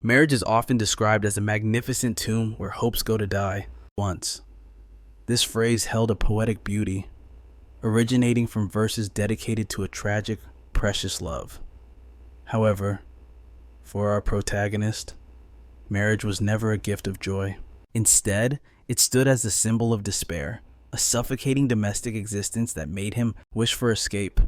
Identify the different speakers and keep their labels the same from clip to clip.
Speaker 1: Marriage is often described as a magnificent tomb where hopes go to die once. This phrase held a poetic beauty, originating from verses dedicated to a tragic, precious love. However, for our protagonist, marriage was never a gift of joy. Instead, it stood as a symbol of despair, a suffocating domestic existence that made him wish for escape.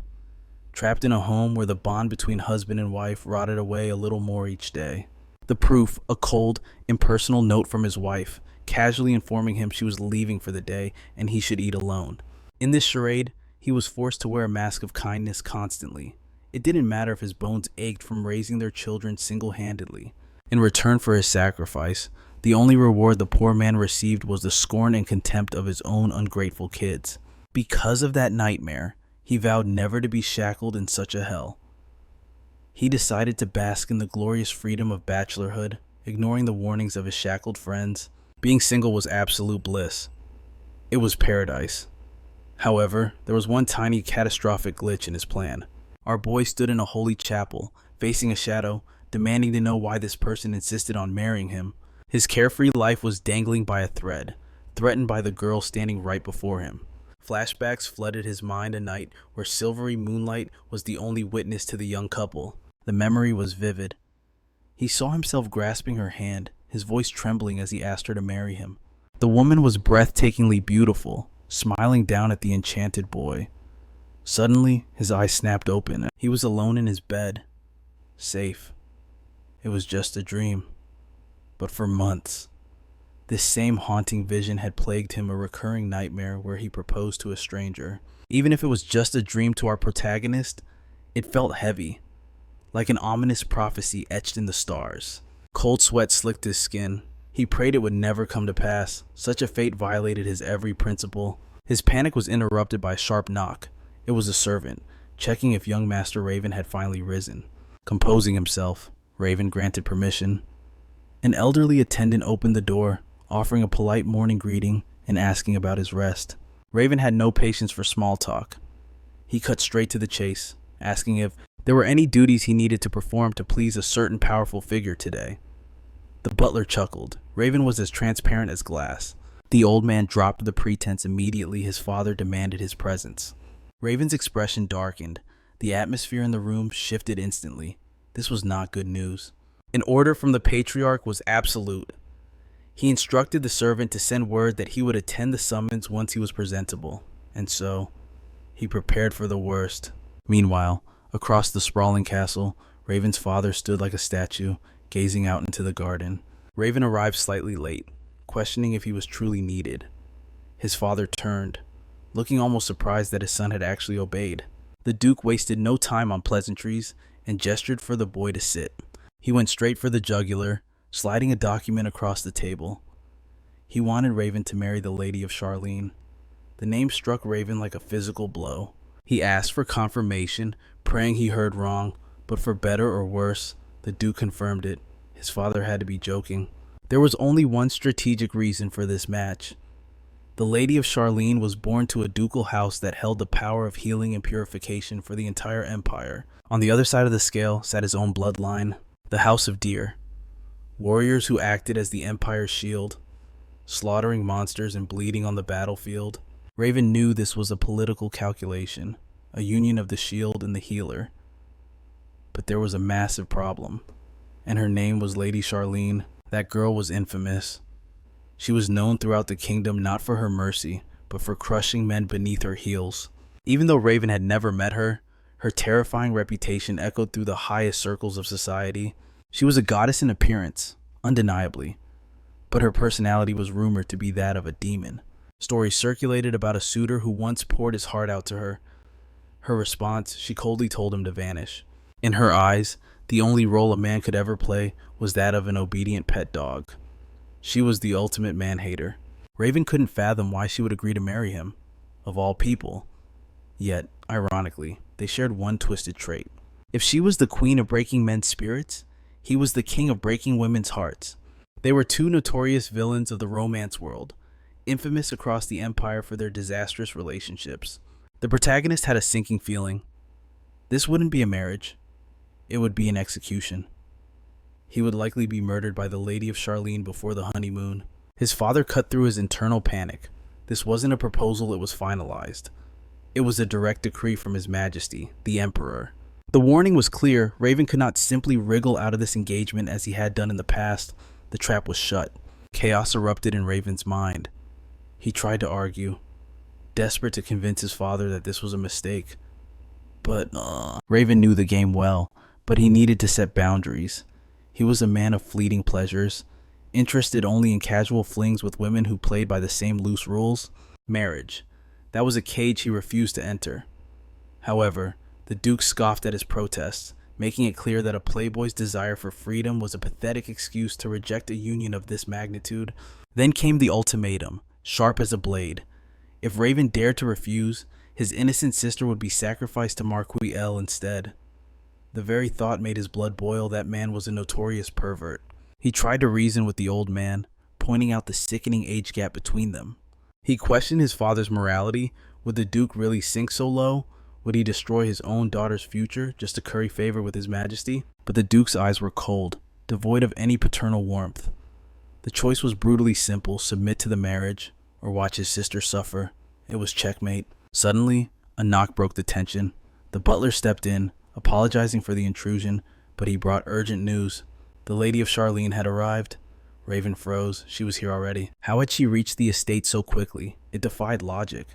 Speaker 1: Trapped in a home where the bond between husband and wife rotted away a little more each day. The proof, a cold, impersonal note from his wife, casually informing him she was leaving for the day and he should eat alone. In this charade, he was forced to wear a mask of kindness constantly. It didn't matter if his bones ached from raising their children single-handedly. In return for his sacrifice, the only reward the poor man received was the scorn and contempt of his own ungrateful kids. Because of that nightmare, he vowed never to be shackled in such a hell. He decided to bask in the glorious freedom of bachelorhood, ignoring the warnings of his shackled friends. Being single was absolute bliss. It was paradise. However, there was one tiny catastrophic glitch in his plan. Our boy stood in a holy chapel, facing a shadow, demanding to know why this person insisted on marrying him. His carefree life was dangling by a thread, threatened by the girl standing right before him. Flashbacks flooded his mind a night where silvery moonlight was the only witness to the young couple. The memory was vivid. He saw himself grasping her hand, his voice trembling as he asked her to marry him. The woman was breathtakingly beautiful, smiling down at the enchanted boy. Suddenly, his eyes snapped open. He was alone in his bed, safe. It was just a dream. But for months, this same haunting vision had plagued him, a recurring nightmare where he proposed to a stranger. Even if it was just a dream to our protagonist, it felt heavy, like an ominous prophecy etched in the stars. Cold sweat slicked his skin. He prayed it would never come to pass. Such a fate violated his every principle. His panic was interrupted by a sharp knock. It was a servant, checking if young Master Raven had finally risen. Composing himself, Raven granted permission. An elderly attendant opened the door, offering a polite morning greeting and asking about his rest. Raven had no patience for small talk. He cut straight to the chase, asking if there were any duties he needed to perform to please a certain powerful figure today. The butler chuckled. Raven was as transparent as glass. The old man dropped the pretense immediately his father demanded his presence. Raven's expression darkened. The atmosphere in the room shifted instantly. This was not good news. An order from the patriarch was absolute. He instructed the servant to send word that he would attend the summons once he was presentable, and so he prepared for the worst. Meanwhile, across the sprawling castle, Raven's father stood like a statue, gazing out into the garden. Raven arrived slightly late, questioning if he was truly needed. His father turned, looking almost surprised that his son had actually obeyed. The Duke wasted no time on pleasantries and gestured for the boy to sit. He went straight for the jugular, sliding a document across the table. He wanted Raven to marry the Lady of Charlene. The name struck Raven like a physical blow. He asked for confirmation, praying he heard wrong, but for better or worse, the Duke confirmed it. His father had to be joking. There was only one strategic reason for this match. The Lady of Charlene was born to a ducal house that held the power of healing and purification for the entire empire. On the other side of the scale sat his own bloodline, the House of Deer, warriors who acted as the Empire's shield, slaughtering monsters and bleeding on the battlefield. Raven knew this was a political calculation, a union of the shield and the healer. But there was a massive problem, and her name was Lady Charlene. That girl was infamous. She was known throughout the kingdom not for her mercy, but for crushing men beneath her heels. Even though Raven had never met her, her terrifying reputation echoed through the highest circles of society. She was a goddess in appearance, undeniably, but her personality was rumored to be that of a demon. Stories circulated about a suitor who once poured his heart out to her. Her response, she coldly told him to vanish. In her eyes, the only role a man could ever play was that of an obedient pet dog. She was the ultimate man-hater. Raven couldn't fathom why she would agree to marry him, of all people. Yet, ironically, they shared one twisted trait. If she was the queen of breaking men's spirits, he was the king of breaking women's hearts. They were two notorious villains of the romance world, infamous across the empire for their disastrous relationships. The protagonist had a sinking feeling. This wouldn't be a marriage. It would be an execution. He would likely be murdered by the Lady of Charlene before the honeymoon. His father cut through his internal panic. This wasn't a proposal, it was finalized. It was a direct decree from His Majesty, the Emperor. The warning was clear. Raven could not simply wriggle out of this engagement as he had done in the past. The trap was shut. Chaos erupted in Raven's mind. He tried to argue, desperate to convince his father that this was a mistake. But Raven knew the game well, but he needed to set boundaries. He was a man of fleeting pleasures, interested only in casual flings with women who played by the same loose rules. Marriage. That was a cage he refused to enter. However, the Duke scoffed at his protests, making it clear that a playboy's desire for freedom was a pathetic excuse to reject a union of this magnitude. Then came the ultimatum, sharp as a blade. If Raven dared to refuse, his innocent sister would be sacrificed to Marquis L instead. The very thought made his blood boil. That man was a notorious pervert. He tried to reason with the old man, pointing out the sickening age gap between them. He questioned his father's morality. Would the Duke really sink so low? Would he destroy his own daughter's future just to curry favor with His Majesty? But the Duke's eyes were cold, devoid of any paternal warmth. The choice was brutally simple: submit to the marriage or watch his sister suffer. It was checkmate. Suddenly, a knock broke the tension. The butler stepped in, apologizing for the intrusion, but he brought urgent news. The Lady of Charlene had arrived. Raven froze. She was here already. How had she reached the estate so quickly? It defied logic.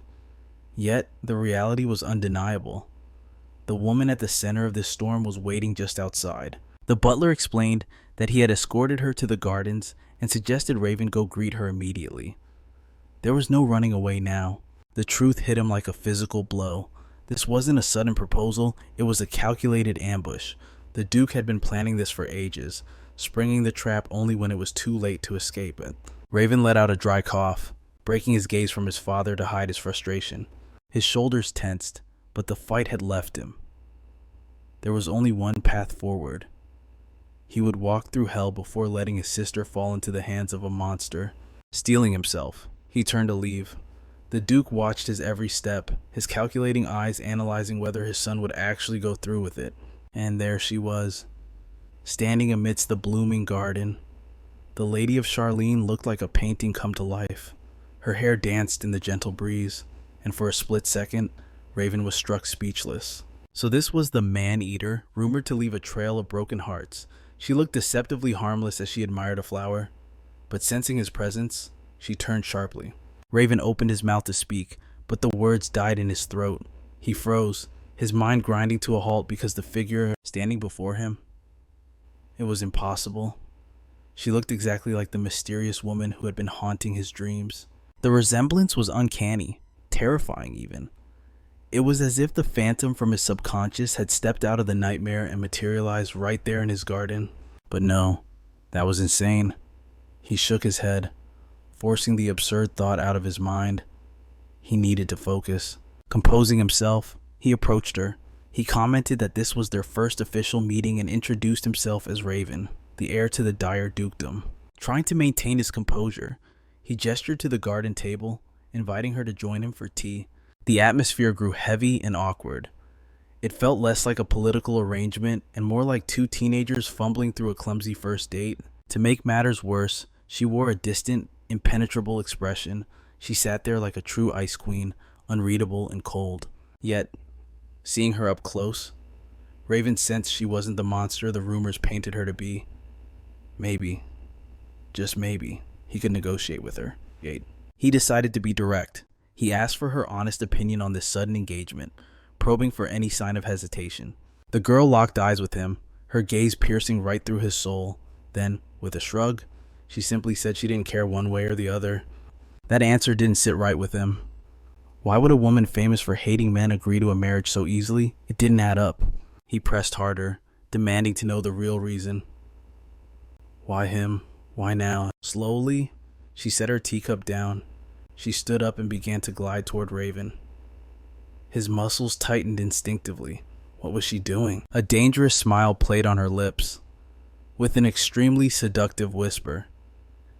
Speaker 1: Yet, the reality was undeniable. The woman at the center of this storm was waiting just outside. The butler explained that he had escorted her to the gardens and suggested Raven go greet her immediately. There was no running away now. The truth hit him like a physical blow. This wasn't a sudden proposal, it was a calculated ambush. The Duke had been planning this for ages, springing the trap only when it was too late to escape it. Raven let out a dry cough, breaking his gaze from his father to hide his frustration. His shoulders tensed, but the fight had left him. There was only one path forward. He would walk through hell before letting his sister fall into the hands of a monster. Steeling himself, he turned to leave. The Duke watched his every step, his calculating eyes analyzing whether his son would actually go through with it. And there she was, standing amidst the blooming garden. The Lady of Charlene looked like a painting come to life. Her hair danced in the gentle breeze, and for a split second, Raven was struck speechless. So this was the man-eater, rumored to leave a trail of broken hearts. She looked deceptively harmless as she admired a flower, but sensing his presence, she turned sharply. Raven opened his mouth to speak, but the words died in his throat. He froze, his mind grinding to a halt because the figure standing before him, it was impossible. She looked exactly like the mysterious woman who had been haunting his dreams. The resemblance was uncanny, terrifying even. It was as if the phantom from his subconscious had stepped out of the nightmare and materialized right there in his garden. But no, that was insane. He shook his head, forcing the absurd thought out of his mind. He needed to focus. Composing himself, he approached her. He commented that this was their first official meeting and introduced himself as Raven, the heir to the dire dukedom. Trying to maintain his composure, he gestured to the garden table, inviting her to join him for tea. The atmosphere grew heavy and awkward. It felt less like a political arrangement and more like two teenagers fumbling through a clumsy first date. To make matters worse, she wore a distant, impenetrable expression. She sat there like a true ice queen, unreadable and cold. Yet, seeing her up close, Raven sensed she wasn't the monster the rumors painted her to be. Maybe, just maybe, he could negotiate with her. He decided to be direct. He asked for her honest opinion on this sudden engagement, probing for any sign of hesitation. The girl locked eyes with him, her gaze piercing right through his soul. Then, with a shrug, she simply said she didn't care one way or the other. That answer didn't sit right with him. Why would a woman famous for hating men agree to a marriage so easily? It didn't add up. He pressed harder, demanding to know the real reason. Why him? Why now? Slowly, she set her teacup down. She stood up and began to glide toward Raven. His muscles tightened instinctively. What was she doing? A dangerous smile played on her lips, with an extremely seductive whisper.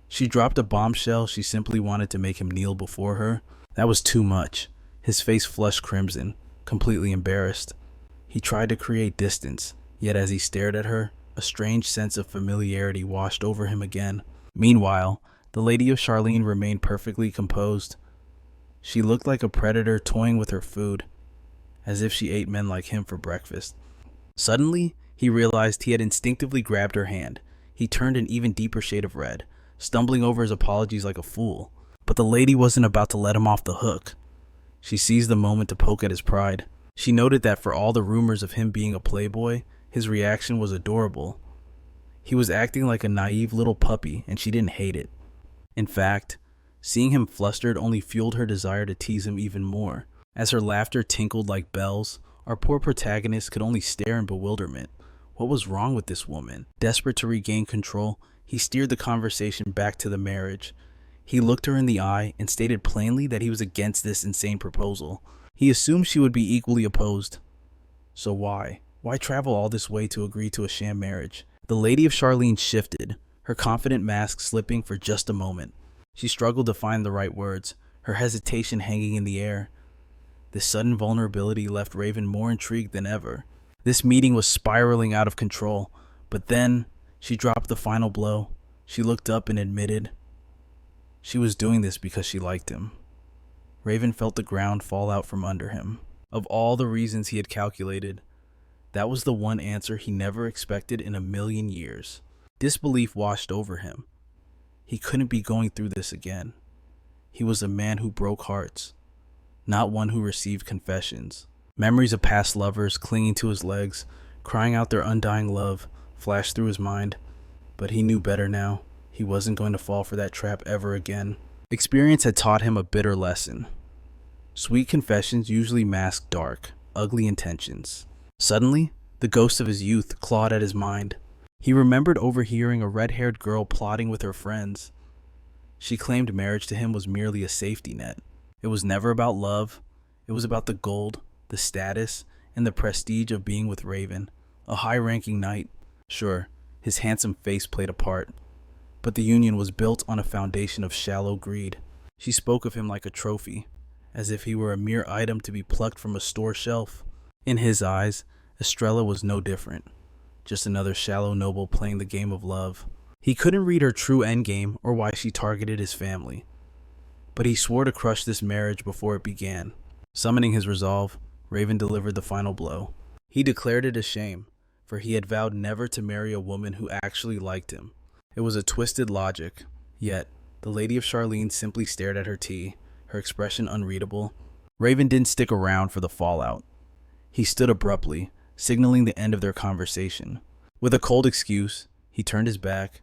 Speaker 1: She dropped a bombshell. She simply wanted to make him kneel before her. That was too much. His face flushed crimson, completely embarrassed. He tried to create distance, yet as he stared at her, A strange sense of familiarity washed over him again. Meanwhile, the lady of Charlene remained perfectly composed. She looked like a predator toying with her food, as if she ate men like him for breakfast. Suddenly, he realized he had instinctively grabbed her hand. He turned an even deeper shade of red, stumbling over his apologies like a fool. But the lady wasn't about to let him off the hook. She seized the moment to poke at his pride. She noted that for all the rumors of him being a playboy, his reaction was adorable. He was acting like a naive little puppy, and she didn't hate it. In fact, seeing him flustered only fueled her desire to tease him even more. As her laughter tinkled like bells, our poor protagonist could only stare in bewilderment. What was wrong with this woman? Desperate to regain control, he steered the conversation back to the marriage. He looked her in the eye and stated plainly that he was against this insane proposal. He assumed she would be equally opposed. So why? Why travel all this way to agree to a sham marriage? The lady of Charlene shifted, her confident mask slipping for just a moment. She struggled to find the right words, her hesitation hanging in the air. This sudden vulnerability left Raven more intrigued than ever. This meeting was spiraling out of control, but then she dropped the final blow. She looked up and admitted she was doing this because she liked him. Raven felt the ground fall out from under him. Of all the reasons he had calculated, that was the one answer he never expected in a million years. Disbelief washed over him. He couldn't be going through this again. He was a man who broke hearts, not one who received confessions. Memories of past lovers clinging to his legs, crying out their undying love, flashed through his mind. But he knew better now. He wasn't going to fall for that trap ever again. Experience had taught him a bitter lesson. Sweet confessions usually mask dark, ugly intentions. Suddenly, the ghost of his youth clawed at his mind. He remembered overhearing a red-haired girl plotting with her friends. She claimed marriage to him was merely a safety net. It was never about love. It was about the gold, the status, and the prestige of being with Raven, a high-ranking knight. Sure, his handsome face played a part, but the union was built on a foundation of shallow greed. She spoke of him like a trophy, as if he were a mere item to be plucked from a store shelf. In his eyes, Estrella was no different, just another shallow noble playing the game of love. He couldn't read her true endgame or why she targeted his family, but he swore to crush this marriage before it began. Summoning his resolve, Raven delivered the final blow. He declared it a shame, for he had vowed never to marry a woman who actually liked him. It was a twisted logic, yet the lady of Charlene simply stared at her tea, her expression unreadable. Raven didn't stick around for the fallout. He stood abruptly, signaling the end of their conversation. With a cold excuse, he turned his back,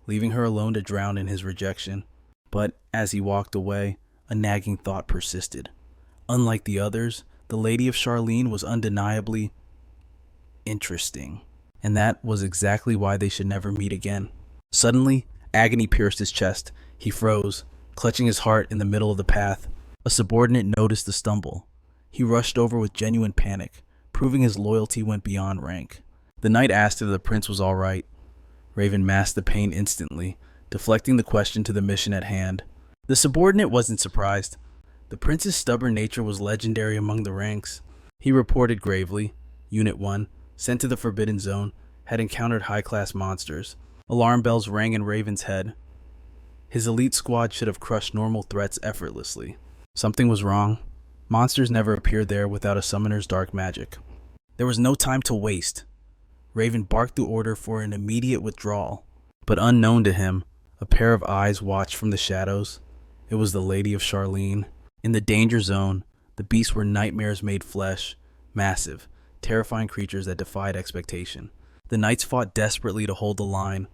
Speaker 1: leaving her alone to drown in his rejection. But as he walked away, a nagging thought persisted. Unlike the others, the lady of Charlene was undeniably interesting, and that was exactly why they should never meet again. Suddenly, agony pierced his chest. He froze, clutching his heart in the middle of the path. A subordinate noticed the stumble. He rushed over with genuine panic, proving his loyalty went beyond rank. The knight asked if the prince was all right. Raven masked the pain instantly, deflecting the question to the mission at hand. The subordinate wasn't surprised. The prince's stubborn nature was legendary among the ranks. He reported gravely, Unit 1, sent to the Forbidden Zone, had encountered high-class monsters. Alarm bells rang in Raven's head. His elite squad should have crushed normal threats effortlessly. Something was wrong. Monsters never appeared there without a summoner's dark magic. There was no time to waste. Raven barked the order for an immediate withdrawal. But unknown to him, a pair of eyes watched from the shadows. It was the Lady of Charlene. In the danger zone, the beasts were nightmares made flesh, massive, terrifying creatures that defied expectation. The knights fought desperately to hold the line,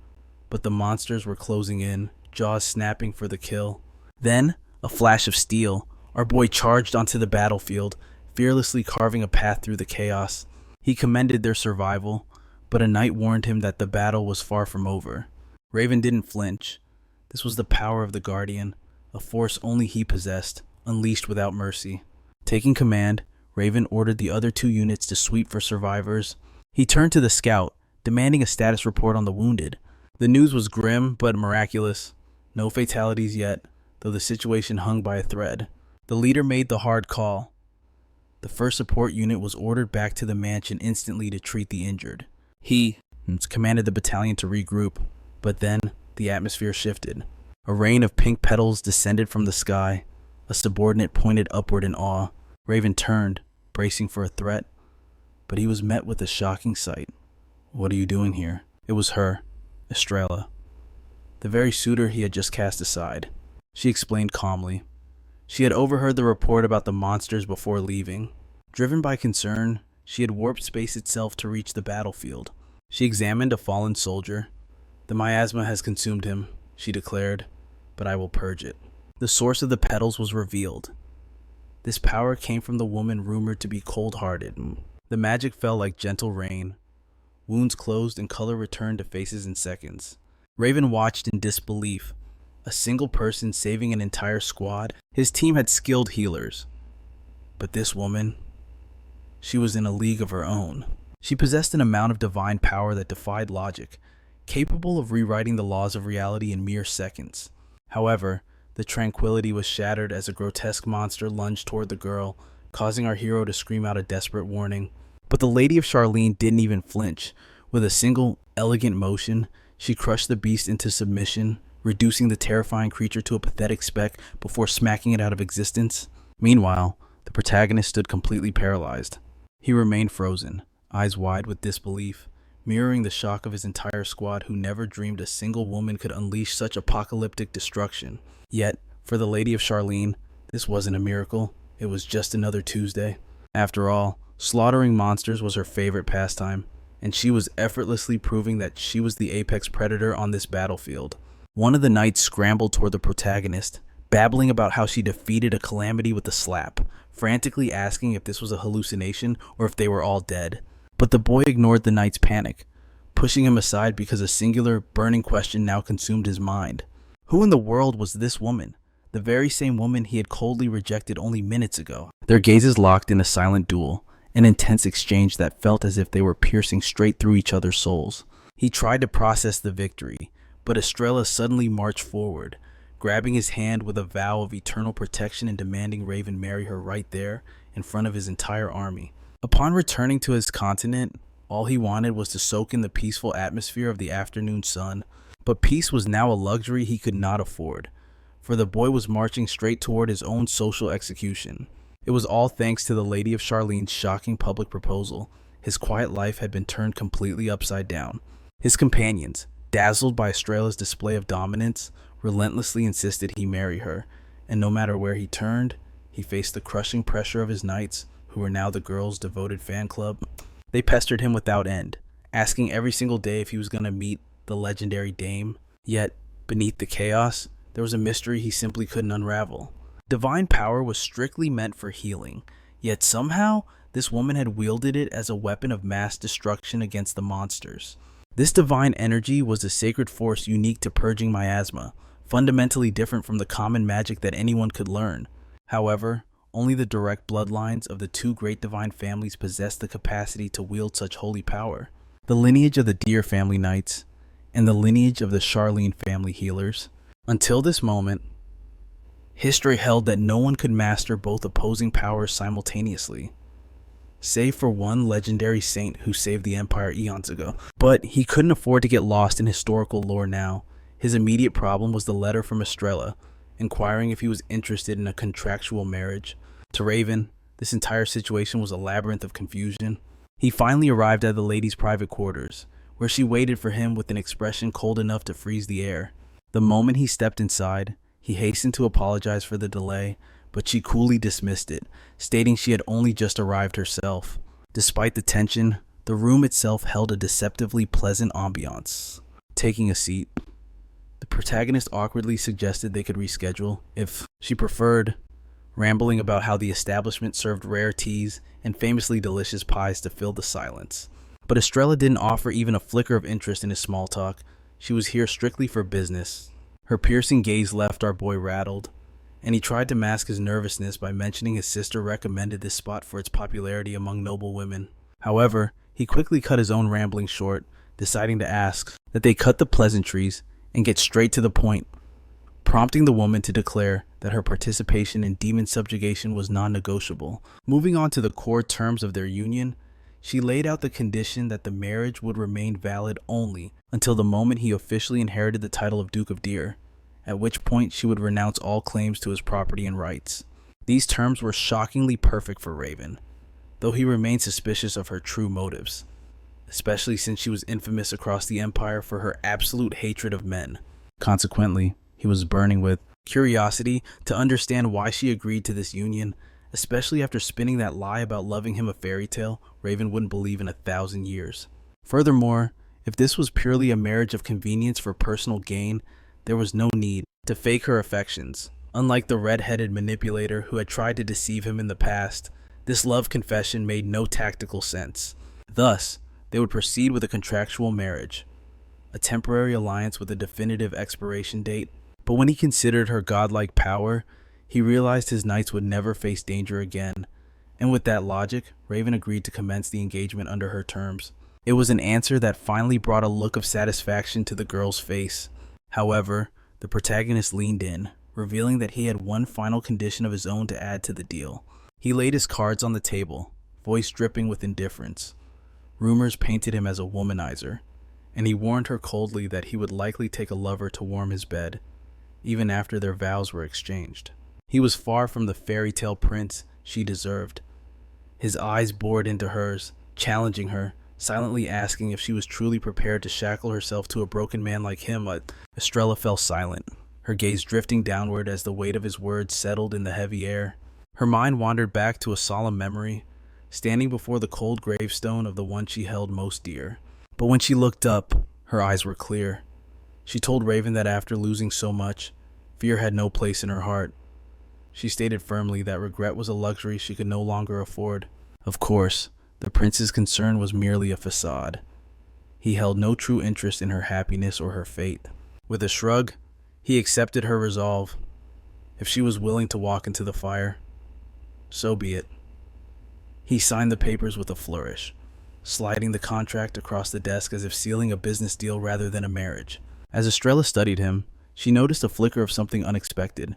Speaker 1: but the monsters were closing in, jaws snapping for the kill. Then, a flash of steel, our boy charged onto the battlefield, fearlessly carving a path through the chaos. He commended their survival, but a knight warned him that the battle was far from over. Raven didn't flinch. This was the power of the Guardian, a force only he possessed, unleashed without mercy. Taking command, Raven ordered the other two units to sweep for survivors. He turned to the scout, demanding a status report on the wounded. The news was grim but miraculous. No fatalities yet, though the situation hung by a thread. The leader made the hard call. The first support unit was ordered back to the mansion instantly to treat the injured. He and commanded the battalion to regroup. But then the atmosphere shifted. A rain of pink petals descended from the sky. A subordinate pointed upward in awe. Raven turned, bracing for a threat, but he was met with a shocking sight. "What are you doing here?" It was her, Estrella, the very suitor he had just cast aside. She explained calmly. She had overheard the report about the monsters before leaving. Driven by concern, she had warped space itself to reach the battlefield. She examined a fallen soldier. "The miasma has consumed him," she declared, "but I will purge it." The source of the petals was revealed. This power came from the woman rumored to be cold-hearted. The magic fell like gentle rain. Wounds closed and color returned to faces in seconds. Raven watched in disbelief. A single person saving an entire squad. His team had skilled healers. But this woman, she was in a league of her own. She possessed an amount of divine power that defied logic, capable of rewriting the laws of reality in mere seconds. However, the tranquility was shattered as a grotesque monster lunged toward the girl, causing our hero to scream out a desperate warning. But the Lady of Charlene didn't even flinch. With a single, elegant motion, she crushed the beast into submission, reducing the terrifying creature to a pathetic speck before smacking it out of existence. Meanwhile, the protagonist stood completely paralyzed. He remained frozen, eyes wide with disbelief, mirroring the shock of his entire squad who never dreamed a single woman could unleash such apocalyptic destruction. Yet, for the Lady of Charlene, this wasn't a miracle. It was just another Tuesday. After all, slaughtering monsters was her favorite pastime, and she was effortlessly proving that she was the apex predator on this battlefield. One of the knights scrambled toward the protagonist, babbling about how she defeated a calamity with a slap, frantically asking if this was a hallucination or if they were all dead. But the boy ignored the knight's panic, pushing him aside because a singular, burning question now consumed his mind. Who in the world was this woman? The very same woman he had coldly rejected only minutes ago. Their gazes locked in a silent duel, an intense exchange that felt as if they were piercing straight through each other's souls. He tried to process the victory, but Estrella suddenly marched forward, grabbing his hand with a vow of eternal protection and demanding Raven marry her right there, in front of his entire army. Upon returning to his continent, all he wanted was to soak in the peaceful atmosphere of the afternoon sun. But peace was now a luxury he could not afford, for the boy was marching straight toward his own social execution. It was all thanks to the Lady of Charlene's shocking public proposal. His quiet life had been turned completely upside down. His companions, dazzled by Estrella's display of dominance, relentlessly insisted he marry her, and no matter where he turned, he faced the crushing pressure of his knights, who were now the girl's devoted fan club. They pestered him without end, asking every single day if he was going to meet the legendary dame. Yet, beneath the chaos, there was a mystery he simply couldn't unravel. Divine power was strictly meant for healing, yet somehow, this woman had wielded it as a weapon of mass destruction against the monsters. This divine energy was a sacred force unique to purging miasma, fundamentally different from the common magic that anyone could learn. However, only the direct bloodlines of the two great divine families possessed the capacity to wield such holy power. The lineage of the Deer family knights, and the lineage of the Charlene family healers. Until this moment, history held that no one could master both opposing powers simultaneously, save for one legendary saint who saved the Empire eons ago. But he couldn't afford to get lost in historical lore now. His immediate problem was the letter from Estrella, inquiring if he was interested in a contractual marriage. To Raven, this entire situation was a labyrinth of confusion. He finally arrived at the lady's private quarters, where she waited for him with an expression cold enough to freeze the air. The moment he stepped inside, he hastened to apologize for the delay, but she coolly dismissed it, stating she had only just arrived herself. Despite the tension, the room itself held a deceptively pleasant ambiance. Taking a seat, the protagonist awkwardly suggested they could reschedule if she preferred, rambling about how the establishment served rare teas and famously delicious pies to fill the silence. But Estrella didn't offer even a flicker of interest in his small talk. She was here strictly for business. Her piercing gaze left our boy rattled, and he tried to mask his nervousness by mentioning his sister recommended this spot for its popularity among noble women. However, he quickly cut his own rambling short, deciding to ask that they cut the pleasantries and get straight to the point, prompting the woman to declare that her participation in demon subjugation was non-negotiable. Moving on to the core terms of their union, She laid out the condition that the marriage would remain valid only until the moment he officially inherited the title of Duke of Deer, at which point she would renounce all claims to his property and rights. These terms were shockingly perfect for Raven, though he remained suspicious of her true motives, especially since she was infamous across the Empire for her absolute hatred of men. Consequently, he was burning with curiosity to understand why she agreed to this union, especially after spinning that lie about loving him a fairy tale Raven wouldn't believe in 1,000 years. Furthermore, if this was purely a marriage of convenience for personal gain, there was no need to fake her affections. Unlike the red-headed manipulator who had tried to deceive him in the past, this love confession made no tactical sense. Thus, they would proceed with a contractual marriage, a temporary alliance with a definitive expiration date. But when he considered her godlike power, he realized his knights would never face danger again, and with that logic, Raven agreed to commence the engagement under her terms. It was an answer that finally brought a look of satisfaction to the girl's face. However, the protagonist leaned in, revealing that he had one final condition of his own to add to the deal. He laid his cards on the table, voice dripping with indifference. Rumors painted him as a womanizer, and he warned her coldly that he would likely take a lover to warm his bed, even after their vows were exchanged. He was far from the fairy tale prince she deserved. His eyes bored into hers, challenging her, silently asking if she was truly prepared to shackle herself to a broken man like him. Estrella fell silent, her gaze drifting downward as the weight of his words settled in the heavy air. Her mind wandered back to a solemn memory, standing before the cold gravestone of the one she held most dear. But when she looked up, her eyes were clear. She told Raven that after losing so much, fear had no place in her heart. She stated firmly that regret was a luxury she could no longer afford. Of course, the prince's concern was merely a facade. He held no true interest in her happiness or her fate. With a shrug, he accepted her resolve. If she was willing to walk into the fire, so be it. He signed the papers with a flourish, sliding the contract across the desk as if sealing a business deal rather than a marriage. As Estrella studied him, she noticed a flicker of something unexpected.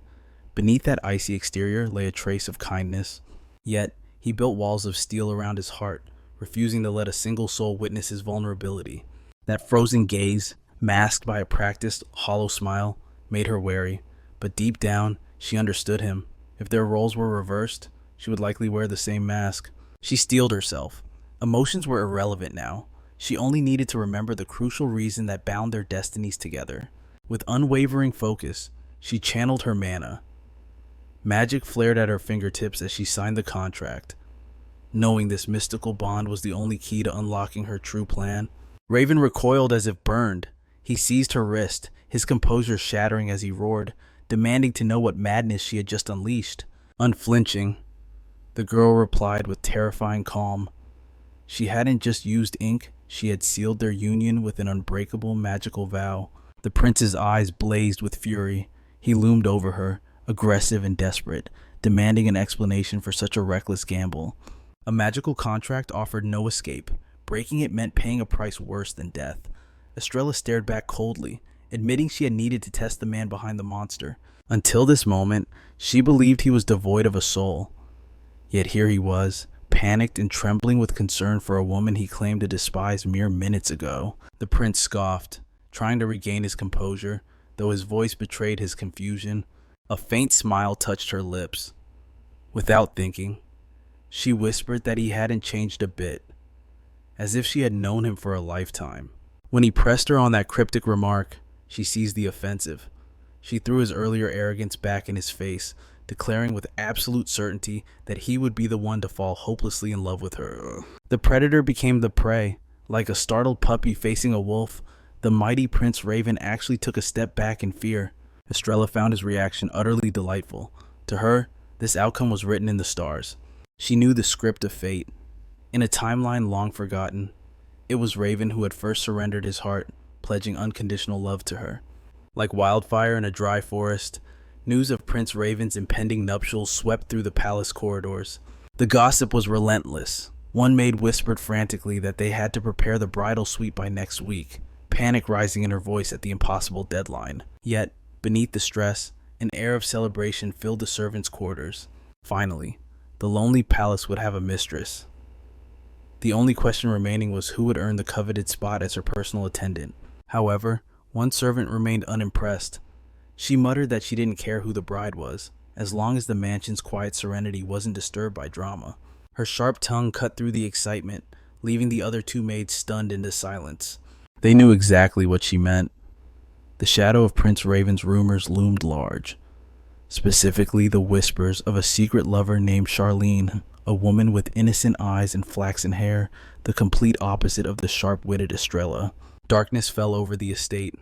Speaker 1: Beneath that icy exterior lay a trace of kindness. Yet, he built walls of steel around his heart, refusing to let a single soul witness his vulnerability. That frozen gaze, masked by a practiced, hollow smile, made her wary, but deep down, she understood him. If their roles were reversed, she would likely wear the same mask. She steeled herself. Emotions were irrelevant now. She only needed to remember the crucial reason that bound their destinies together. With unwavering focus, she channeled her mana. Magic flared at her fingertips as she signed the contract. Knowing this mystical bond was the only key to unlocking her true plan, Raven recoiled as if burned. He seized her wrist, his composure shattering as he roared, demanding to know what madness she had just unleashed. Unflinching, the girl replied with terrifying calm. She hadn't just used ink, she had sealed their union with an unbreakable magical vow. The prince's eyes blazed with fury. He loomed over her, aggressive and desperate, demanding an explanation for such a reckless gamble. A magical contract offered no escape. Breaking it meant paying a price worse than death. Estrella stared back coldly, admitting she had needed to test the man behind the monster. Until this moment, she believed he was devoid of a soul. Yet here he was, panicked and trembling with concern for a woman he claimed to despise mere minutes ago. The prince scoffed, trying to regain his composure, though his voice betrayed his confusion. A faint smile touched her lips. Without thinking, she whispered that he hadn't changed a bit, as if she had known him for a lifetime. When he pressed her on that cryptic remark, she seized the offensive. She threw his earlier arrogance back in his face, declaring with absolute certainty that he would be the one to fall hopelessly in love with her. The predator became the prey. Like a startled puppy facing a wolf, the mighty Prince Raven actually took a step back in fear. Estrella found his reaction utterly delightful. To her, this outcome was written in the stars. She knew the script of fate. In a timeline long forgotten, it was Raven who had first surrendered his heart, pledging unconditional love to her. Like wildfire in a dry forest, news of Prince Raven's impending nuptials swept through the palace corridors. The gossip was relentless. One maid whispered frantically that they had to prepare the bridal suite by next week, panic rising in her voice at the impossible deadline. Yet, beneath the stress, an air of celebration filled the servants' quarters. Finally, the lonely palace would have a mistress. The only question remaining was who would earn the coveted spot as her personal attendant. However, one servant remained unimpressed. She muttered that she didn't care who the bride was, as long as the mansion's quiet serenity wasn't disturbed by drama. Her sharp tongue cut through the excitement, leaving the other two maids stunned into silence. They knew exactly what she meant. The shadow of Prince Raven's rumors loomed large, specifically the whispers of a secret lover named Charlene, a woman with innocent eyes and flaxen hair, the complete opposite of the sharp-witted Estrella. Darkness fell over the estate.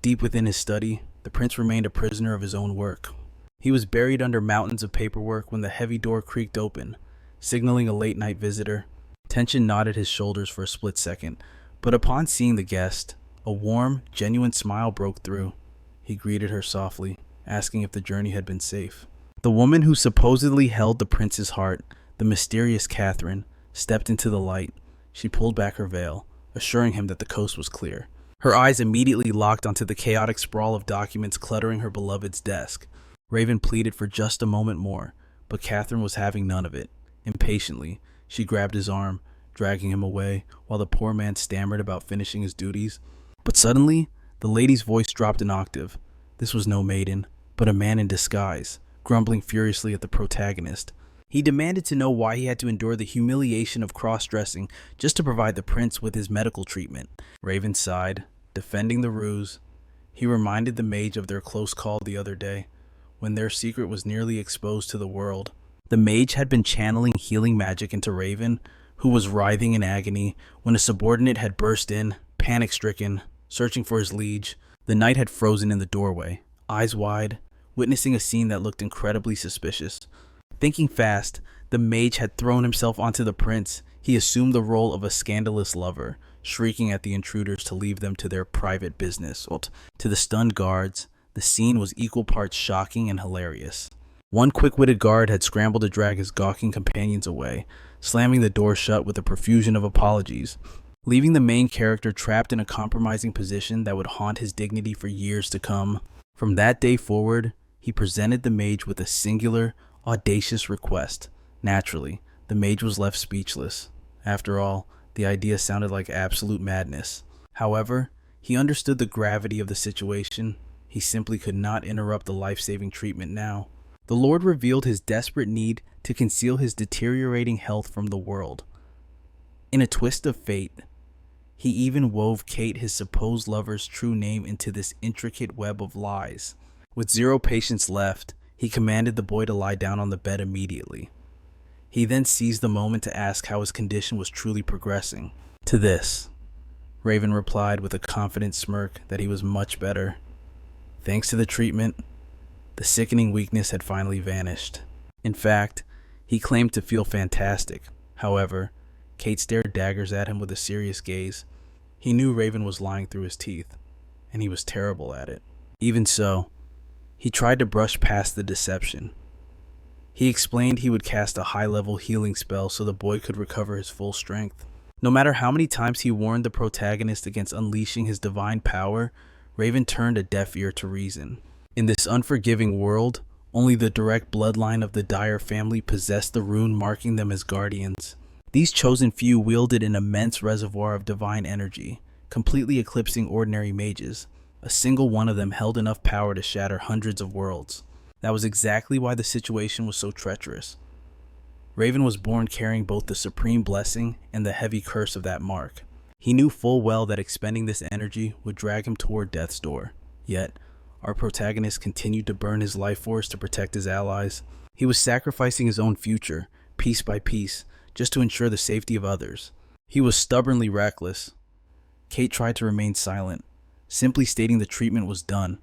Speaker 1: Deep within his study, the prince remained a prisoner of his own work. He was buried under mountains of paperwork when the heavy door creaked open, signaling a late-night visitor. Tension knotted his shoulders for a split second, but upon seeing the guest, a warm, genuine smile broke through. He greeted her softly, asking if the journey had been safe. The woman who supposedly held the prince's heart, the mysterious Catherine, stepped into the light. She pulled back her veil, assuring him that the coast was clear. Her eyes immediately locked onto the chaotic sprawl of documents cluttering her beloved's desk. Raven pleaded for just a moment more, but Catherine was having none of it. Impatiently, she grabbed his arm, dragging him away, while the poor man stammered about finishing his duties. But suddenly, the lady's voice dropped an octave. This was no maiden, but a man in disguise, grumbling furiously at the protagonist. He demanded to know why he had to endure the humiliation of cross-dressing just to provide the prince with his medical treatment. Raven sighed, defending the ruse. He reminded the mage of their close call the other day, when their secret was nearly exposed to the world. The mage had been channeling healing magic into Raven, who was writhing in agony, when a subordinate had burst in, panic-stricken, searching for his liege. The knight had frozen in the doorway, eyes wide, witnessing a scene that looked incredibly suspicious. Thinking fast, the mage had thrown himself onto the prince. He assumed the role of a scandalous lover, shrieking at the intruders to leave them to their private business. To the stunned guards, the scene was equal parts shocking and hilarious. One quick-witted guard had scrambled to drag his gawking companions away, slamming the door shut with a profusion of apologies, leaving the main character trapped in a compromising position that would haunt his dignity for years to come. From that day forward, he presented the mage with a singular, audacious request. Naturally, the mage was left speechless. After all, the idea sounded like absolute madness. However, he understood the gravity of the situation. He simply could not interrupt the life-saving treatment now. The Lord revealed his desperate need to conceal his deteriorating health from the world. In a twist of fate, he even wove Kate, his supposed lover's true name, into this intricate web of lies. With zero patience left, he commanded the boy to lie down on the bed immediately. He then seized the moment to ask how his condition was truly progressing. To this, Raven replied with a confident smirk that he was much better. Thanks to the treatment, the sickening weakness had finally vanished. In fact, he claimed to feel fantastic. However, Kate stared daggers at him with a serious gaze. He knew Raven was lying through his teeth, and he was terrible at it. Even so, he tried to brush past the deception. He explained he would cast a high-level healing spell so the boy could recover his full strength. No matter how many times he warned the protagonist against unleashing his divine power, Raven turned a deaf ear to reason. In this unforgiving world, only the direct bloodline of the Dyer family possessed the rune marking them as guardians. These chosen few wielded an immense reservoir of divine energy, completely eclipsing ordinary mages. A single one of them held enough power to shatter hundreds of worlds. That was exactly why the situation was so treacherous. Raven was born carrying both the supreme blessing and the heavy curse of that mark. He knew full well that expending this energy would drag him toward death's door. Yet, our protagonist continued to burn his life force to protect his allies. He was sacrificing his own future, piece by piece, just to ensure the safety of others. He was stubbornly reckless. Kate tried to remain silent, simply stating the treatment was done.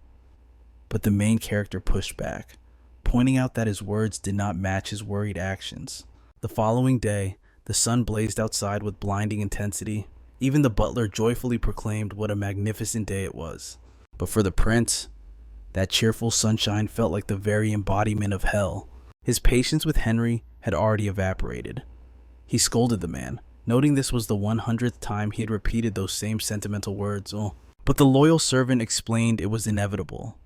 Speaker 1: But the main character pushed back, pointing out that his words did not match his worried actions. The following day, the sun blazed outside with blinding intensity. Even the butler joyfully proclaimed what a magnificent day it was. But for the prince, that cheerful sunshine felt like the very embodiment of hell. His patience with Henry had already evaporated. He scolded the man, noting this was the 100th time he had repeated those same sentimental words. But the loyal servant explained it was inevitable.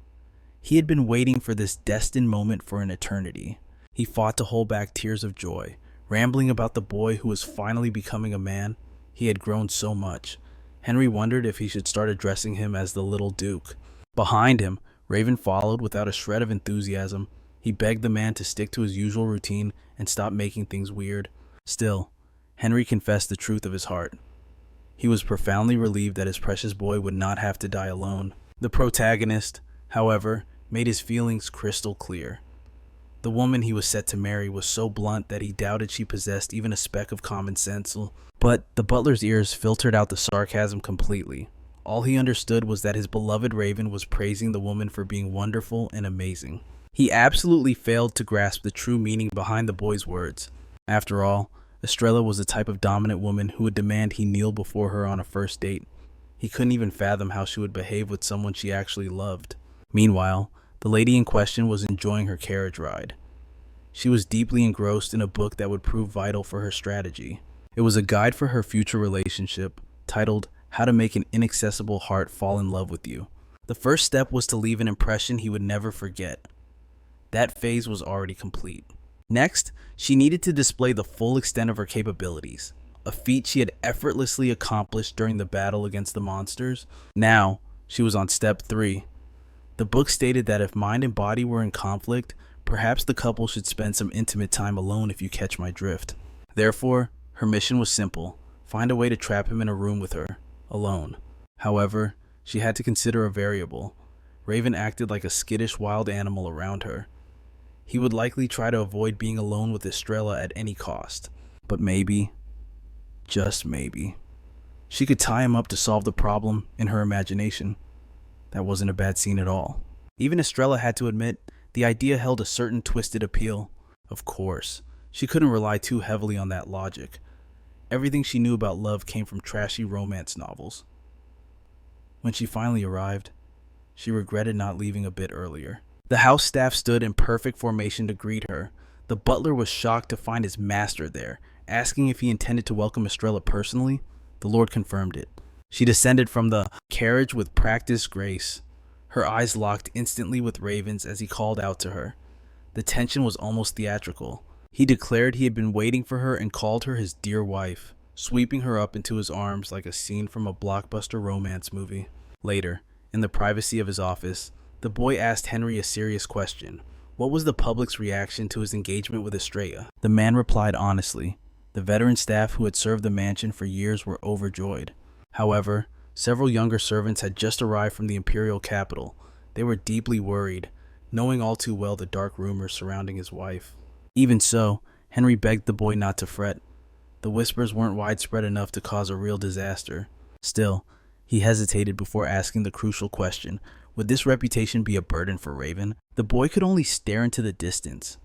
Speaker 1: He had been waiting for this destined moment for an eternity. He fought to hold back tears of joy, Rambling about the boy who was finally becoming a man, he had grown so much. Henry wondered if he should start addressing him as the little Duke. Behind him, Raven followed without a shred of enthusiasm. He begged the man to stick to his usual routine and stop making things weird. Still, Henry confessed the truth of his heart. He was profoundly relieved that his precious boy would not have to die alone. The protagonist, however, made his feelings crystal clear. The woman he was set to marry was so blunt that he doubted she possessed even a speck of common sense. But the butler's ears filtered out the sarcasm completely. All he understood was that his beloved Raven was praising the woman for being wonderful and amazing. He absolutely failed to grasp the true meaning behind the boy's words. After all, Estrella was the type of dominant woman who would demand he kneel before her on a first date. He couldn't even fathom how she would behave with someone she actually loved. Meanwhile, the lady in question was enjoying her carriage ride. She was deeply engrossed in a book that would prove vital for her strategy. It was a guide for her future relationship, titled How to Make an Inaccessible Heart Fall in Love with You. The first step was to leave an impression he would never forget. That phase was already complete. Next, she needed to display the full extent of her capabilities, a feat she had effortlessly accomplished during the battle against the monsters. Now, she was on step 3. The book stated that if mind and body were in conflict, perhaps the couple should spend some intimate time alone, if you catch my drift. Therefore, her mission was simple: find a way to trap him in a room with her, alone. However, she had to consider a variable. Raven acted like a skittish wild animal around her. He would likely try to avoid being alone with Estrella at any cost. But maybe, just maybe, she could tie him up to solve the problem in her imagination. That wasn't a bad scene at all. Even Estrella had to admit the idea held a certain twisted appeal. Of course, she couldn't rely too heavily on that logic. Everything she knew about love came from trashy romance novels. When she finally arrived, she regretted not leaving a bit earlier. The house staff stood in perfect formation to greet her. The butler was shocked to find his master there, asking if he intended to welcome Estrella personally. The Lord confirmed it. She descended from the carriage with practiced grace. Her eyes locked instantly with Raven's as he called out to her. The tension was almost theatrical. He declared he had been waiting for her and called her his dear wife, sweeping her up into his arms like a scene from a blockbuster romance movie. Later, in the privacy of his office, the boy asked Henry a serious question. What was the public's reaction to his engagement with Estrella? The man replied honestly. The veteran staff who had served the mansion for years were overjoyed. However, several younger servants had just arrived from the imperial capital. They were deeply worried, knowing all too well the dark rumors surrounding his wife. Even so, Henry begged the boy not to fret. The whispers weren't widespread enough to cause a real disaster. Still, he hesitated before asking the crucial question. Would this reputation be a burden for Raven? The boy could only stare into the distance.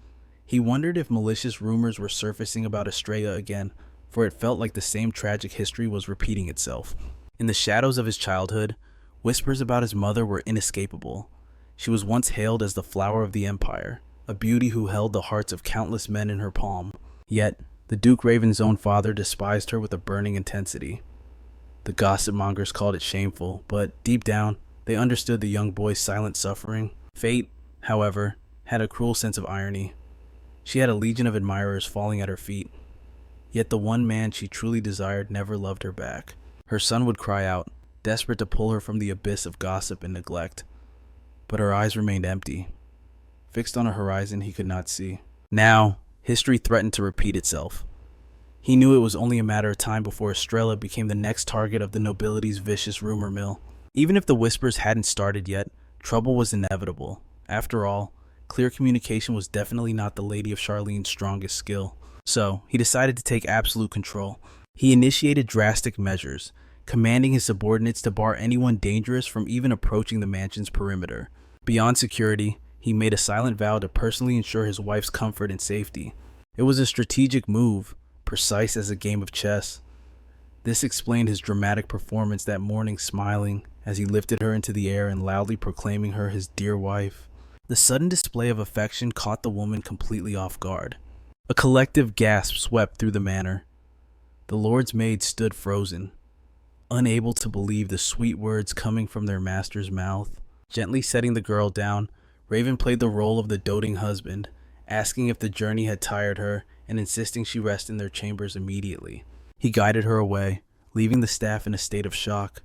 Speaker 1: He wondered if malicious rumors were surfacing about Estrella again, for it felt like the same tragic history was repeating itself. In the shadows of his childhood, whispers about his mother were inescapable. She was once hailed as the flower of the empire, a beauty who held the hearts of countless men in her palm. Yet, the Duke Raven's own father despised her with a burning intensity. The gossip mongers called it shameful, but deep down, they understood the young boy's silent suffering. Fate, however, had a cruel sense of irony. She had a legion of admirers falling at her feet. Yet the one man she truly desired never loved her back. Her son would cry out, desperate to pull her from the abyss of gossip and neglect. But her eyes remained empty, fixed on a horizon he could not see. Now, history threatened to repeat itself. He knew it was only a matter of time before Estrella became the next target of the nobility's vicious rumor mill. Even if the whispers hadn't started yet, trouble was inevitable. After all, clear communication was definitely not the Lady of Charlene's strongest skill. So, he decided to take absolute control. He initiated drastic measures, commanding his subordinates to bar anyone dangerous from even approaching the mansion's perimeter. Beyond security, he made a silent vow to personally ensure his wife's comfort and safety. It was a strategic move, precise as a game of chess. This explained his dramatic performance that morning, smiling as he lifted her into the air and loudly proclaiming her his dear wife. The sudden display of affection caught the woman completely off guard. A collective gasp swept through the manor. The Lord's maid stood frozen, unable to believe the sweet words coming from their master's mouth. Gently setting the girl down, Raven played the role of the doting husband, asking if the journey had tired her and insisting she rest in their chambers immediately. He guided her away, leaving the staff in a state of shock.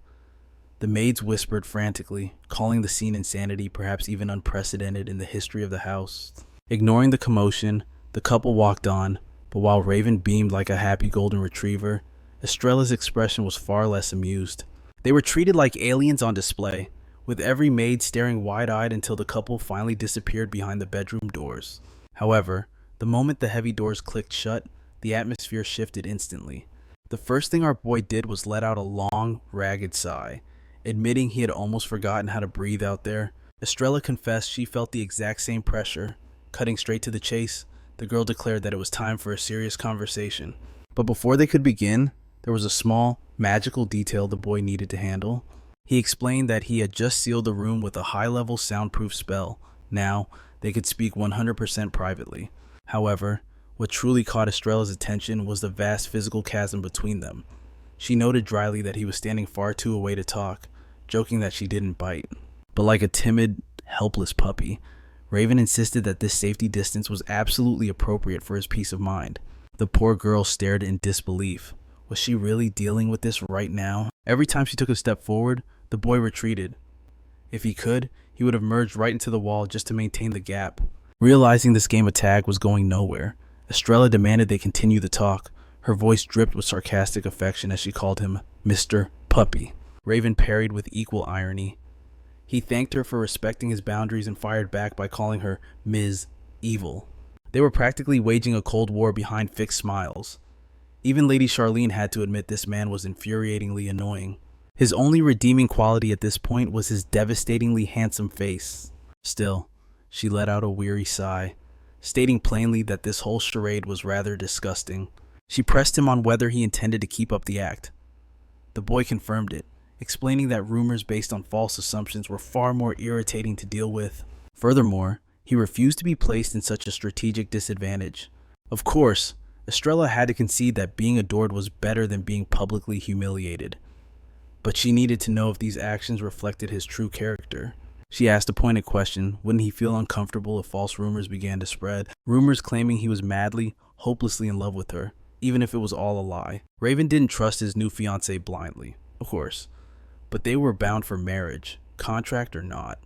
Speaker 1: The maids whispered frantically, calling the scene insanity, perhaps even unprecedented in the history of the house. Ignoring the commotion, the couple walked on, but while Raven beamed like a happy golden retriever, Estrella's expression was far less amused. They were treated like aliens on display, with every maid staring wide-eyed until the couple finally disappeared behind the bedroom doors. However, the moment the heavy doors clicked shut, the atmosphere shifted instantly. The first thing our boy did was let out a long, ragged sigh, admitting he had almost forgotten how to breathe out there. Estrella confessed she felt the exact same pressure. Cutting straight to the chase, the girl declared that it was time for a serious conversation. But before they could begin, there was a small, magical detail the boy needed to handle. He explained that he had just sealed the room with a high-level soundproof spell. Now, they could speak 100% privately. However, what truly caught Estrella's attention was the vast physical chasm between them. She noted dryly that he was standing far too away to talk, joking that she didn't bite. But like a timid, helpless puppy, Raven insisted that this safety distance was absolutely appropriate for his peace of mind. The poor girl stared in disbelief. Was she really dealing with this right now? Every time she took a step forward, the boy retreated. If he could, he would have merged right into the wall just to maintain the gap. Realizing this game of tag was going nowhere, Estrella demanded they continue the talk. Her voice dripped with sarcastic affection as she called him Mr. Puppy. Raven parried with equal irony. He thanked her for respecting his boundaries and fired back by calling her Ms. Evil. They were practically waging a cold war behind fixed smiles. Even Lady Charlene had to admit this man was infuriatingly annoying. His only redeeming quality at this point was his devastatingly handsome face. Still, she let out a weary sigh, stating plainly that this whole charade was rather disgusting. She pressed him on whether he intended to keep up the act. The boy confirmed it, explaining that rumors based on false assumptions were far more irritating to deal with. Furthermore, he refused to be placed in such a strategic disadvantage. Of course, Estrella had to concede that being adored was better than being publicly humiliated. But she needed to know if these actions reflected his true character. She asked a pointed question: wouldn't he feel uncomfortable if false rumors began to spread? Rumors claiming he was madly, hopelessly in love with her, even if it was all a lie. Raven didn't trust his new fiancée blindly, of course, but they were bound for marriage, contract or not.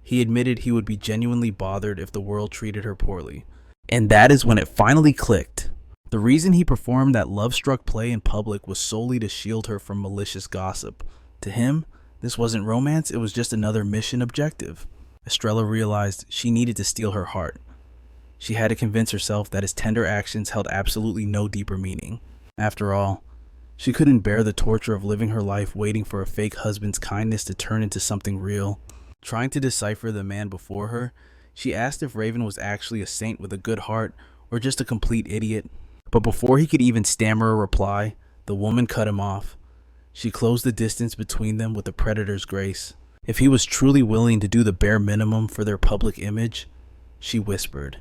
Speaker 1: He admitted he would be genuinely bothered if the world treated her poorly. And that is when it finally clicked. The reason he performed that love-struck play in public was solely to shield her from malicious gossip. To him, this wasn't romance, it was just another mission objective. Estrella realized she needed to steal her heart. She had to convince herself that his tender actions held absolutely no deeper meaning. After all, she couldn't bear the torture of living her life waiting for a fake husband's kindness to turn into something real. Trying to decipher the man before her, she asked if Raven was actually a saint with a good heart or just a complete idiot. But before he could even stammer a reply, the woman cut him off. She closed the distance between them with a predator's grace. If he was truly willing to do the bare minimum for their public image, she whispered,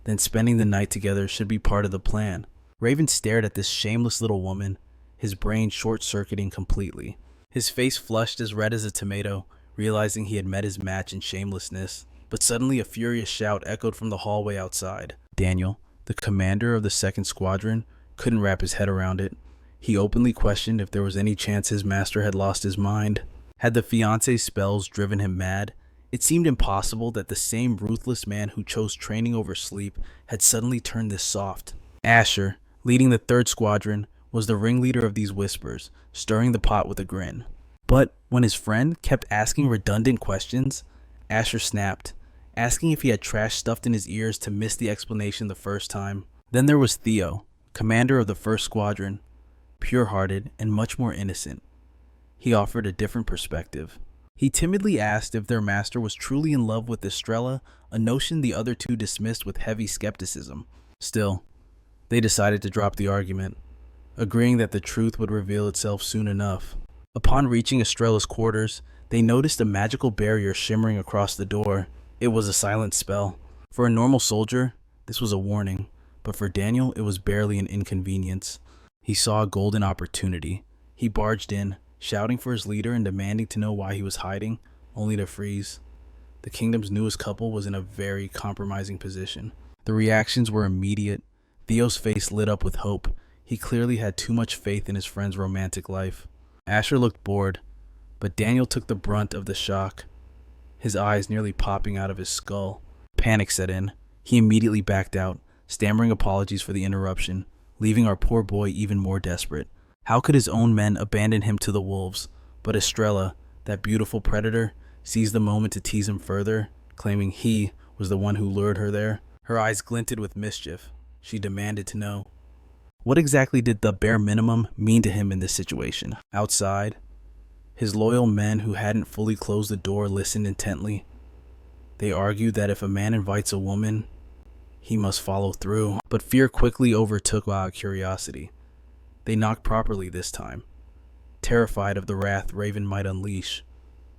Speaker 1: then spending the night together should be part of the plan. Raven stared at this shameless little woman, his brain short-circuiting completely. His face flushed as red as a tomato, realizing he had met his match in shamelessness. But suddenly a furious shout echoed from the hallway outside. Daniel, the commander of the 2nd Squadron, couldn't wrap his head around it. He openly questioned if there was any chance his master had lost his mind. Had the fiancé's spells driven him mad? It seemed impossible that the same ruthless man who chose training over sleep had suddenly turned this soft. Asher, leading the 3rd Squadron, was the ringleader of these whispers, stirring the pot with a grin. But when his friend kept asking redundant questions, Asher snapped, asking if he had trash stuffed in his ears to miss the explanation the first time. Then there was Theo, commander of the 1st Squadron, pure-hearted and much more innocent. He offered a different perspective. He timidly asked if their master was truly in love with Estrella, a notion the other two dismissed with heavy skepticism. Still, they decided to drop the argument, agreeing that the truth would reveal itself soon enough. Upon reaching Estrella's quarters, they noticed a magical barrier shimmering across the door. It was a silent spell. For a normal soldier, this was a warning, but for Daniel, it was barely an inconvenience. He saw a golden opportunity. He barged in, shouting for his leader and demanding to know why he was hiding, only to freeze. The kingdom's newest couple was in a very compromising position. The reactions were immediate. Theo's face lit up with hope. He clearly had too much faith in his friend's romantic life. Asher looked bored, but Daniel took the brunt of the shock, his eyes nearly popping out of his skull. Panic set in. He immediately backed out, stammering apologies for the interruption, leaving our poor boy even more desperate. How could his own men abandon him to the wolves? But Estrella, that beautiful predator, seized the moment to tease him further, claiming he was the one who lured her there. Her eyes glinted with mischief. She demanded to know, what exactly did the bare minimum mean to him in this situation? Outside, his loyal men who hadn't fully closed the door listened intently. They argued that if a man invites a woman, he must follow through. But fear quickly overtook curiosity. They knocked properly this time, terrified of the wrath Raven might unleash.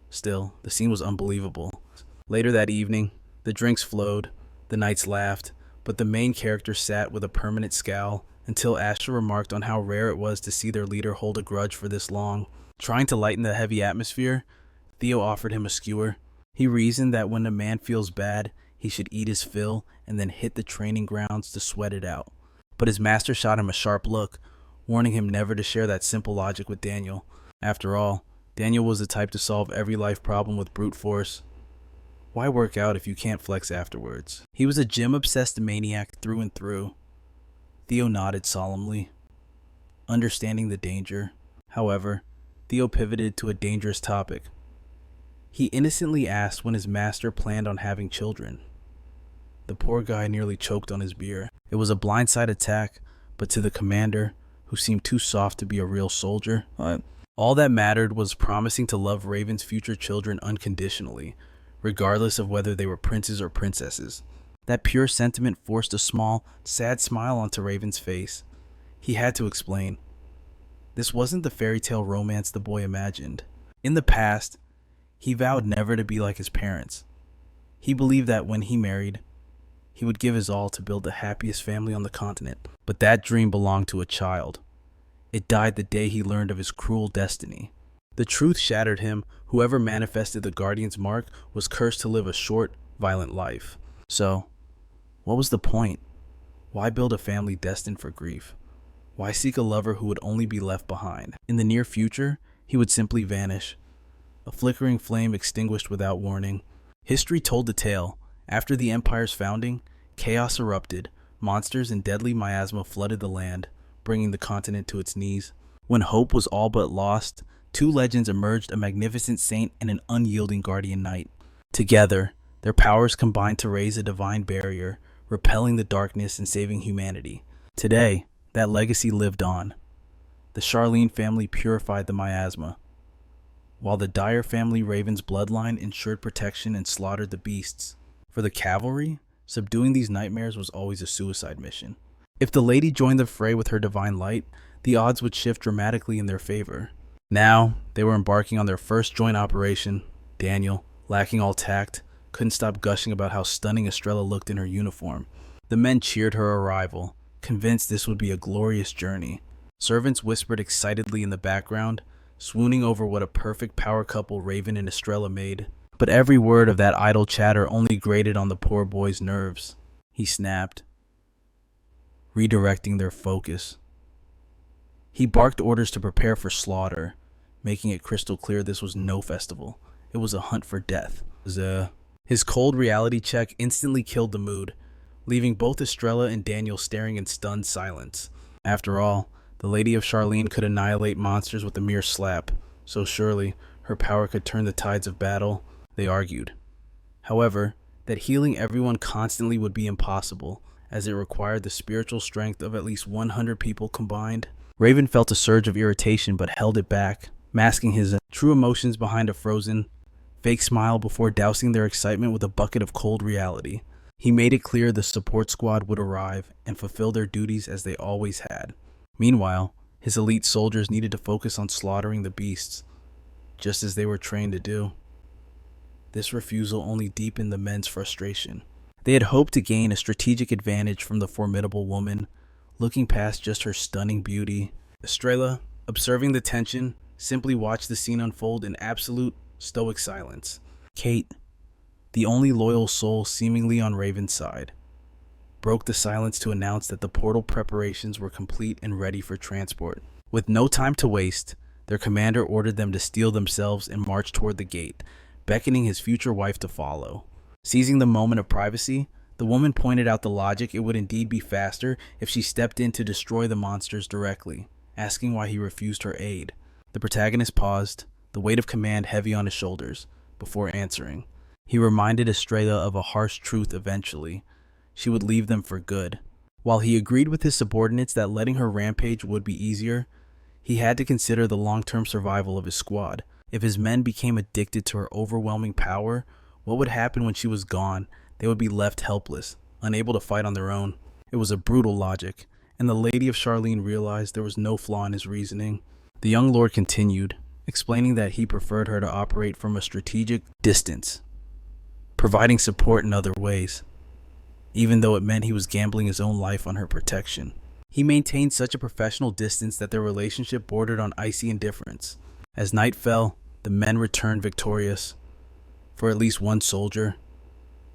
Speaker 1: Still, the scene was unbelievable. Later that evening, the drinks flowed, the knights laughed, but the main character sat with a permanent scowl until Asher remarked on how rare it was to see their leader hold a grudge for this long. Trying to lighten the heavy atmosphere, Theo offered him a skewer. He reasoned that when a man feels bad, he should eat his fill and then hit the training grounds to sweat it out. But his master shot him a sharp look, warning him never to share that simple logic with Daniel. After all, Daniel was the type to solve every life problem with brute force. Why work out if you can't flex afterwards? He was a gym-obsessed maniac through and through. Theo nodded solemnly, understanding the danger. However, Theo pivoted to a dangerous topic. He innocently asked when his master planned on having children. The poor guy nearly choked on his beer. It was a blindside attack, but to the commander, who seemed too soft to be a real soldier, all that mattered was promising to love Raven's future children unconditionally, regardless of whether they were princes or princesses. That pure sentiment forced a small, sad smile onto Raven's face. He had to explain. This wasn't the fairy tale romance the boy imagined. In the past, he vowed never to be like his parents. He believed that when he married, he would give his all to build the happiest family on the continent. But that dream belonged to a child. It died the day he learned of his cruel destiny. The truth shattered him. Whoever manifested the Guardian's mark was cursed to live a short, violent life. So, what was the point? Why build a family destined for grief? Why seek a lover who would only be left behind? In the near future, he would simply vanish. A flickering flame extinguished without warning. History told the tale. After the Empire's founding, chaos erupted. Monsters and deadly miasma flooded the land, bringing the continent to its knees. When hope was all but lost, two legends emerged: a magnificent saint and an unyielding guardian knight. Together, their powers combined to raise a divine barrier, repelling the darkness and saving humanity. Today, that legacy lived on. The Charlene family purified the miasma, while the Dyer family Raven's bloodline ensured protection and slaughtered the beasts. For the cavalry, subduing these nightmares was always a suicide mission. If the lady joined the fray with her divine light, the odds would shift dramatically in their favor. Now, they were embarking on their first joint operation. Daniel, lacking all tact, couldn't stop gushing about how stunning Estrella looked in her uniform. The men cheered her arrival, convinced this would be a glorious journey. Servants whispered excitedly in the background, swooning over what a perfect power couple Raven and Estrella made. But every word of that idle chatter only grated on the poor boy's nerves. He snapped, redirecting their focus. He barked orders to prepare for slaughter, making it crystal clear this was no festival. It was a hunt for death. His cold reality check instantly killed the mood, leaving both Estrella and Daniel staring in stunned silence. After all, the Lady of Charlene could annihilate monsters with a mere slap, so surely her power could turn the tides of battle, they argued. However, that healing everyone constantly would be impossible, as it required the spiritual strength of at least 100 people combined. Raven felt a surge of irritation but held it back, masking his true emotions behind a frozen, fake smile before dousing their excitement with a bucket of cold reality. He made it clear the support squad would arrive and fulfill their duties as they always had. Meanwhile, his elite soldiers needed to focus on slaughtering the beasts, just as they were trained to do. This refusal only deepened the men's frustration. They had hoped to gain a strategic advantage from the formidable woman, looking past just her stunning beauty. Estrella, observing the tension, simply watched the scene unfold in absolute, stoic silence. Kate, the only loyal soul seemingly on Raven's side, broke the silence to announce that the portal preparations were complete and ready for transport. With no time to waste, their commander ordered them to steel themselves and march toward the gate, beckoning his future wife to follow. Seizing the moment of privacy, the woman pointed out the logic. It would indeed be faster if she stepped in to destroy the monsters directly, asking why he refused her aid. The protagonist paused, the weight of command heavy on his shoulders, before answering. He reminded Estrella of a harsh truth eventually. She would leave them for good. While he agreed with his subordinates that letting her rampage would be easier, he had to consider the long-term survival of his squad. If his men became addicted to her overwhelming power, what would happen when she was gone? They would be left helpless, unable to fight on their own. It was a brutal logic, and the Lady of Charlene realized there was no flaw in his reasoning. The young lord continued, explaining that he preferred her to operate from a strategic distance, providing support in other ways, even though it meant he was gambling his own life on her protection. He maintained such a professional distance that their relationship bordered on icy indifference. As night fell, the men returned victorious. For at least one soldier,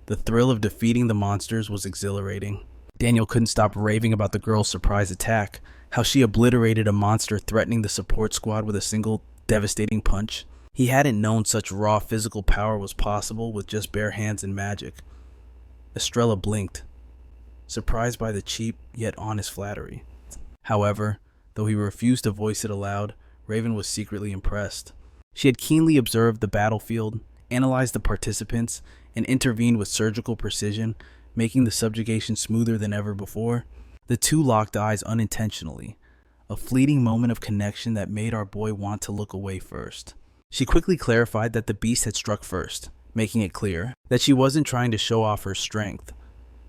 Speaker 1: the thrill of defeating the monsters was exhilarating. Daniel couldn't stop raving about the girl's surprise attack, how she obliterated a monster threatening the support squad with a single devastating punch. He hadn't known such raw physical power was possible with just bare hands and magic. Estrella blinked, surprised by the cheap yet honest flattery. However, though he refused to voice it aloud, Raven was secretly impressed. She had keenly observed the battlefield, analyzed the participants, and intervened with surgical precision, making the subjugation smoother than ever before. The two locked eyes unintentionally, a fleeting moment of connection that made our boy want to look away first. She quickly clarified that the beast had struck first, making it clear that she wasn't trying to show off her strength.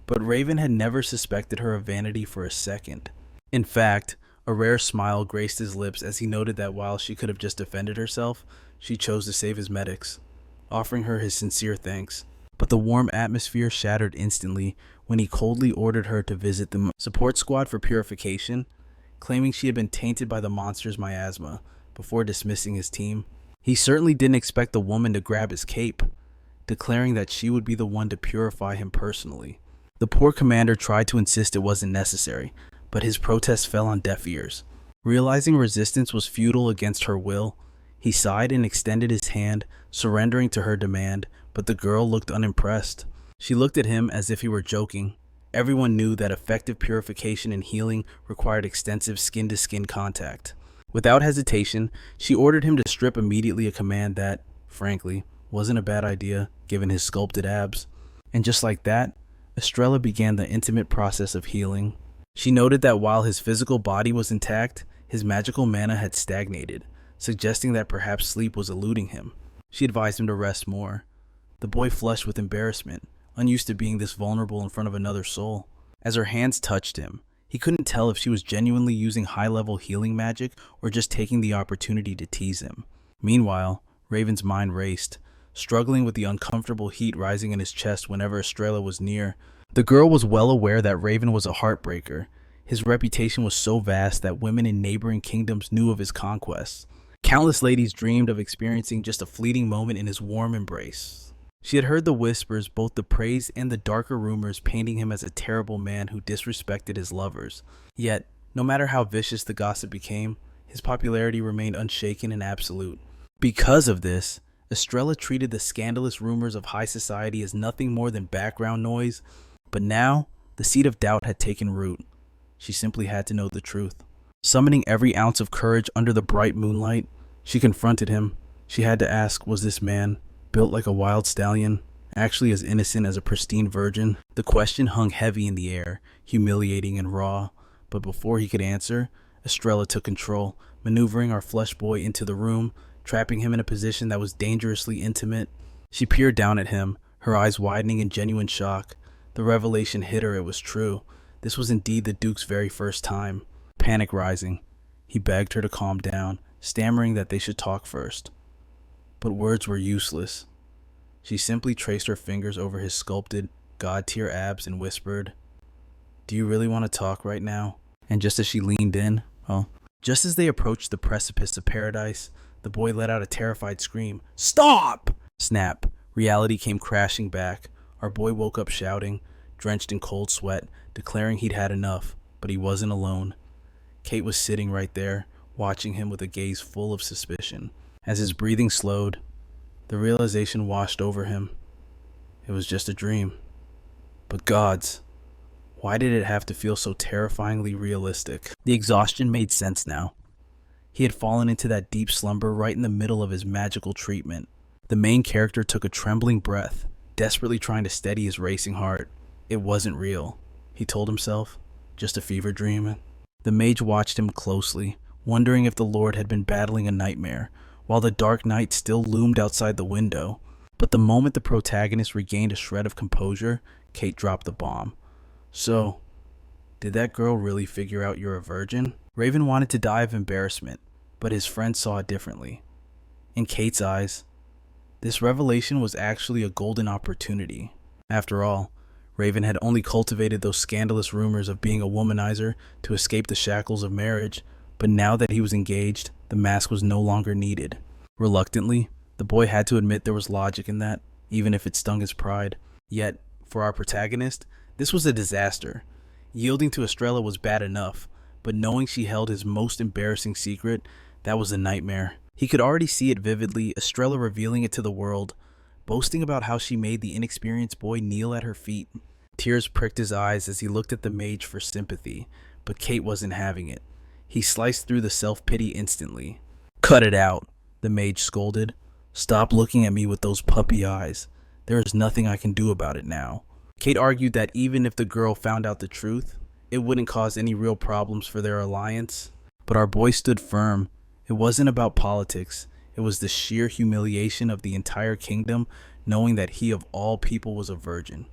Speaker 1: But Raven had never suspected her of vanity for a second. In fact, a rare smile graced his lips as he noted that while she could have just defended herself, she chose to save his medics, offering her his sincere thanks. But the warm atmosphere shattered instantly when he coldly ordered her to visit the support squad for purification, claiming she had been tainted by the monster's miasma, before dismissing his team. He certainly didn't expect the woman to grab his cape, declaring that she would be the one to purify him personally. The poor commander tried to insist it wasn't necessary, but his protest fell on deaf ears. Realizing resistance was futile against her will, he sighed and extended his hand, surrendering to her demand, but the girl looked unimpressed. She looked at him as if he were joking. Everyone knew that effective purification and healing required extensive skin-to-skin contact. Without hesitation, she ordered him to strip immediately, a command that, frankly, wasn't a bad idea given his sculpted abs. And just like that, Estrella began the intimate process of healing. She noted that while his physical body was intact, his magical mana had stagnated, suggesting that perhaps sleep was eluding him. She advised him to rest more. The boy flushed with embarrassment, unused to being this vulnerable in front of another soul. As her hands touched him, he couldn't tell if she was genuinely using high-level healing magic or just taking the opportunity to tease him. Meanwhile, Raven's mind raced, struggling with the uncomfortable heat rising in his chest whenever Estrella was near. The girl was well aware that Raven was a heartbreaker. His reputation was so vast that women in neighboring kingdoms knew of his conquests. Countless ladies dreamed of experiencing just a fleeting moment in his warm embrace. She had heard the whispers, both the praise and the darker rumors, painting him as a terrible man who disrespected his lovers. Yet, no matter how vicious the gossip became, his popularity remained unshaken and absolute. Because of this, Estrella treated the scandalous rumors of high society as nothing more than background noise. But now, the seed of doubt had taken root. She simply had to know the truth. Summoning every ounce of courage under the bright moonlight, she confronted him. She had to ask, was this man, built like a wild stallion, actually as innocent as a pristine virgin? The question hung heavy in the air, humiliating and raw. But before he could answer, Estrella took control, maneuvering our flesh boy into the room, trapping him in a position that was dangerously intimate. She peered down at him, her eyes widening in genuine shock. The revelation hit her. It was true. This was indeed the Duke's very first time. Panic rising, he begged her to calm down, stammering that they should talk first. But words were useless. She simply traced her fingers over his sculpted, god-tier abs and whispered, "Do you really want to talk right now?" And just as she leaned in, just as they approached the precipice of paradise, the boy let out a terrified scream. "Stop!" Snap. Reality came crashing back. Our boy woke up shouting, drenched in cold sweat, declaring he'd had enough, but he wasn't alone. Kate was sitting right there, watching him with a gaze full of suspicion. As his breathing slowed, the realization washed over him. It was just a dream. But gods, why did it have to feel so terrifyingly realistic? The exhaustion made sense now. He had fallen into that deep slumber right in the middle of his magical treatment. The main character took a trembling breath, desperately trying to steady his racing heart. It wasn't real, he told himself. Just a fever dream. The mage watched him closely, wondering if the Lord had been battling a nightmare, while the dark night still loomed outside the window. But the moment the protagonist regained a shred of composure, Kate dropped the bomb. So, did that girl really figure out you're a virgin? Raven wanted to die of embarrassment, but his friend saw it differently. In Kate's eyes, this revelation was actually a golden opportunity. After all, Raven had only cultivated those scandalous rumors of being a womanizer to escape the shackles of marriage, but now that he was engaged, the mask was no longer needed. Reluctantly, the boy had to admit there was logic in that, even if it stung his pride. Yet, for our protagonist, this was a disaster. Yielding to Estrella was bad enough, but knowing she held his most embarrassing secret, that was a nightmare. He could already see it vividly, Estrella revealing it to the world, boasting about how she made the inexperienced boy kneel at her feet. Tears pricked his eyes as he looked at the mage for sympathy, but Kate wasn't having it. He sliced through the self-pity instantly. "Cut it out," the mage scolded. "Stop looking at me with those puppy eyes. There is nothing I can do about it now." Kate argued that even if the girl found out the truth, it wouldn't cause any real problems for their alliance. But our boy stood firm. It wasn't about politics. It was the sheer humiliation of the entire kingdom, knowing that he of all people was a virgin.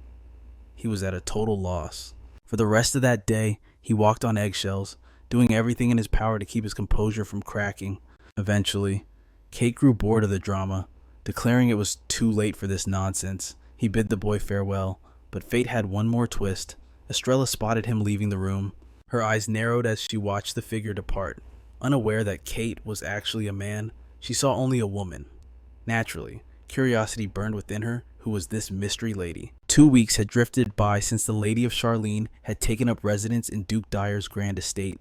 Speaker 1: He was at a total loss. For the rest of that day, he walked on eggshells, doing everything in his power to keep his composure from cracking. Eventually, Kate grew bored of the drama, declaring it was too late for this nonsense. He bid the boy farewell, but fate had one more twist. Estrella spotted him leaving the room. Her eyes narrowed as she watched the figure depart. Unaware that Kate was actually a man, she saw only a woman. Naturally, curiosity burned within her. Who was this mystery lady? 2 weeks had drifted by since the Lady of Charlene had taken up residence in Duke Dyer's grand estate.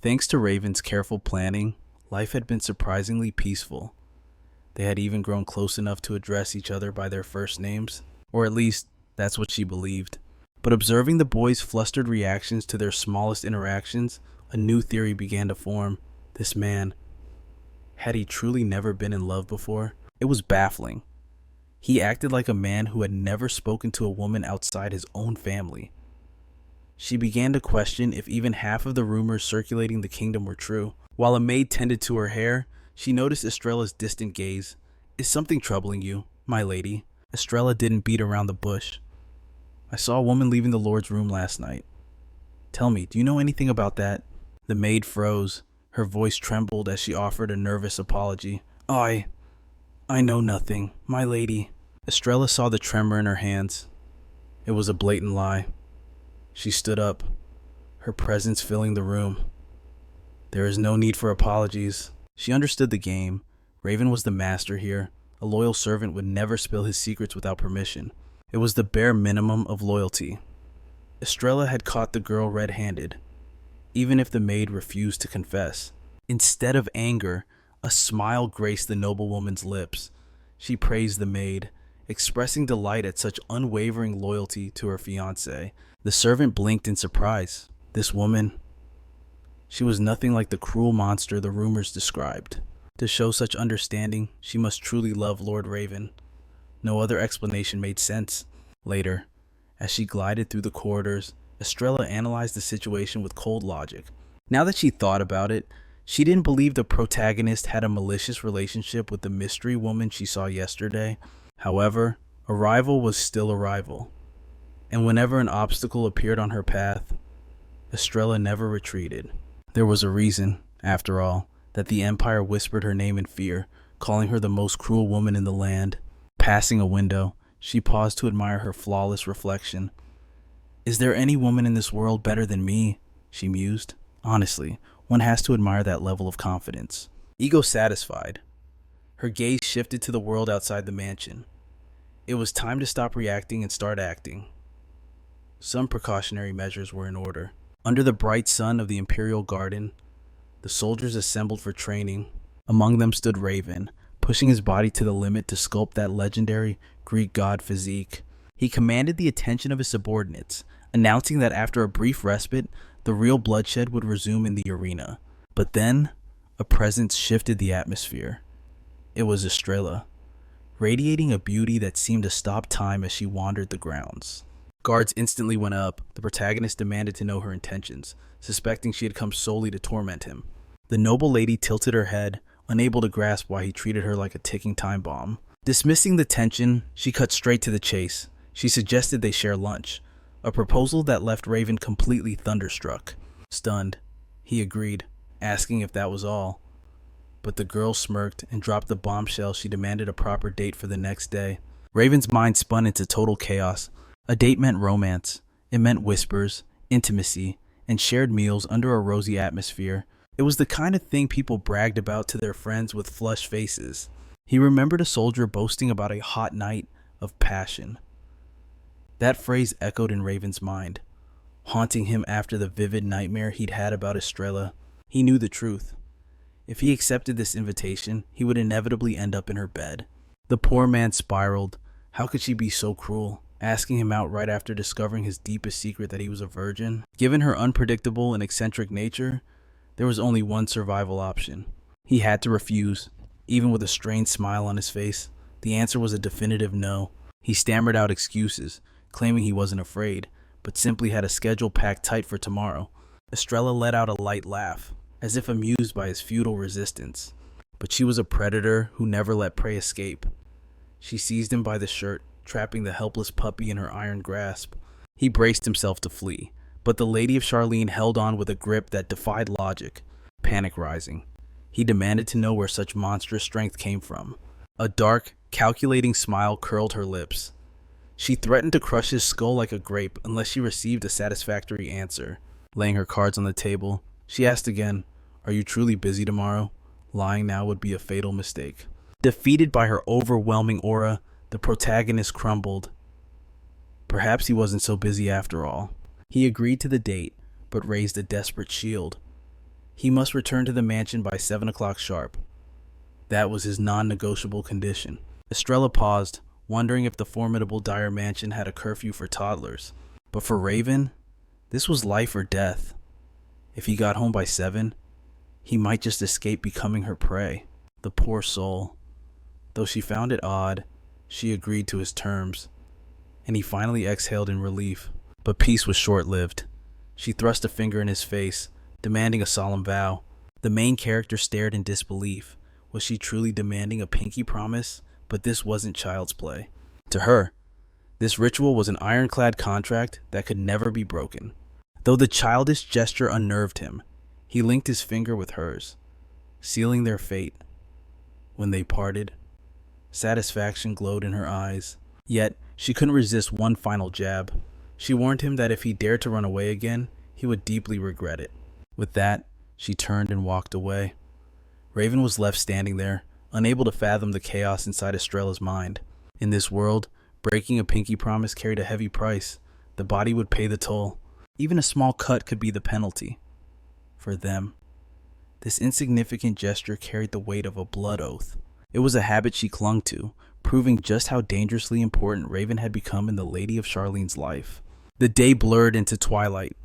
Speaker 1: Thanks to Raven's careful planning, life had been surprisingly peaceful. They had even grown close enough to address each other by their first names, or at least that's what she believed. But observing the boys' flustered reactions to their smallest interactions, a new theory began to form. This man, had he truly never been in love before? It was baffling. He acted like a man who had never spoken to a woman outside his own family. She began to question if even half of the rumors circulating the kingdom were true. While a maid tended to her hair, she noticed Estrella's distant gaze. "Is something troubling you, my lady?" Estrella didn't beat around the bush. "I saw a woman leaving the Lord's room last night. Tell me, do you know anything about that?" The maid froze. Her voice trembled as she offered a nervous apology. I know nothing, my lady." Estrella saw the tremor in her hands. It was a blatant lie. She stood up, her presence filling the room. There is no need for apologies. She understood the game. Raven was the master here. A loyal servant would never spill his secrets without permission. It was the bare minimum of loyalty. Estrella had caught the girl red-handed, even if the maid refused to confess. Instead of anger, a smile graced the noblewoman's lips. She praised the maid, expressing delight at such unwavering loyalty to her fiancé. The servant blinked in surprise. This woman, she was nothing like the cruel monster the rumors described. To show such understanding, she must truly love Lord Raven. No other explanation made sense. Later, as she glided through the corridors, Estrella analyzed the situation with cold logic. Now that she thought about it, she didn't believe the protagonist had a malicious relationship with the mystery woman she saw yesterday. However, a rival was still a rival. And whenever an obstacle appeared on her path, Estrella never retreated. There was a reason, after all, that the Empire whispered her name in fear, calling her the most cruel woman in the land. Passing a window, she paused to admire her flawless reflection. "Is there any woman in this world better than me?" she mused. Honestly, one has to admire that level of confidence. Ego satisfied, her gaze shifted to the world outside the mansion. It was time to stop reacting and start acting. Some precautionary measures were in order. Under the bright sun of the Imperial Garden, the soldiers assembled for training. Among them stood Raven, pushing his body to the limit to sculpt that legendary Greek god physique. He commanded the attention of his subordinates, announcing that after a brief respite, the real bloodshed would resume in the arena. But then, a presence shifted the atmosphere. It was Estrella, radiating a beauty that seemed to stop time as she wandered the grounds. Guards instantly went up. The protagonist demanded to know her intentions, suspecting she had come solely to torment him. The noble lady tilted her head, unable to grasp why he treated her like a ticking time bomb. Dismissing the tension, she cut straight to the chase. She suggested they share lunch, a proposal that left Raven completely thunderstruck. Stunned, he agreed, asking if that was all. But the girl smirked and dropped the bombshell she demanded a proper date for the next day. Raven's mind spun into total chaos. A date meant romance. It meant whispers, intimacy, and shared meals under a rosy atmosphere. It was the kind of thing people bragged about to their friends with flushed faces. He remembered a soldier boasting about a hot night of passion. That phrase echoed in Raven's mind, haunting him after the vivid nightmare he'd had about Estrella. He knew the truth. If he accepted this invitation, he would inevitably end up in her bed. The poor man spiraled. How could she be so cruel? Asking him out right after discovering his deepest secret that he was a virgin. Given her unpredictable and eccentric nature, there was only one survival option. He had to refuse, even with a strained smile on his face. The answer was a definitive no. He stammered out excuses, claiming he wasn't afraid, but simply had a schedule packed tight for tomorrow. Estrella let out a light laugh, as if amused by his futile resistance. But she was a predator who never let prey escape. She seized him by the shirt, trapping the helpless puppy in her iron grasp. He braced himself to flee, but the Lady of Charlene held on with a grip that defied logic. Panic rising, he demanded to know where such monstrous strength came from. A dark, calculating smile curled her lips. She threatened to crush his skull like a grape unless she received a satisfactory answer. Laying her cards on the table, she asked again, "Are you truly busy tomorrow? Lying now would be a fatal mistake." Defeated by her overwhelming aura, the protagonist crumbled. Perhaps he wasn't so busy after all. He agreed to the date, but raised a desperate shield. He must return to the mansion by 7 o'clock sharp. That was his non-negotiable condition. Estrella paused, wondering if the formidable Dyer mansion had a curfew for toddlers. But for Raven, this was life or death. If he got home by 7, he might just escape becoming her prey. The poor soul. Though she found it odd, she agreed to his terms, and he finally exhaled in relief. But peace was short-lived. She thrust a finger in his face, demanding a solemn vow. The main character stared in disbelief. Was she truly demanding a pinky promise? But this wasn't child's play. To her, this ritual was an ironclad contract that could never be broken. Though the childish gesture unnerved him, he linked his finger with hers, sealing their fate. When they parted, satisfaction glowed in her eyes. Yet, she couldn't resist one final jab. She warned him that if he dared to run away again, he would deeply regret it. With that, she turned and walked away. Raven was left standing there, unable to fathom the chaos inside Estrella's mind. In this world, breaking a pinky promise carried a heavy price. The body would pay the toll. Even a small cut could be the penalty. For them, this insignificant gesture carried the weight of a blood oath. It was a habit she clung to, proving just how dangerously important Raven had become in the Lady of Charlene's life. The day blurred into twilight.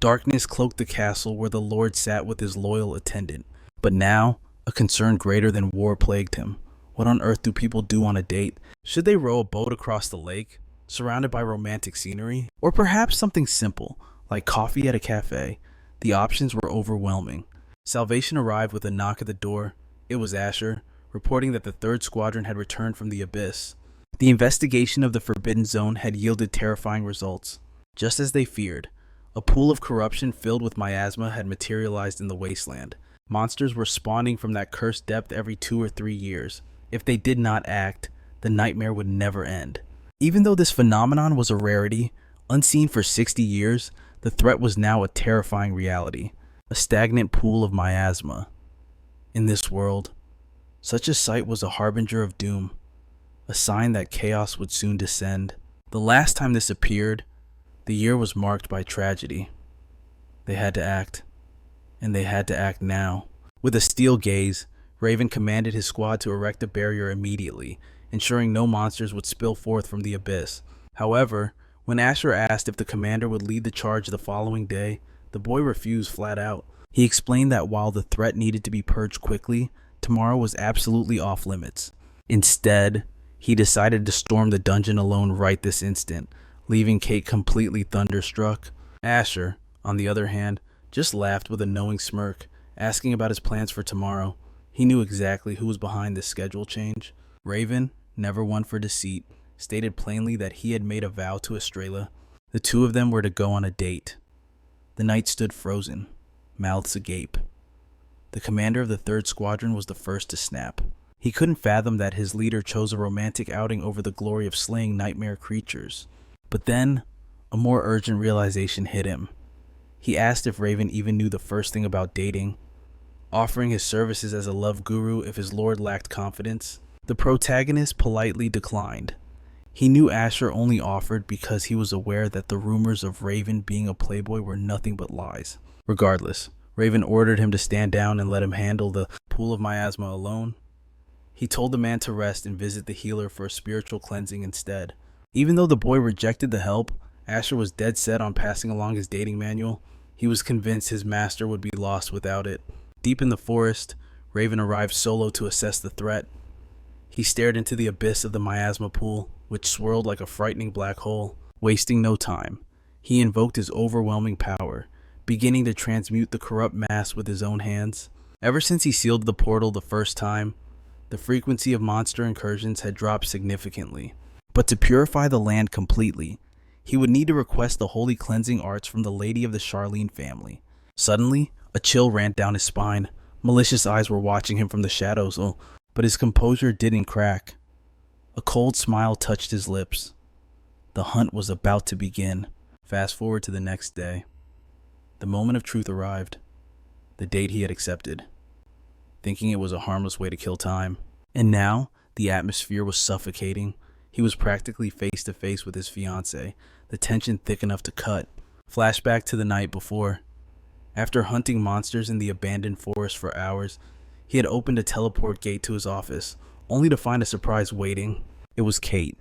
Speaker 1: Darkness cloaked the castle where the Lord sat with his loyal attendant. But now, a concern greater than war plagued him. What on earth do people do on a date? Should they row a boat across the lake, surrounded by romantic scenery? Or perhaps something simple, like coffee at a cafe? The options were overwhelming. Salvation arrived with a knock at the door. It was Asher, reporting that the 3rd Squadron had returned from the Abyss. The investigation of the Forbidden Zone had yielded terrifying results. Just as they feared, a pool of corruption filled with miasma had materialized in the wasteland. Monsters were spawning from that cursed depth every 2 or 3 years. If they did not act, the nightmare would never end. Even though this phenomenon was a rarity, unseen for 60 years, the threat was now a terrifying reality. A stagnant pool of miasma. In this world, such a sight was a harbinger of doom, a sign that chaos would soon descend. The last time this appeared, The year was marked by tragedy. They had to act, and they had to act now. With a steel gaze, Raven commanded his squad to erect a barrier immediately, ensuring no monsters would spill forth from the abyss. However, when Asher asked if the commander would lead the charge the following day, the boy refused flat out. He explained that while the threat needed to be purged quickly, tomorrow was absolutely off limits. Instead, he decided to storm the dungeon alone right this instant, leaving Kate completely thunderstruck. Asher, on the other hand, just laughed with a knowing smirk, asking about his plans for tomorrow. He knew exactly who was behind this schedule change. Raven, never one for deceit, stated plainly that he had made a vow to Estrella. The two of them were to go on a date. The night stood frozen, mouths agape. The commander of the 3rd Squadron was the first to snap. He couldn't fathom that his leader chose a romantic outing over the glory of slaying nightmare creatures. But then, a more urgent realization hit him. He asked if Raven even knew the first thing about dating, offering his services as a love guru if his lord lacked confidence. The protagonist politely declined. He knew Asher only offered because he was aware that the rumors of Raven being a playboy were nothing but lies. Regardless, Raven ordered him to stand down and let him handle the pool of miasma alone. He told the man to rest and visit the healer for a spiritual cleansing instead. Even though the boy rejected the help, Asher was dead set on passing along his dating manual. He was convinced his master would be lost without it. Deep in the forest, Raven arrived solo to assess the threat. He stared into the abyss of the miasma pool, which swirled like a frightening black hole. Wasting no time, he invoked his overwhelming power, beginning to transmute the corrupt mass with his own hands. Ever since he sealed the portal the first time, the frequency of monster incursions had dropped significantly. But to purify the land completely, he would need to request the holy cleansing arts from the lady of the Charlene family. Suddenly, a chill ran down his spine. Malicious eyes were watching him from the shadows, but his composure didn't crack. A cold smile touched his lips. The hunt was about to begin. Fast forward to the next day. The moment of truth arrived. The date he had accepted, thinking it was a harmless way to kill time. And now, the atmosphere was suffocating. He was practically face to face with his fiancée, the tension thick enough to cut. Flashback to the night before. After hunting monsters in the abandoned forest for hours, he had opened a teleport gate to his office, only to find a surprise waiting. It was Kate.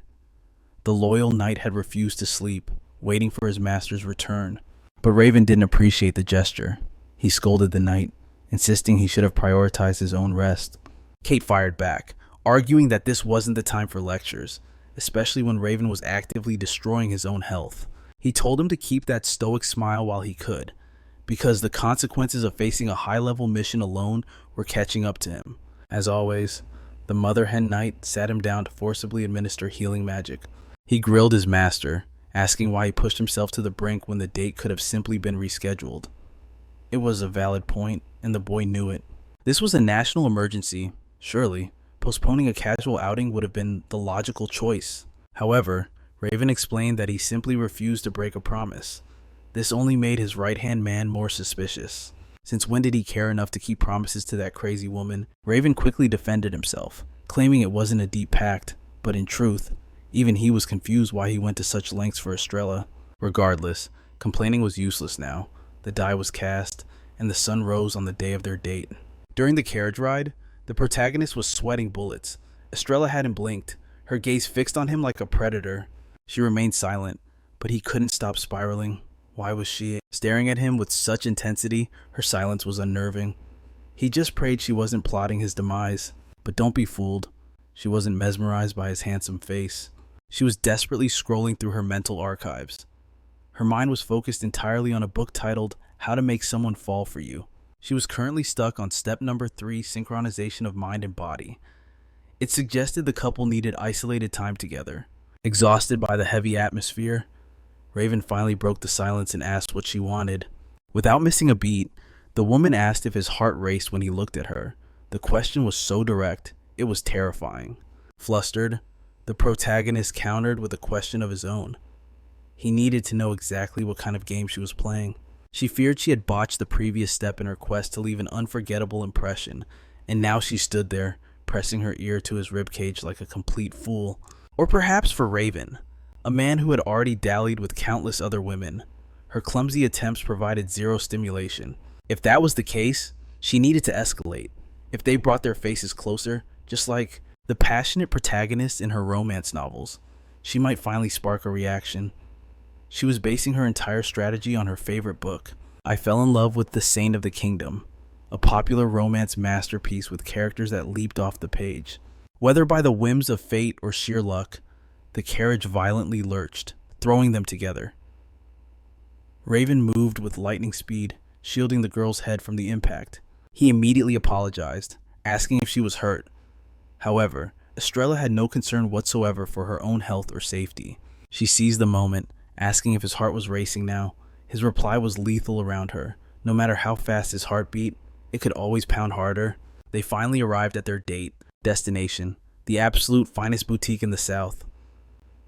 Speaker 1: The loyal knight had refused to sleep, waiting for his master's return. But Raven didn't appreciate the gesture. He scolded the knight, insisting he should have prioritized his own rest. Kate fired back, arguing that this wasn't the time for lectures, especially when Raven was actively destroying his own health. He told him to keep that stoic smile while he could, because the consequences of facing a high-level mission alone were catching up to him. As always, the Mother Hen Knight sat him down to forcibly administer healing magic. He grilled his master, asking why he pushed himself to the brink when the date could have simply been rescheduled. It was a valid point, and the boy knew it. This was a national emergency. Surely, postponing a casual outing would have been the logical choice. However, Raven explained that he simply refused to break a promise. This only made his right-hand man more suspicious. Since when did he care enough to keep promises to that crazy woman? Raven quickly defended himself, claiming it wasn't a deep pact, but in truth, even he was confused why he went to such lengths for Estrella. Regardless, complaining was useless now. The die was cast, and the sun rose on the day of their date. During the carriage ride, the protagonist was sweating bullets. Estrella hadn't blinked, her gaze fixed on him like a predator. She remained silent, but he couldn't stop spiraling. Why was she staring at him with such intensity? Her silence was unnerving. He just prayed she wasn't plotting his demise. But don't be fooled. She wasn't mesmerized by his handsome face. She was desperately scrolling through her mental archives. Her mind was focused entirely on a book titled How to Make Someone Fall for You. She was currently stuck on step number 3, synchronization of mind and body. It suggested the couple needed isolated time together. Exhausted by the heavy atmosphere, Raven finally broke the silence and asked what she wanted. Without missing a beat, the woman asked if his heart raced when he looked at her. The question was so direct, it was terrifying. Flustered, the protagonist countered with a question of his own. He needed to know exactly what kind of game she was playing. She feared she had botched the previous step in her quest to leave an unforgettable impression, and now she stood there, pressing her ear to his ribcage like a complete fool. Or perhaps for Raven, a man who had already dallied with countless other women. Her clumsy attempts provided zero stimulation. If that was the case, she needed to escalate. If they brought their faces closer, just like the passionate protagonists in her romance novels, she might finally spark a reaction. She was basing her entire strategy on her favorite book. I fell in love with The Saint of the Kingdom, a popular romance masterpiece with characters that leaped off the page. Whether by the whims of fate or sheer luck, the carriage violently lurched, throwing them together. Raven moved with lightning speed, shielding the girl's head from the impact. He immediately apologized, asking if she was hurt. However, Estrella had no concern whatsoever for her own health or safety. She seized the moment, asking if his heart was racing now. His reply was lethal around her. No matter how fast his heart beat, it could always pound harder. They finally arrived at their destination, the absolute finest boutique in the South.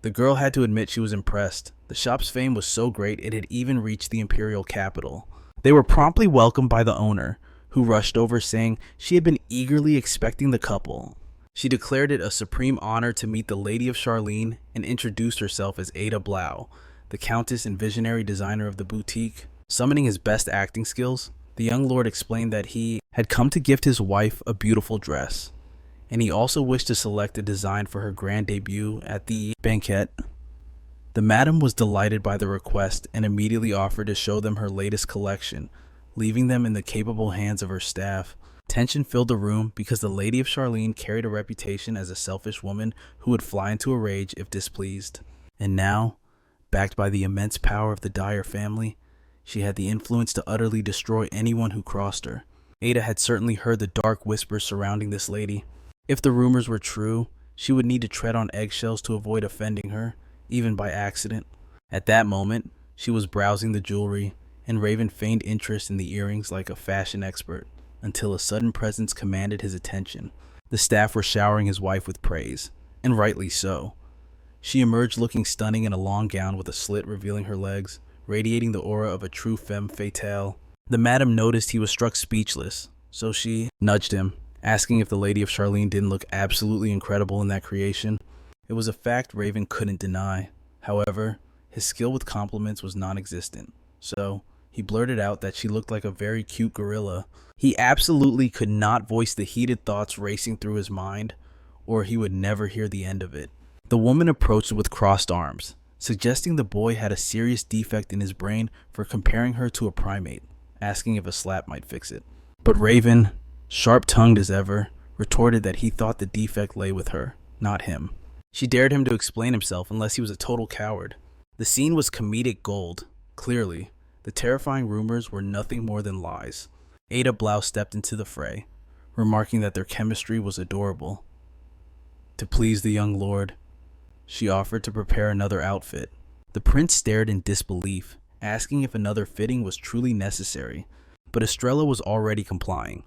Speaker 1: The girl had to admit she was impressed. The shop's fame was so great it had even reached the imperial capital. They were promptly welcomed by the owner, who rushed over saying she had been eagerly expecting the couple. She declared it a supreme honor to meet the Lady of Charlene and introduced herself as Ada Blau, the countess and visionary designer of the boutique. Summoning his best acting skills, the young lord explained that he had come to gift his wife a beautiful dress, and he also wished to select a design for her grand debut at the banquet. The madam was delighted by the request and immediately offered to show them her latest collection, leaving them in the capable hands of her staff. Tension filled the room because the Lady of Charlene carried a reputation as a selfish woman who would fly into a rage if displeased. And now, backed by the immense power of the Dyer family, she had the influence to utterly destroy anyone who crossed her. Ada had certainly heard the dark whispers surrounding this lady. If the rumors were true, she would need to tread on eggshells to avoid offending her, even by accident. At that moment, she was browsing the jewelry, and Raven feigned interest in the earrings like a fashion expert, until a sudden presence commanded his attention. The staff were showering his wife with praise, and rightly so. She emerged looking stunning in a long gown with a slit revealing her legs, radiating the aura of a true femme fatale. The madam noticed he was struck speechless, so she nudged him, asking if the Lady of Charlene didn't look absolutely incredible in that creation. It was a fact Raven couldn't deny. However, his skill with compliments was non-existent, so he blurted out that she looked like a very cute gorilla. He absolutely could not voice the heated thoughts racing through his mind, or he would never hear the end of it. The woman approached with crossed arms, suggesting the boy had a serious defect in his brain for comparing her to a primate, asking if a slap might fix it. But Raven, sharp-tongued as ever, retorted that he thought the defect lay with her, not him. She dared him to explain himself unless he was a total coward. The scene was comedic gold. Clearly, the terrifying rumors were nothing more than lies. Ada Blau stepped into the fray, remarking that their chemistry was adorable. To please the young lord, she offered to prepare another outfit. The prince stared in disbelief, asking if another fitting was truly necessary, but Estrella was already complying,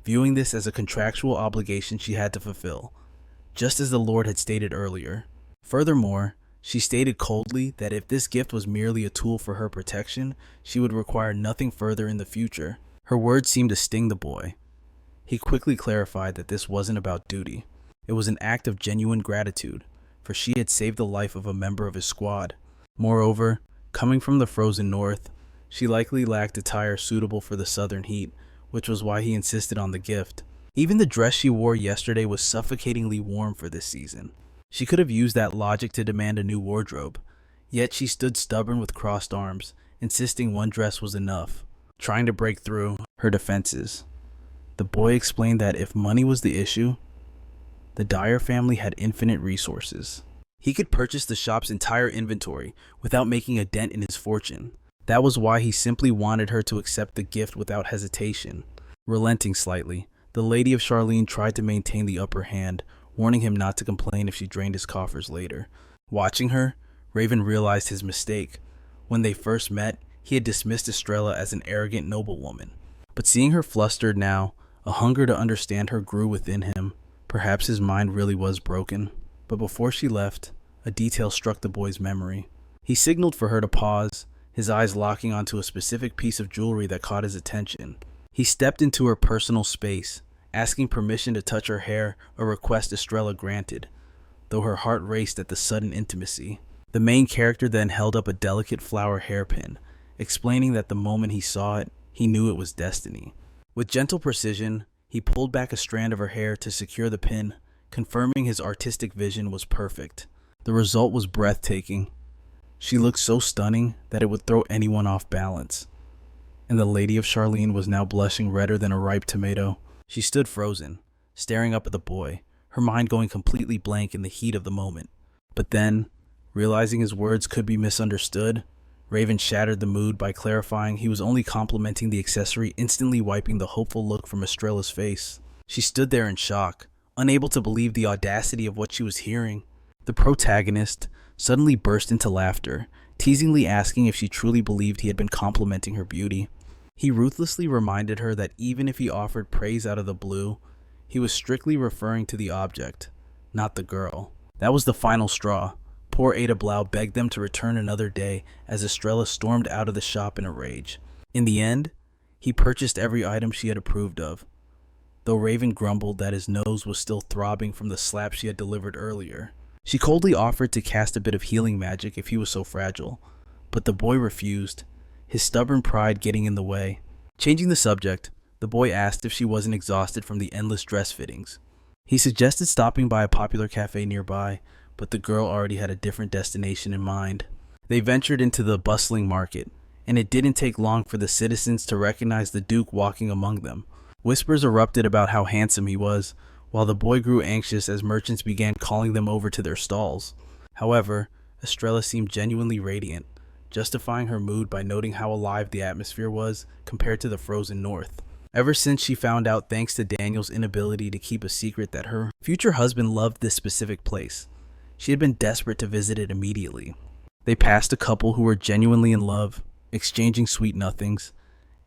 Speaker 1: viewing this as a contractual obligation she had to fulfill, just as the lord had stated earlier. Furthermore, she stated coldly that if this gift was merely a tool for her protection, she would require nothing further in the future. Her words seemed to sting the boy. He quickly clarified that this wasn't about duty. It was an act of genuine gratitude, for she had saved the life of a member of his squad. Moreover, coming from the frozen north, she likely lacked attire suitable for the southern heat, which was why he insisted on the gift. Even the dress she wore yesterday was suffocatingly warm for this season. She could have used that logic to demand a new wardrobe, yet she stood stubborn with crossed arms, insisting one dress was enough, trying to break through her defenses. The boy explained that if money was the issue, the Dyer family had infinite resources. He could purchase the shop's entire inventory without making a dent in his fortune. That was why he simply wanted her to accept the gift without hesitation. Relenting slightly, the Lady of Charlene tried to maintain the upper hand, warning him not to complain if she drained his coffers later. Watching her, Raven realized his mistake. When they first met, he had dismissed Estrella as an arrogant noblewoman. But seeing her flustered now, a hunger to understand her grew within him. Perhaps his mind really was broken. But before she left, a detail struck the boy's memory. He signaled for her to pause, his eyes locking onto a specific piece of jewelry that caught his attention. He stepped into her personal space, asking permission to touch her hair, a request Estrella granted, though her heart raced at the sudden intimacy. The main character then held up a delicate flower hairpin, explaining that the moment he saw it, he knew it was destiny. With gentle precision, he pulled back a strand of her hair to secure the pin, confirming his artistic vision was perfect. The result was breathtaking. She looked so stunning that it would throw anyone off balance. And the lady of Charlene was now blushing redder than a ripe tomato. She stood frozen, staring up at the boy, her mind going completely blank in the heat of the moment. But then, realizing his words could be misunderstood, Raven shattered the mood by clarifying he was only complimenting the accessory, instantly wiping the hopeful look from Estrella's face. She stood there in shock, unable to believe the audacity of what she was hearing. The protagonist suddenly burst into laughter, teasingly asking if she truly believed he had been complimenting her beauty. He ruthlessly reminded her that even if he offered praise out of the blue, he was strictly referring to the object, not the girl. That was the final straw. Poor Ada Blau begged them to return another day as Estrella stormed out of the shop in a rage. In the end, he purchased every item she had approved of, though Raven grumbled that his nose was still throbbing from the slap she had delivered earlier. She coldly offered to cast a bit of healing magic if he was so fragile, but the boy refused, his stubborn pride getting in the way. Changing the subject, the boy asked if she wasn't exhausted from the endless dress fittings. He suggested stopping by a popular cafe nearby, but the girl already had a different destination in mind. They ventured into the bustling market, and it didn't take long for the citizens to recognize the Duke walking among them. Whispers erupted about how handsome he was, while the boy grew anxious as merchants began calling them over to their stalls. However, Estrella seemed genuinely radiant, justifying her mood by noting how alive the atmosphere was compared to the frozen north. Ever since she found out, thanks to Daniel's inability to keep a secret, that her future husband loved this specific place, she had been desperate to visit it immediately. They passed a couple who were genuinely in love, exchanging sweet nothings,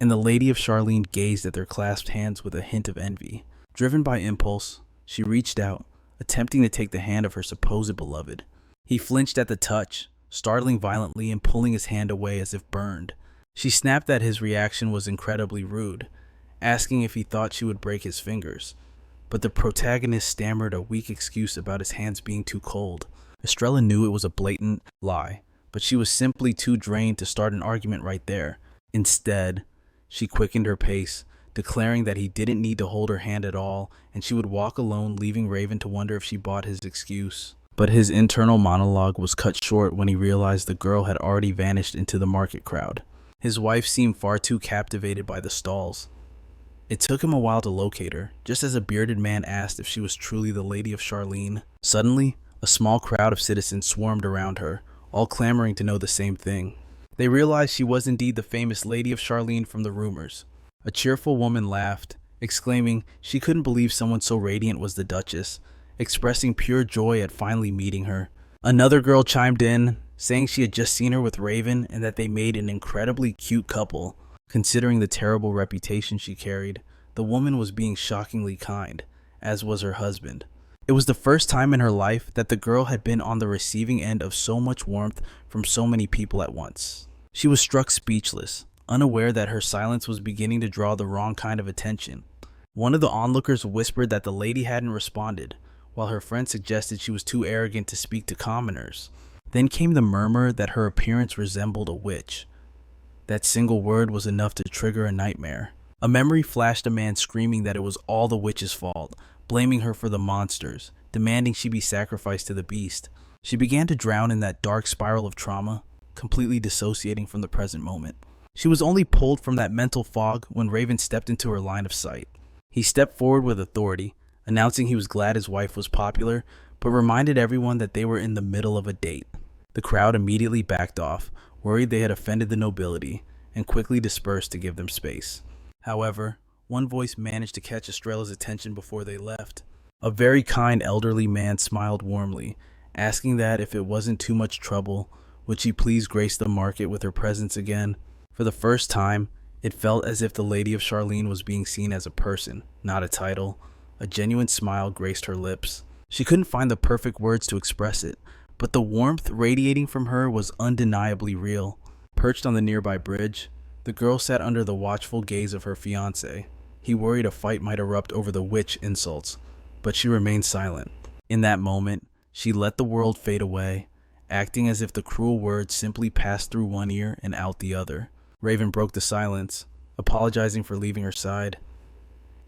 Speaker 1: and the lady of Charlene gazed at their clasped hands with a hint of envy. Driven by impulse, she reached out, attempting to take the hand of her supposed beloved. He flinched at the touch, startling violently and pulling his hand away as if burned. She snapped that his reaction was incredibly rude, asking if he thought she would break his fingers. But the protagonist stammered a weak excuse about his hands being too cold. Estrella knew it was a blatant lie, but she was simply too drained to start an argument right there. Instead, she quickened her pace, declaring that he didn't need to hold her hand at all, and she would walk alone, leaving Raven to wonder if she bought his excuse. But his internal monologue was cut short when he realized the girl had already vanished into the market crowd. His wife seemed far too captivated by the stalls. It took him a while to locate her, just as a bearded man asked if she was truly the lady of Charlene. Suddenly, a small crowd of citizens swarmed around her, all clamoring to know the same thing. They realized she was indeed the famous lady of Charlene from the rumors. A cheerful woman laughed, exclaiming she couldn't believe someone so radiant was the Duchess, expressing pure joy at finally meeting her. Another girl chimed in, saying she had just seen her with Raven and that they made an incredibly cute couple. Considering the terrible reputation she carried, the woman was being shockingly kind, as was her husband. It was the first time in her life that the girl had been on the receiving end of so much warmth from so many people at once. She was struck speechless, unaware that her silence was beginning to draw the wrong kind of attention. One of the onlookers whispered that the lady hadn't responded, while her friend suggested she was too arrogant to speak to commoners. Then came the murmur that her appearance resembled a witch. That single word was enough to trigger a nightmare. A memory flashed a man screaming that it was all the witch's fault, blaming her for the monsters, demanding she be sacrificed to the beast. She began to drown in that dark spiral of trauma, completely dissociating from the present moment. She was only pulled from that mental fog when Raven stepped into her line of sight. He stepped forward with authority, announcing he was glad his wife was popular, but reminded everyone that they were in the middle of a date. The crowd immediately backed off, worried they had offended the nobility, and quickly dispersed to give them space. However, one voice managed to catch Estrella's attention before they left. A very kind elderly man smiled warmly, asking that if it wasn't too much trouble, would she please grace the market with her presence again. For the first time, it felt as if the Lady of Charlene was being seen as a person, not a title. A genuine smile graced her lips. She couldn't find the perfect words to express it, but the warmth radiating from her was undeniably real. Perched on the nearby bridge, the girl sat under the watchful gaze of her fiancé. He worried a fight might erupt over the witch insults, but she remained silent. In that moment, she let the world fade away, acting as if the cruel words simply passed through one ear and out the other. Raven broke the silence, apologizing for leaving her side.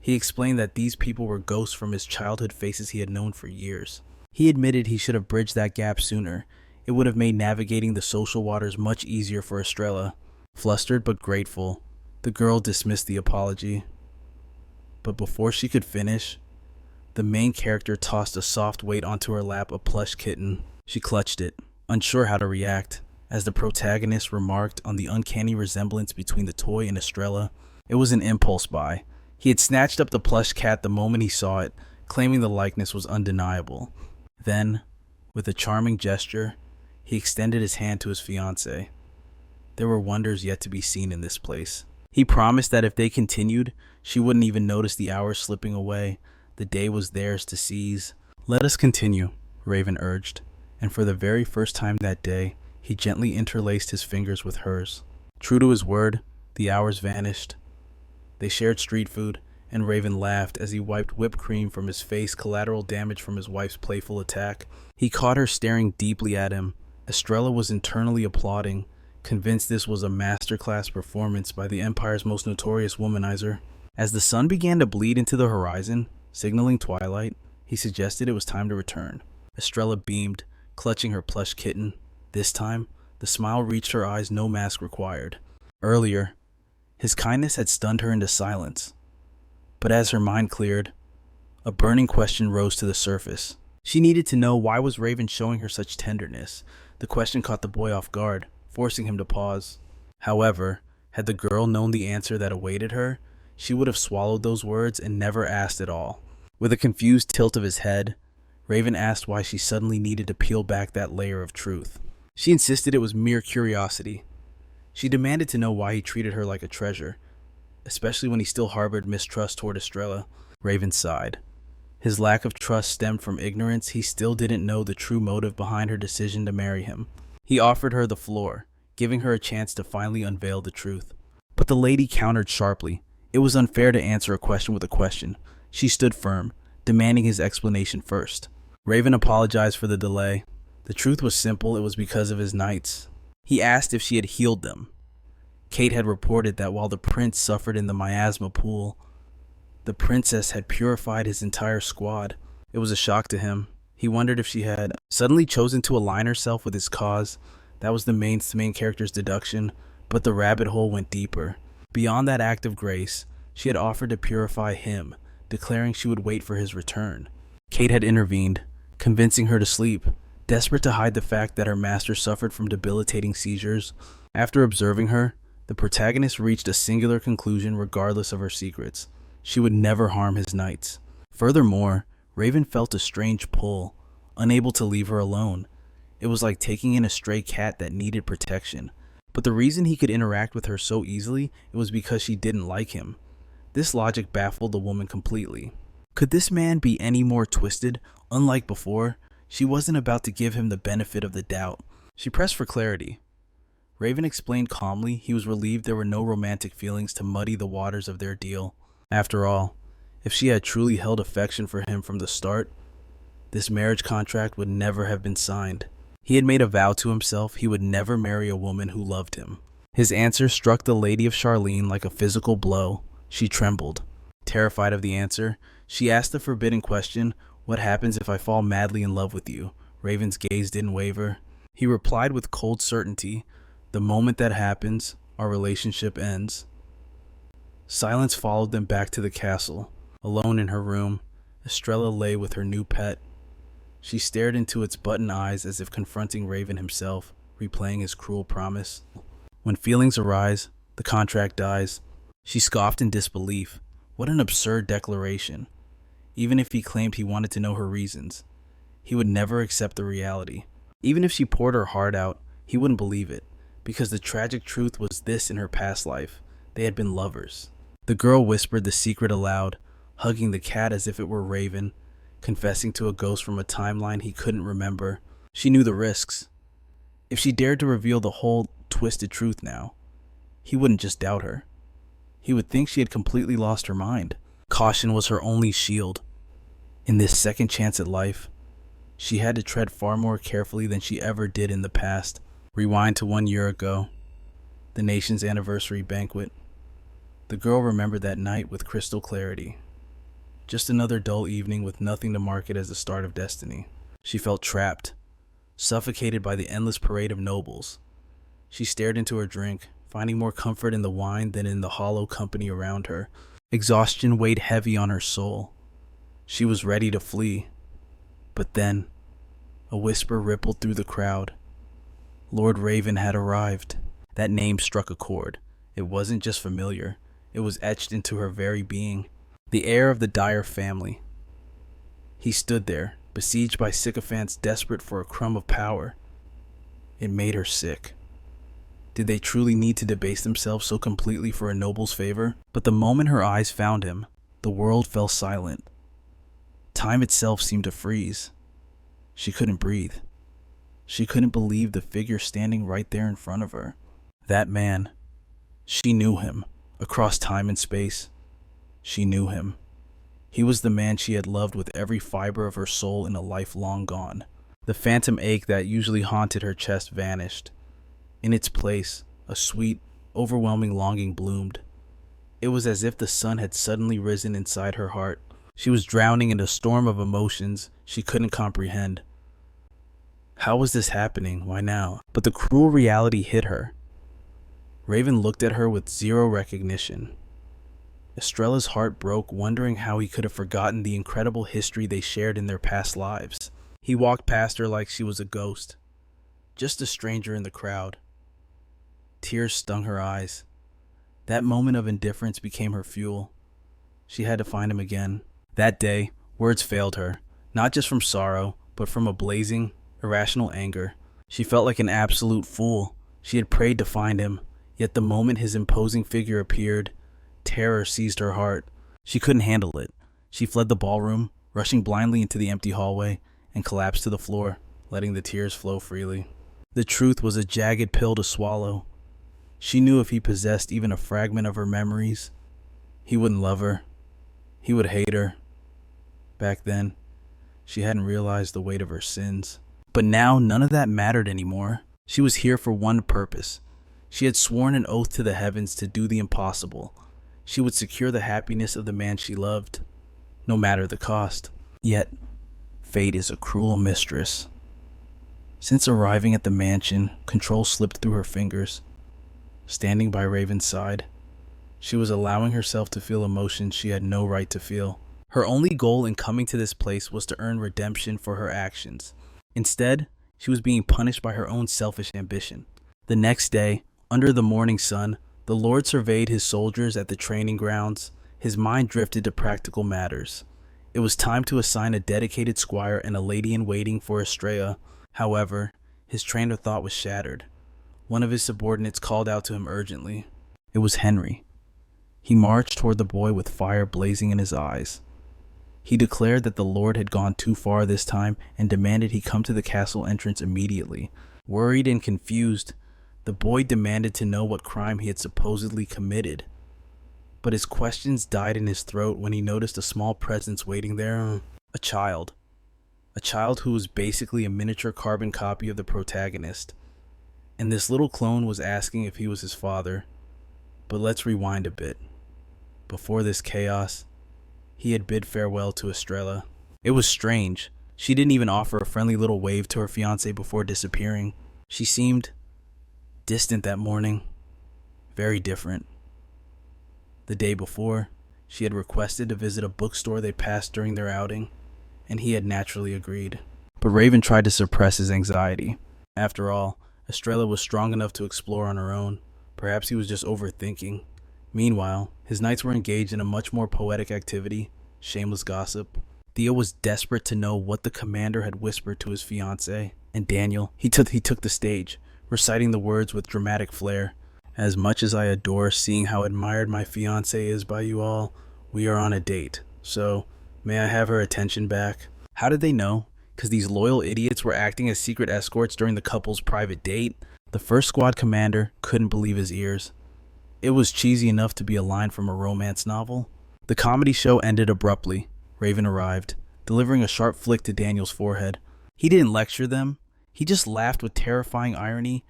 Speaker 1: He explained that these people were ghosts from his childhood faces he had known for years. He admitted he should have bridged that gap sooner. It would have made navigating the social waters much easier for Estrella. Flustered but grateful, the girl dismissed the apology. But before she could finish, the main character tossed a soft weight onto her lap, a plush kitten. She clutched it, unsure how to react, as the protagonist remarked on the uncanny resemblance between the toy and Estrella. It was an impulse buy. He had snatched up the plush cat the moment he saw it, claiming the likeness was undeniable. Then, with a charming gesture, he extended his hand to his fiancée. There were wonders yet to be seen in this place. He promised that if they continued, she wouldn't even notice the hours slipping away. The day was theirs to seize. "Let us continue," Raven urged, and for the very first time that day, he gently interlaced his fingers with hers. True to his word, the hours vanished. They shared street food, and Raven laughed as he wiped whipped cream from his face, collateral damage from his wife's playful attack. He caught her staring deeply at him. Estrella was internally applauding, convinced this was a masterclass performance by the Empire's most notorious womanizer. As the sun began to bleed into the horizon, signaling twilight, he suggested it was time to return. Estrella beamed, clutching her plush kitten. This time, the smile reached her eyes, no mask required. Earlier, his kindness had stunned her into silence. But as her mind cleared, a burning question rose to the surface. She needed to know, why was Raven showing her such tenderness? The question caught the boy off guard, forcing him to pause. However, had the girl known the answer that awaited her, she would have swallowed those words and never asked at all. With a confused tilt of his head, Raven asked why she suddenly needed to peel back that layer of truth. She insisted it was mere curiosity. She demanded to know why he treated her like a treasure, especially when he still harbored mistrust toward Estrella. Raven sighed. His lack of trust stemmed from ignorance. He still didn't know the true motive behind her decision to marry him. He offered her the floor, giving her a chance to finally unveil the truth. But the lady countered sharply. It was unfair to answer a question with a question. She stood firm, demanding his explanation first. Raven apologized for the delay. The truth was simple. It was because of his nights. He asked if she had healed them. Kate had reported that while the prince suffered in the miasma pool, the princess had purified his entire squad. It was a shock to him. He wondered if she had suddenly chosen to align herself with his cause. That was the main character's deduction, but the rabbit hole went deeper. Beyond that act of grace, she had offered to purify him, declaring she would wait for his return. Kate had intervened, convincing her to sleep, desperate to hide the fact that her master suffered from debilitating seizures. After observing her, the protagonist reached a singular conclusion regardless of her secrets. She would never harm his knights. Furthermore, Raven felt a strange pull, unable to leave her alone. It was like taking in a stray cat that needed protection. But the reason he could interact with her so easily, it was because she didn't like him. This logic baffled the woman completely. Could this man be any more twisted? Unlike before, she wasn't about to give him the benefit of the doubt. She pressed for clarity. Raven explained calmly he was relieved there were no romantic feelings to muddy the waters of their deal. After all, if she had truly held affection for him from the start, this marriage contract would never have been signed. He had made a vow to himself he would never marry a woman who loved him. His answer struck the lady of Charlene like a physical blow. She trembled. Terrified of the answer, she asked the forbidden question, "What happens if I fall madly in love with you?" Raven's gaze didn't waver. He replied with cold certainty, "The moment that happens, our relationship ends." Silence followed them back to the castle. Alone in her room, Estrella lay with her new pet. She stared into its button eyes as if confronting Raven himself, replaying his cruel promise. When feelings arise, the contract dies. She scoffed in disbelief. What an absurd declaration. Even if he claimed he wanted to know her reasons, he would never accept the reality. Even if she poured her heart out, he wouldn't believe it, because the tragic truth was this: in her past life, they had been lovers. The girl whispered the secret aloud, hugging the cat as if it were Raven, confessing to a ghost from a timeline he couldn't remember. She knew the risks. If she dared to reveal the whole twisted truth now, he wouldn't just doubt her. He would think she had completely lost her mind. Caution was her only shield. In this second chance at life, She had to tread far more carefully than she ever did in the past. Rewind to 1 year ago, the nation's anniversary banquet. The girl remembered that night with crystal clarity. Just another dull evening with nothing to mark it as the start of destiny. She felt trapped, suffocated by the endless parade of nobles. She stared into her drink, finding more comfort in the wine than in the hollow company around her. Exhaustion weighed heavy on her soul. She was ready to flee. But then, a whisper rippled through the crowd. Lord Raven had arrived. That name struck a chord. It wasn't just familiar. It was etched into her very being. The heir of the Dyer family. He stood there, besieged by sycophants desperate for a crumb of power. It made her sick. Did they truly need to debase themselves so completely for a noble's favor? But the moment her eyes found him, the world fell silent. Time itself seemed to freeze. She couldn't breathe. She couldn't believe the figure standing right there in front of her. That man. She knew him. Across time and space. She knew him. He was the man she had loved with every fiber of her soul in a life long gone. The phantom ache that usually haunted her chest vanished. In its place, a sweet, overwhelming longing bloomed. It was as if the sun had suddenly risen inside her heart. She was drowning in a storm of emotions she couldn't comprehend. How was this happening? Why now? But the cruel reality hit her. Raven looked at her with zero recognition. Estrella's heart broke, wondering how he could have forgotten the incredible history they shared in their past lives. He walked past her like she was a ghost, just a stranger in the crowd. Tears stung her eyes. That moment of indifference became her fuel. She had to find him again. That day, words failed her, not just from sorrow, but from a blazing, irrational anger. She felt like an absolute fool. She had prayed to find him, yet the moment his imposing figure appeared, terror seized her heart. She couldn't handle it. She fled the ballroom, rushing blindly into the empty hallway, and collapsed to the floor, letting the tears flow freely. The truth was a jagged pill to swallow. She knew if he possessed even a fragment of her memories, he wouldn't love her. He would hate her. Back then, she hadn't realized the weight of her sins. But now, none of that mattered anymore. She was here for one purpose. She had sworn an oath to the heavens to do the impossible. She would secure the happiness of the man she loved, no matter the cost. Yet, fate is a cruel mistress. Since arriving at the mansion, control slipped through her fingers. Standing by Raven's side, she was allowing herself to feel emotions she had no right to feel. Her only goal in coming to this place was to earn redemption for her actions. Instead, she was being punished by her own selfish ambition. The next day, under the morning sun, the Lord surveyed his soldiers at the training grounds. His mind drifted to practical matters. It was time to assign a dedicated squire and a lady-in-waiting for Estrella. However, his train of thought was shattered. One of his subordinates called out to him urgently. It was Henry. He marched toward the boy with fire blazing in his eyes. He declared that the Lord had gone too far this time and demanded he come to the castle entrance immediately. Worried and confused, the boy demanded to know what crime he had supposedly committed. But his questions died in his throat when he noticed a small presence waiting there. A child. A child who was basically a miniature carbon copy of the protagonist. And this little clone was asking if he was his father. But let's rewind a bit. Before this chaos, he had bid farewell to Estrella. It was strange. She didn't even offer a friendly little wave to her fiancé before disappearing. She seemed distant that morning. Very different. The day before, she had requested to visit a bookstore they passed during their outing, and he had naturally agreed. But Raven tried to suppress his anxiety. After all, Estrella was strong enough to explore on her own. Perhaps he was just overthinking. Meanwhile, his nights were engaged in a much more poetic activity, shameless gossip. Theo was desperate to know what the commander had whispered to his fiancée. And Daniel, he took the stage, reciting the words with dramatic flair. As much as I adore seeing how admired my fiancée is by you all, we are on a date. So, may I have her attention back? How did they know? Because these loyal idiots were acting as secret escorts during the couple's private date? The first squad commander couldn't believe his ears. It was cheesy enough to be a line from a romance novel. The comedy show ended abruptly. Raven arrived, delivering a sharp flick to Daniel's forehead. He didn't lecture them, he just laughed with terrifying irony,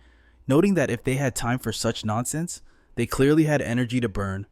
Speaker 1: noting that if they had time for such nonsense, they clearly had energy to burn.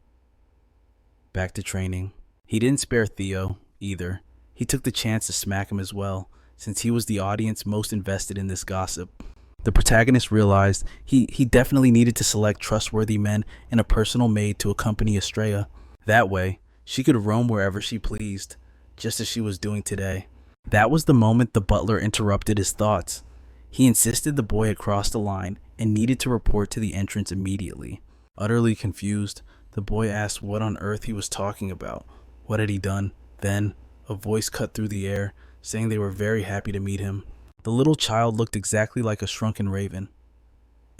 Speaker 1: Back to training. He didn't spare Theo, either. He took the chance to smack him as well, since he was the audience most invested in this gossip. The protagonist realized he definitely needed to select trustworthy men and a personal maid to accompany Estrella. That way, she could roam wherever she pleased, just as she was doing today. That was the moment the butler interrupted his thoughts. He insisted the boy had crossed the line and needed to report to the entrance immediately. Utterly confused, the boy asked what on earth he was talking about. What had he done? Then, a voice cut through the air, saying they were very happy to meet him. The little child looked exactly like a shrunken raven,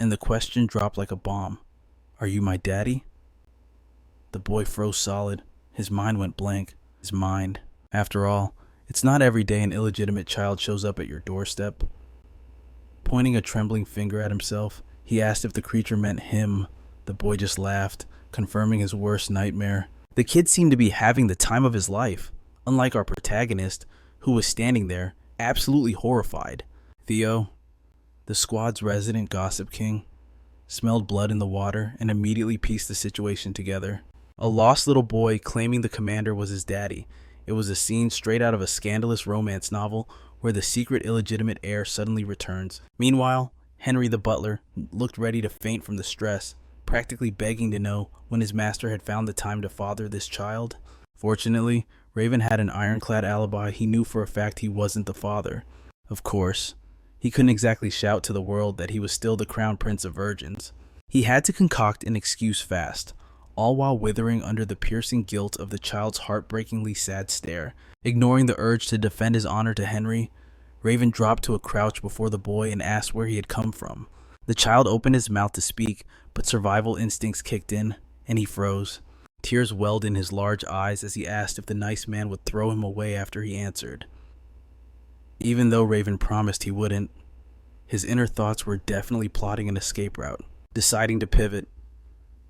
Speaker 1: and the question dropped like a bomb. Are you my daddy? The boy froze solid. His mind went blank. His mind. After all, it's not every day an illegitimate child shows up at your doorstep. Pointing a trembling finger at himself, he asked if the creature meant him. The boy just laughed, confirming his worst nightmare. The kid seemed to be having the time of his life, unlike our protagonist, who was standing there, absolutely horrified. Theo, the squad's resident gossip king, smelled blood in the water and immediately pieced the situation together. A lost little boy claiming the commander was his daddy. It was a scene straight out of a scandalous romance novel where the secret illegitimate heir suddenly returns. Meanwhile, Henry the butler looked ready to faint from the stress, practically begging to know when his master had found the time to father this child. Fortunately, Raven had an ironclad alibi. He knew for a fact he wasn't the father. Of course, he couldn't exactly shout to the world that he was still the crown prince of virgins. He had to concoct an excuse fast, all while withering under the piercing guilt of the child's heartbreakingly sad stare. Ignoring the urge to defend his honor to Henry, Raven dropped to a crouch before the boy and asked where he had come from. The child opened his mouth to speak, but survival instincts kicked in, and he froze. Tears welled in his large eyes as he asked if the nice man would throw him away after he answered. Even though Raven promised he wouldn't, his inner thoughts were definitely plotting an escape route. Deciding to pivot,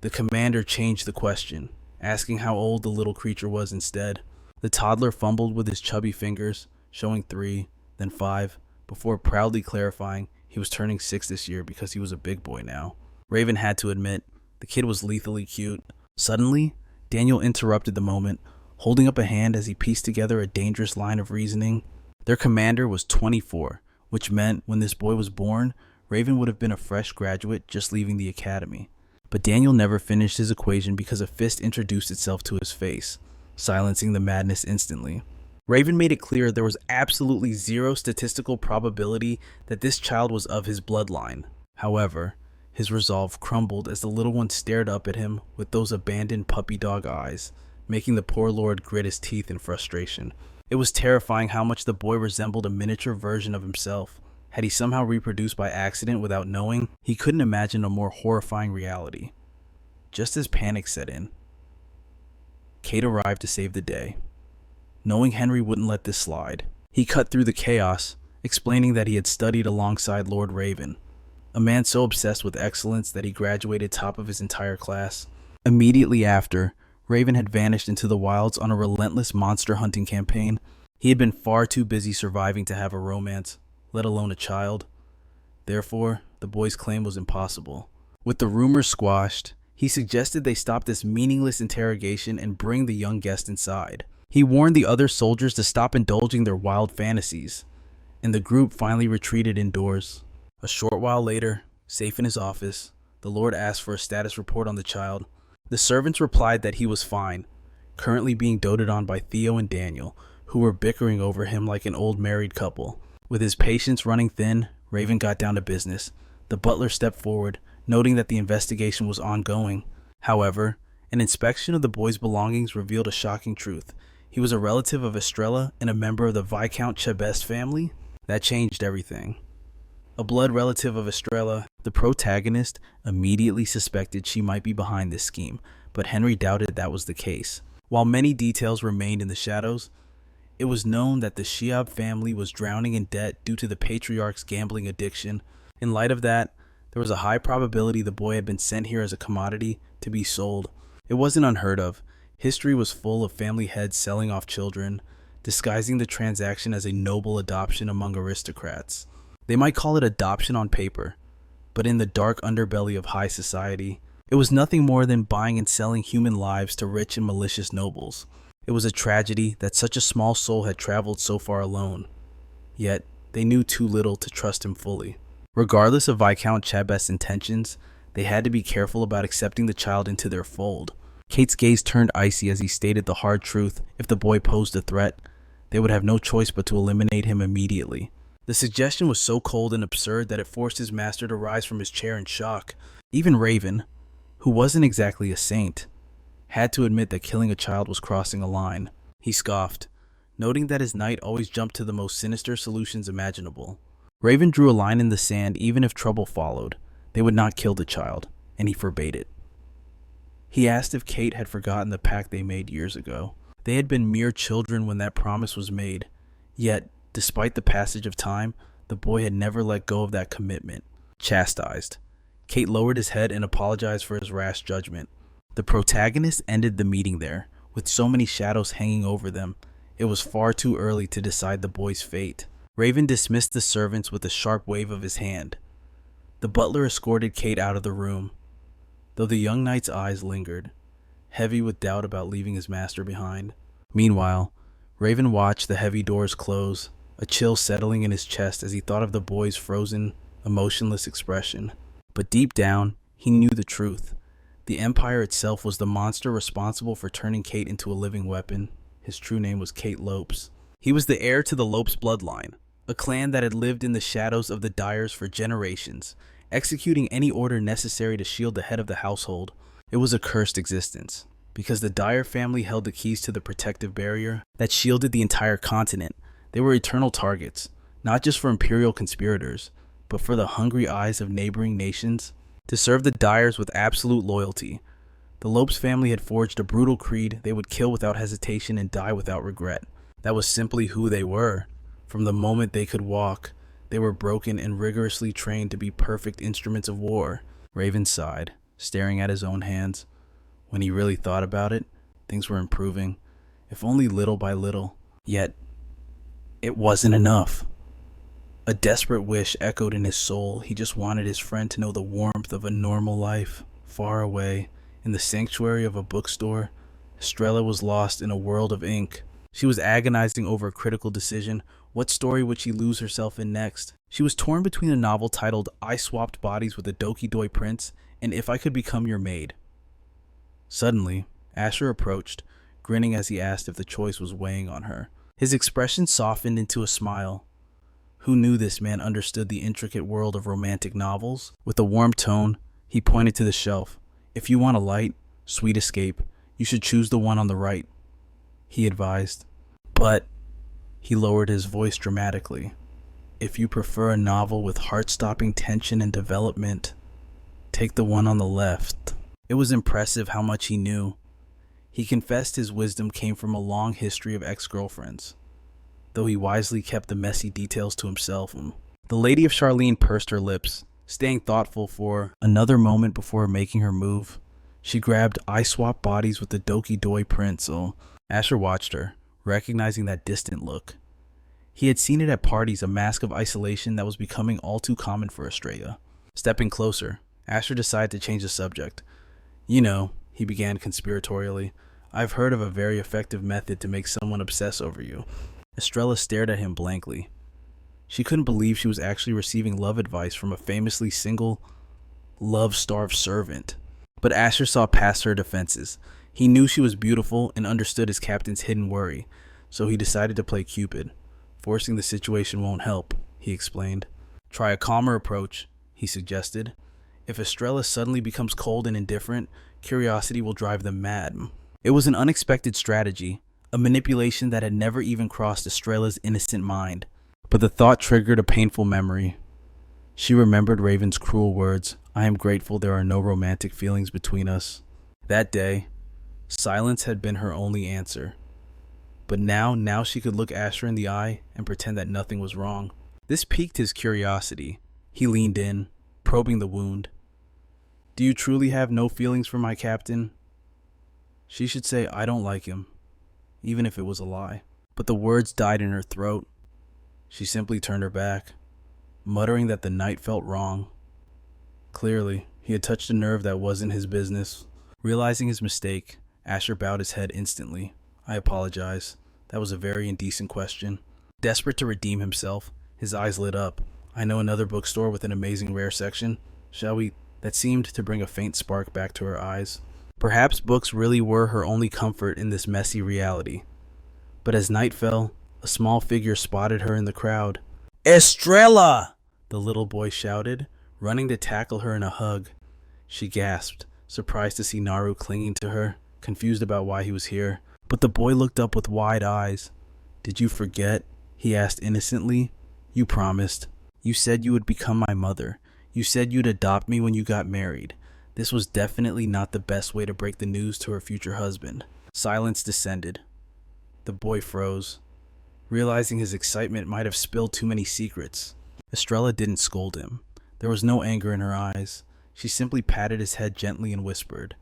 Speaker 1: the commander changed the question, asking how old the little creature was instead. The toddler fumbled with his chubby fingers, showing 3, then 5, before proudly clarifying he was turning 6 this year because he was a big boy now. Raven had to admit, the kid was lethally cute. Suddenly, Daniel interrupted the moment, holding up a hand as he pieced together a dangerous line of reasoning. Their commander was 24, which meant when this boy was born, Raven would have been a fresh graduate just leaving the academy. But Daniel never finished his equation because a fist introduced itself to his face, silencing the madness instantly. Raven made it clear there was absolutely zero statistical probability that this child was of his bloodline. However, his resolve crumbled as the little one stared up at him with those abandoned puppy dog eyes, making the poor lord grit his teeth in frustration. It was terrifying how much the boy resembled a miniature version of himself. Had he somehow reproduced by accident without knowing, he couldn't imagine a more horrifying reality. Just as panic set in, Kate arrived to save the day. Knowing Henry wouldn't let this slide, he cut through the chaos, explaining that he had studied alongside Lord Raven, a man so obsessed with excellence that he graduated top of his entire class. Immediately after, Raven had vanished into the wilds on a relentless monster hunting campaign. He had been far too busy surviving to have a romance, let alone a child. Therefore, the boy's claim was impossible. With the rumors squashed, he suggested they stop this meaningless interrogation and bring the young guest inside. He warned the other soldiers to stop indulging their wild fantasies, and the group finally retreated indoors. A short while later, safe in his office, the Lord asked for a status report on the child. The servants replied that he was fine, currently being doted on by Theo and Daniel, who were bickering over him like an old married couple. With his patience running thin, Raven got down to business. The butler stepped forward, noting that the investigation was ongoing. However, an inspection of the boy's belongings revealed a shocking truth. He was a relative of Estrella and a member of the Viscount Chebest family. That changed everything. A blood relative of Estrella, the protagonist immediately suspected she might be behind this scheme, but Henry doubted that was the case. While many details remained in the shadows, it was known that the Shiab family was drowning in debt due to the patriarch's gambling addiction. In light of that, there was a high probability the boy had been sent here as a commodity to be sold. It wasn't unheard of. History was full of family heads selling off children, disguising the transaction as a noble adoption among aristocrats. They might call it adoption on paper, but in the dark underbelly of high society, it was nothing more than buying and selling human lives to rich and malicious nobles. It was a tragedy that such a small soul had traveled so far alone. Yet, they knew too little to trust him fully. Regardless of Viscount Chebest's intentions, they had to be careful about accepting the child into their fold. Kate's gaze turned icy as he stated the hard truth: if the boy posed a threat, they would have no choice but to eliminate him immediately. The suggestion was so cold and absurd that it forced his master to rise from his chair in shock. Even Raven, who wasn't exactly a saint, had to admit that killing a child was crossing a line. He scoffed, noting that his knight always jumped to the most sinister solutions imaginable. Raven drew a line in the sand. Even if trouble followed, they would not kill the child, and he forbade it. He asked if Kate had forgotten the pact they made years ago. They had been mere children when that promise was made, yet, despite the passage of time, the boy had never let go of that commitment. Chastised, Kate lowered his head and apologized for his rash judgment. The protagonist ended the meeting there. With so many shadows hanging over them, it was far too early to decide the boy's fate. Raven dismissed the servants with a sharp wave of his hand. The butler escorted Kate out of the room, though the young knight's eyes lingered, heavy with doubt about leaving his master behind. Meanwhile, Raven watched the heavy doors close, a chill settling in his chest as he thought of the boy's frozen, emotionless expression. But deep down, he knew the truth. The Empire itself was the monster responsible for turning Kate into a living weapon. His true name was Kate Lopes. He was the heir to the Lopes bloodline, a clan that had lived in the shadows of the Dyers for generations, executing any order necessary to shield the head of the household. It was a cursed existence, because the Dyer family held the keys to the protective barrier that shielded the entire continent. They were eternal targets, not just for imperial conspirators, but for the hungry eyes of neighboring nations. To serve the Dyers with absolute loyalty, the Lopes family had forged a brutal creed: they would kill without hesitation and die without regret. That was simply who they were. From the moment they could walk, they were broken and rigorously trained to be perfect instruments of war. Raven sighed, staring at his own hands. When he really thought about it, things were improving, if only little by little. Yet, it wasn't enough. A desperate wish echoed in his soul. He just wanted his friend to know the warmth of a normal life. Far away, in the sanctuary of a bookstore, Estrella was lost in a world of ink. She was agonizing over a critical decision. What story would she lose herself in next? She was torn between a novel titled I Swapped Bodies with a Doki Doi Prince and If I Could Become Your Maid. Suddenly, Asher approached, grinning as he asked if the choice was weighing on her. His expression softened into a smile. Who knew this man understood the intricate world of romantic novels? With a warm tone, he pointed to the shelf. If you want a light, sweet escape, you should choose the one on the right, he advised. But, he lowered his voice dramatically, if you prefer a novel with heart-stopping tension and development, take the one on the left. It was impressive how much he knew. He confessed his wisdom came from a long history of ex-girlfriends, though he wisely kept the messy details to himself. The Lady of Charlene pursed her lips, staying thoughtful for another moment before making her move. She grabbed I Swap Bodies with the Doki Doi Prince. Asher watched her, recognizing that distant look. He had seen it at parties, a mask of isolation that was becoming all too common for Estrella. Stepping closer, Asher decided to change the subject. You know, he began conspiratorially, I've heard of a very effective method to make someone obsess over you. Estrella stared at him blankly. She couldn't believe she was actually receiving love advice from a famously single, love-starved servant. But Asher saw past her defenses. He knew she was beautiful and understood his captain's hidden worry, so he decided to play Cupid. Forcing the situation won't help, he explained. Try a calmer approach, he suggested. If Estrella suddenly becomes cold and indifferent, curiosity will drive them mad. It was an unexpected strategy, a manipulation that had never even crossed Estrella's innocent mind. But the thought triggered a painful memory. She remembered Raven's cruel words, I am grateful there are no romantic feelings between us. That day, silence had been her only answer. But now she could look Asher in the eye and pretend that nothing was wrong. This piqued his curiosity. He leaned in, probing the wound. Do you truly have no feelings for my captain? She should say I don't like him, even if it was a lie. but the words died in her throat. She simply turned her back, muttering that the night felt wrong. Clearly, he had touched a nerve that wasn't his business. Realizing his mistake, Asher bowed his head instantly. I apologize. That was a very indecent question. Desperate to redeem himself, his eyes lit up. I know another bookstore with an amazing rare section. Shall we? That seemed to bring a faint spark back to her eyes. Perhaps books really were her only comfort in this messy reality. But as night fell, a small figure spotted her in the crowd. Estrella! The little boy shouted, running to tackle her in a hug. She gasped, surprised to see Naru clinging to her, confused about why he was here. But the boy looked up with wide eyes. Did you forget? He asked innocently. You promised. You said you would become my mother. You said you'd adopt me when you got married. This was definitely not the best way to break the news to her future husband. Silence descended. The boy froze, realizing his excitement might have spilled too many secrets. Estrella didn't scold him. There was no anger in her eyes. She simply patted his head gently and whispered,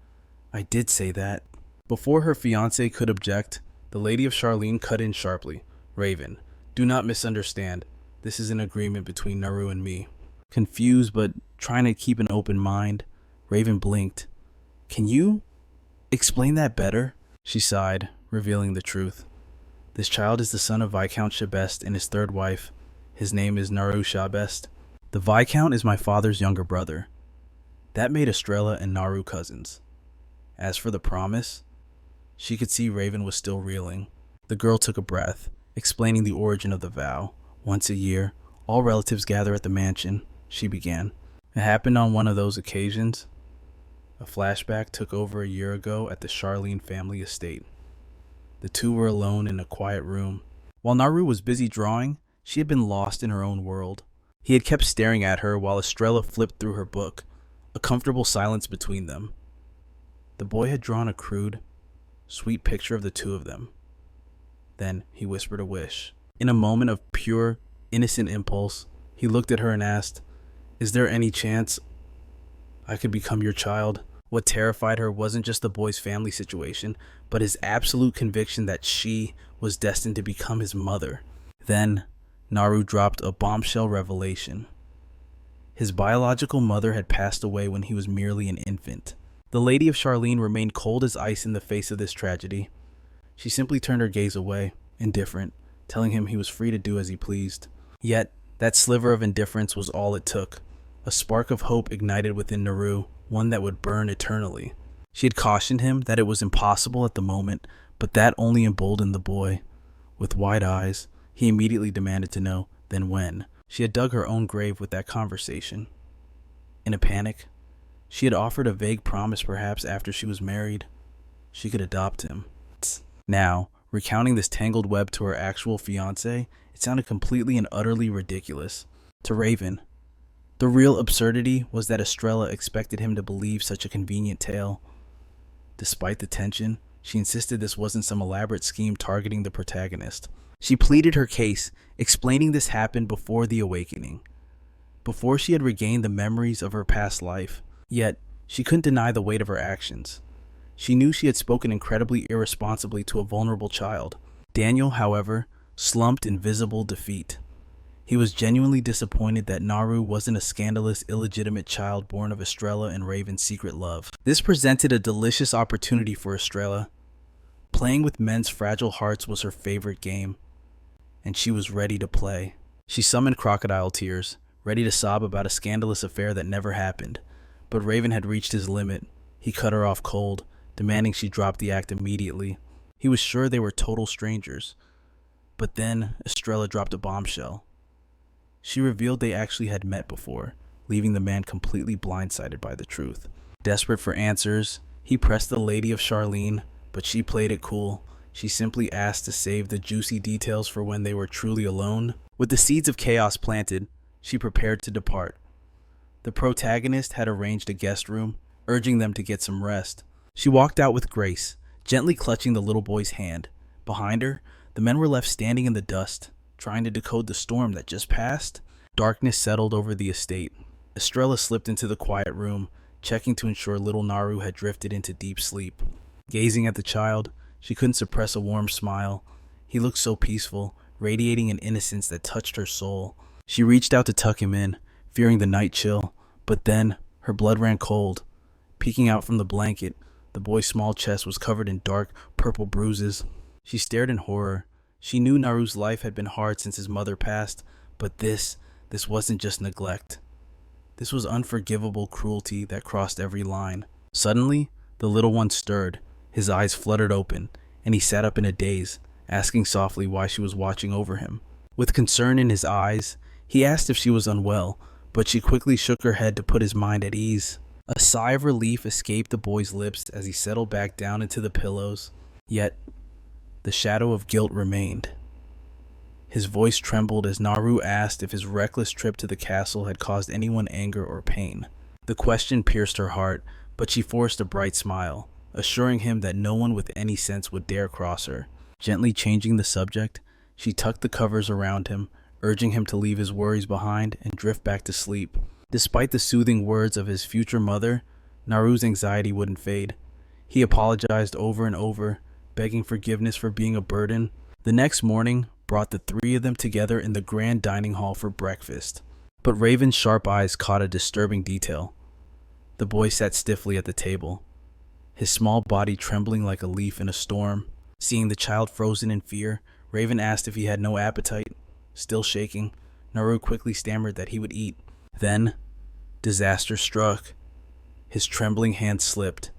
Speaker 1: I did say that. Before her fiancé could object, the lady of Charlene cut in sharply. Raven, do not misunderstand. This is an agreement between Naru and me. Confused but trying to keep an open mind, Raven blinked. Can you explain that better? She sighed, revealing the truth. This child is the son of Viscount Shabest and his third wife. His name is Naru Shabest. The Viscount is my father's younger brother. That made Estrella and Naru cousins. As for the promise, she could see Raven was still reeling. The girl took a breath, explaining the origin of the vow. Once a year, all relatives gather at the mansion, she began. It happened on one of those occasions. A flashback took over a year ago at the Charlene family estate. The two were alone in a quiet room. While Naru was busy drawing, she had been lost in her own world. He had kept staring at her while Estrella flipped through her book, a comfortable silence between them. The boy had drawn a crude, sweet picture of the two of them. Then he whispered a wish. In a moment of pure, innocent impulse, he looked at her and asked, Is there any chance I could become your child? What terrified her wasn't just the boy's family situation, but his absolute conviction that she was destined to become his mother. Then, Naru dropped a bombshell revelation. His biological mother had passed away when he was merely an infant. The lady of Charlene remained cold as ice in the face of this tragedy. She simply turned her gaze away, indifferent, telling him he was free to do as he pleased. Yet, that sliver of indifference was all it took. A spark of hope ignited within Naru, one that would burn eternally. She had cautioned him that it was impossible at the moment, but that only emboldened the boy. With wide eyes, he immediately demanded to know, then when. She had dug her own grave with that conversation. In a panic, she had offered a vague promise perhaps after she was married, she could adopt him. Now, recounting this tangled web to her actual fiancé, it sounded completely and utterly ridiculous. To Raven, the real absurdity was that Estrella expected him to believe such a convenient tale. Despite the tension, she insisted this wasn't some elaborate scheme targeting the protagonist. She pleaded her case, explaining this happened before the awakening, before she had regained the memories of her past life. Yet, she couldn't deny the weight of her actions. She knew she had spoken incredibly irresponsibly to a vulnerable child. Daniel, however, slumped in visible defeat. He was genuinely disappointed that Naru wasn't a scandalous, illegitimate child born of Estrella and Raven's secret love. This presented a delicious opportunity for Estrella. Playing with men's fragile hearts was her favorite game, and she was ready to play. She summoned crocodile tears, ready to sob about a scandalous affair that never happened. But Raven had reached his limit. He cut her off cold, demanding she drop the act immediately. He was sure they were total strangers. But then Estrella dropped a bombshell. She revealed they actually had met before, leaving the man completely blindsided by the truth. Desperate for answers, he pressed the lady of Charlene, but she played it cool. She simply asked to save the juicy details for when they were truly alone. With the seeds of chaos planted, she prepared to depart. The protagonist had arranged a guest room, urging them to get some rest. She walked out with grace, gently clutching the little boy's hand. Behind her, the men were left standing in the dust, trying to decode the storm that just passed. Darkness settled over the estate. Estrella slipped into the quiet room, checking to ensure little Naru had drifted into deep sleep. Gazing at the child, she couldn't suppress a warm smile. He looked so peaceful, radiating an innocence that touched her soul. She reached out to tuck him in, fearing the night chill, but then her blood ran cold. Peeking out from the blanket, the boy's small chest was covered in dark, purple bruises. She stared in horror. She knew Naru's life had been hard since his mother passed, but this wasn't just neglect. This was unforgivable cruelty that crossed every line. Suddenly, the little one stirred. His eyes fluttered open, and he sat up in a daze, asking softly why she was watching over him. With concern in his eyes, he asked if she was unwell, but she quickly shook her head to put his mind at ease. A sigh of relief escaped the boy's lips as he settled back down into the pillows. Yet, the shadow of guilt remained. His voice trembled as Naru asked if his reckless trip to the castle had caused anyone anger or pain. The question pierced her heart, but she forced a bright smile, assuring him that no one with any sense would dare cross her. Gently changing the subject, she tucked the covers around him, urging him to leave his worries behind and drift back to sleep. Despite the soothing words of his future mother, Naru's anxiety wouldn't fade. He apologized over and over, begging forgiveness for being a burden. The next morning brought the three of them together in the grand dining hall for breakfast. But Raven's sharp eyes caught a disturbing detail. The boy sat stiffly at the table, his small body trembling like a leaf in a storm. Seeing the child frozen in fear, Raven asked if he had no appetite. Still shaking, Naru quickly stammered that he would eat. Then, disaster struck. His trembling hand slipped,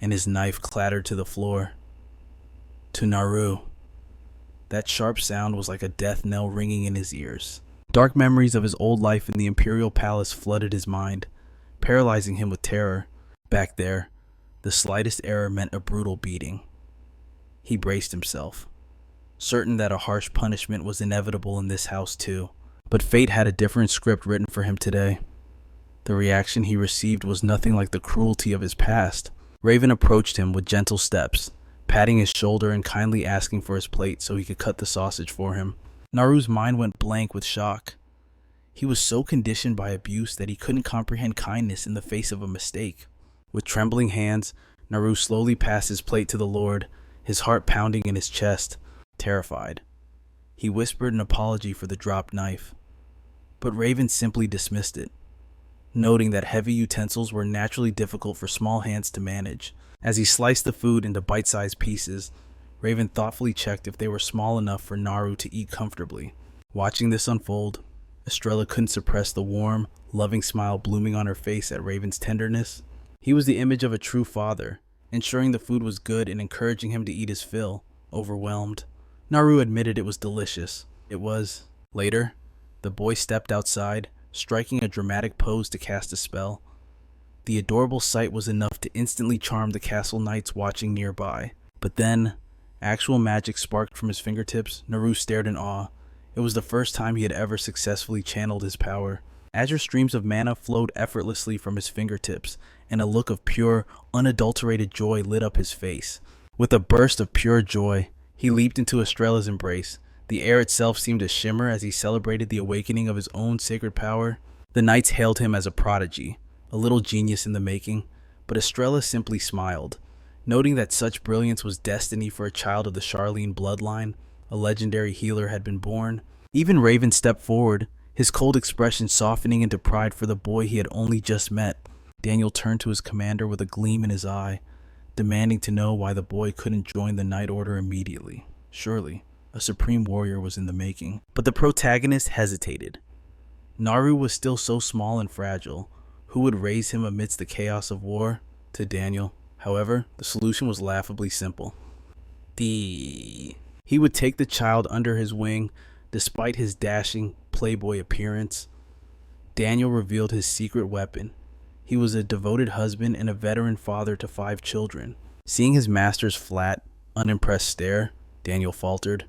Speaker 1: and his knife clattered to the floor. To Naru, that sharp sound was like a death knell ringing in his ears. Dark memories of his old life in the Imperial Palace flooded his mind, paralyzing him with terror. Back there, the slightest error meant a brutal beating. He braced himself, certain that a harsh punishment was inevitable in this house too. But fate had a different script written for him today. The reaction he received was nothing like the cruelty of his past. Raven approached him with gentle steps, patting his shoulder and kindly asking for his plate so he could cut the sausage for him. Naru's mind went blank with shock. He was so conditioned by abuse that he couldn't comprehend kindness in the face of a mistake. With trembling hands, Naru slowly passed his plate to the Lord, his heart pounding in his chest, terrified. He whispered an apology for the dropped knife, but Raven simply dismissed it, noting that heavy utensils were naturally difficult for small hands to manage. As he sliced the food into bite-sized pieces, Raven thoughtfully checked if they were small enough for Naru to eat comfortably. Watching this unfold, Estrella couldn't suppress the warm, loving smile blooming on her face at Raven's tenderness. He was the image of a true father, ensuring the food was good and encouraging him to eat his fill, overwhelmed. Naru admitted it was delicious. It was. Later, the boy stepped outside, striking a dramatic pose to cast a spell. The adorable sight was enough to instantly charm the castle knights watching nearby. But then, actual magic sparked from his fingertips. Naru stared in awe. It was the first time he had ever successfully channeled his power. Azure streams of mana flowed effortlessly from his fingertips, and a look of pure, unadulterated joy lit up his face. With a burst of pure joy, he leaped into Estrella's embrace. The air itself seemed to shimmer as he celebrated the awakening of his own sacred power. The knights hailed him as a prodigy, a little genius in the making, but Estrella simply smiled, noting that such brilliance was destiny for a child of the Charlene bloodline. A legendary healer had been born. Even Raven stepped forward, his cold expression softening into pride for the boy he had only just met. Daniel turned to his commander with a gleam in his eye, demanding to know why the boy couldn't join the Knight Order immediately. Surely, a supreme warrior was in the making. But the protagonist hesitated. Naru was still so small and fragile. Who would raise him amidst the chaos of war? To Daniel, however, the solution was laughably simple. He would take the child under his wing, despite his dashing playboy appearance. Daniel revealed his secret weapon. He was a devoted husband and a veteran father to 5 children. Seeing his master's flat, unimpressed stare, Daniel faltered.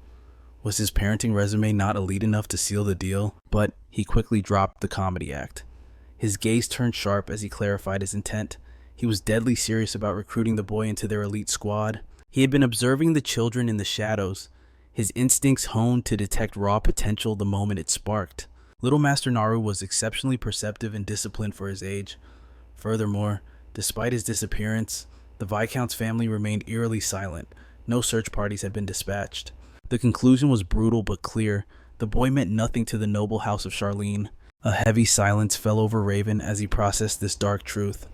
Speaker 1: Was his parenting resume not elite enough to seal the deal? But he quickly dropped the comedy act. His gaze turned sharp as he clarified his intent. He was deadly serious about recruiting the boy into their elite squad. He had been observing the children in the shadows, his instincts honed to detect raw potential the moment it sparked. Little Master Naru was exceptionally perceptive and disciplined for his age. Furthermore, despite his disappearance, the Viscount's family remained eerily silent. No search parties had been dispatched. The conclusion was brutal but clear. The boy meant nothing to the noble house of Charlene. A heavy silence fell over Raven as he processed this dark truth.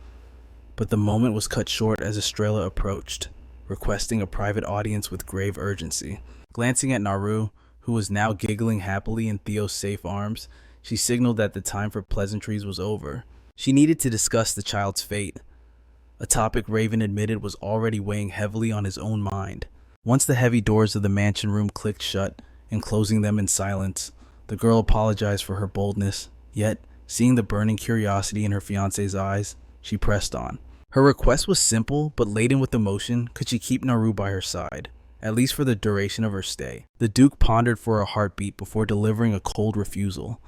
Speaker 1: But the moment was cut short as Estrella approached, requesting a private audience with grave urgency. Glancing at Naru, who was now giggling happily in Theo's safe arms, she signaled that the time for pleasantries was over. She needed to discuss the child's fate, a topic Raven admitted was already weighing heavily on his own mind. Once the heavy doors of the mansion room clicked shut, and closing them in silence, the girl apologized for her boldness, yet, seeing the burning curiosity in her fiancé's eyes, she pressed on. Her request was simple, but laden with emotion. Could she keep Naru by her side, at least for the duration of her stay? The Duke pondered for a heartbeat before delivering a cold refusal.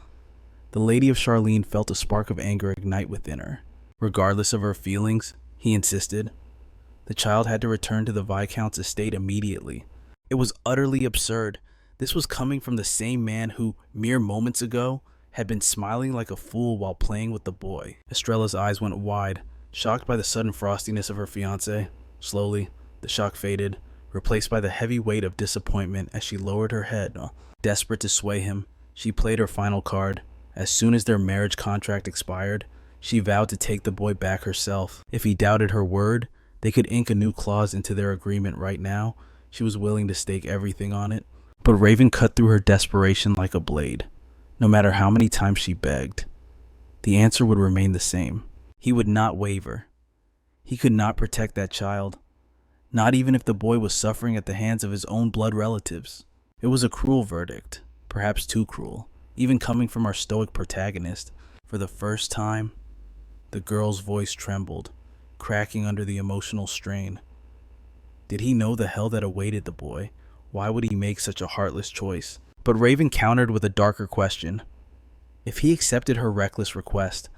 Speaker 1: The Lady of Charlene felt a spark of anger ignite within her. Regardless of her feelings, he insisted, the child had to return to the Viscount's estate immediately. It was utterly absurd. This was coming from the same man who, mere moments ago, had been smiling like a fool while playing with the boy. Estrella's eyes went wide, shocked by the sudden frostiness of her fiancé. Slowly, the shock faded, replaced by the heavy weight of disappointment as she lowered her head. Desperate to sway him, she played her final card. As soon as their marriage contract expired, she vowed to take the boy back herself. If he doubted her word, they could ink a new clause into their agreement right now. She was willing to stake everything on it. But Raven cut through her desperation like a blade. No matter how many times she begged, the answer would remain the same. He would not waver. He could not protect that child, not even if the boy was suffering at the hands of his own blood relatives. It was a cruel verdict, perhaps too cruel, even coming from our stoic protagonist. For the first time, the girl's voice trembled, cracking under the emotional strain. Did he know the hell that awaited the boy? Why would he make such a heartless choice? But Raven countered with a darker question. If he accepted her reckless request,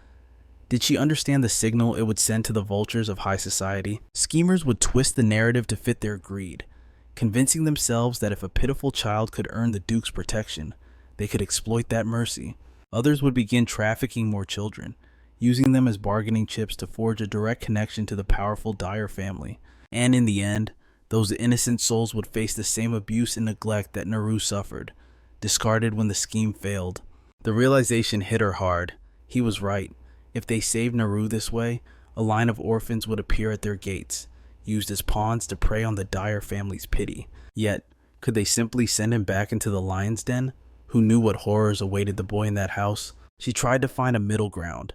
Speaker 1: did she understand the signal it would send to the vultures of high society? Schemers would twist the narrative to fit their greed, convincing themselves that if a pitiful child could earn the Duke's protection, they could exploit that mercy. Others would begin trafficking more children, using them as bargaining chips to forge a direct connection to the powerful Dyer family. And in the end, those innocent souls would face the same abuse and neglect that Naru suffered, discarded when the scheme failed. The realization hit her hard. He was right. If they saved Naru this way, a line of orphans would appear at their gates, used as pawns to prey on the Dyer family's pity. Yet, could they simply send him back into the lion's den? Who knew what horrors awaited the boy in that house? She tried to find a middle ground,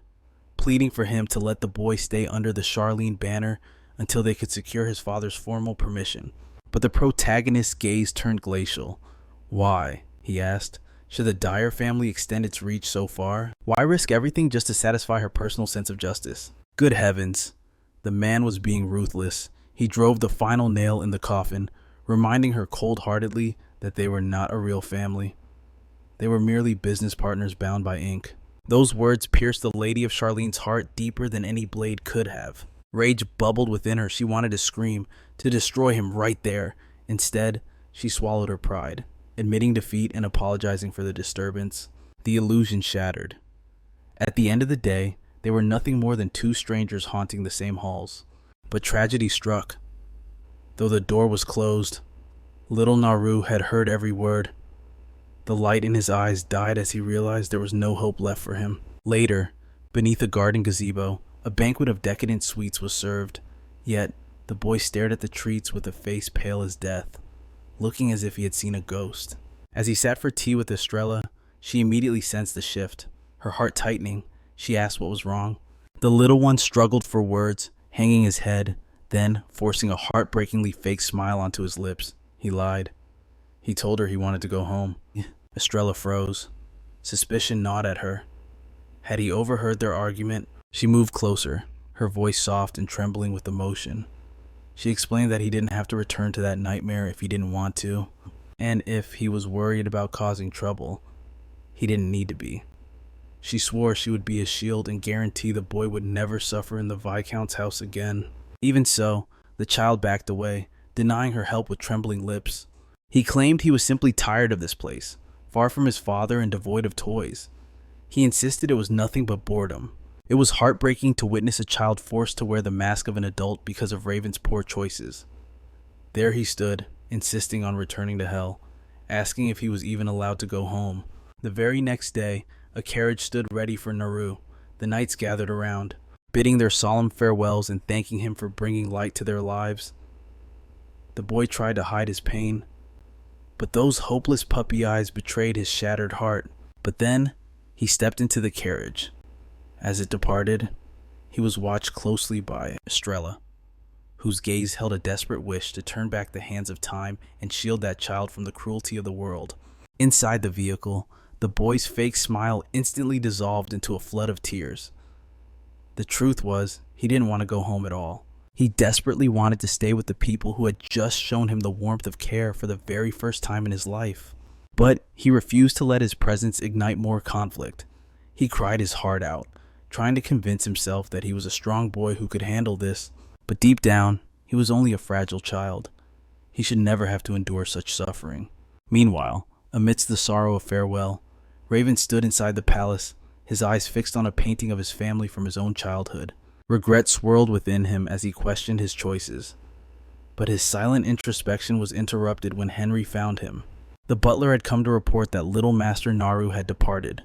Speaker 1: pleading for him to let the boy stay under the Charlene banner until they could secure his father's formal permission. But the protagonist's gaze turned glacial. Why? He asked. Should the Dyer family extend its reach so far? Why risk everything just to satisfy her personal sense of justice? Good heavens. The man was being ruthless. He drove the final nail in the coffin, reminding her cold-heartedly that they were not a real family. They were merely business partners bound by ink. Those words pierced the Lady of Charlene's heart deeper than any blade could have. Rage bubbled within her. She wanted to scream, to destroy him right there. Instead, she swallowed her pride, admitting defeat and apologizing for the disturbance. The illusion shattered. At the end of the day, they were nothing more than two strangers haunting the same halls. But tragedy struck. Though the door was closed, little Naru had heard every word. The light in his eyes died as he realized there was no hope left for him. Later, beneath a garden gazebo, a banquet of decadent sweets was served. Yet, the boy stared at the treats with a face pale as death, looking as if he had seen a ghost. As he sat for tea with Estrella, she immediately sensed the shift. Her heart tightening, she asked what was wrong. The little one struggled for words, hanging his head, then, forcing a heartbreakingly fake smile onto his lips, he lied. He told her he wanted to go home. Estrella froze. Suspicion gnawed at her. Had he overheard their argument? She moved closer, her voice soft and trembling with emotion. She explained that he didn't have to return to that nightmare if he didn't want to, and if he was worried about causing trouble, he didn't need to be. She swore she would be his shield and guarantee the boy would never suffer in the Viscount's house again. Even so, the child backed away, denying her help with trembling lips. He claimed he was simply tired of this place, far from his father and devoid of toys. He insisted it was nothing but boredom. It was heartbreaking to witness a child forced to wear the mask of an adult because of Raven's poor choices. There he stood, insisting on returning to hell, asking if he was even allowed to go home. The very next day, a carriage stood ready for Naru. The knights gathered around, bidding their solemn farewells and thanking him for bringing light to their lives. The boy tried to hide his pain, but those hopeless puppy eyes betrayed his shattered heart. But then, he stepped into the carriage. As it departed, he was watched closely by Estrella, whose gaze held a desperate wish to turn back the hands of time and shield that child from the cruelty of the world. Inside the vehicle, the boy's fake smile instantly dissolved into a flood of tears. The truth was, he didn't want to go home at all. He desperately wanted to stay with the people who had just shown him the warmth of care for the very first time in his life. But he refused to let his presence ignite more conflict. He cried his heart out, trying to convince himself that he was a strong boy who could handle this. But deep down, he was only a fragile child. He should never have to endure such suffering. Meanwhile, amidst the sorrow of farewell, Raven stood inside the palace, his eyes fixed on a painting of his family from his own childhood. Regret swirled within him as he questioned his choices. But his silent introspection was interrupted when Henry found him. The butler had come to report that little Master Naru had departed.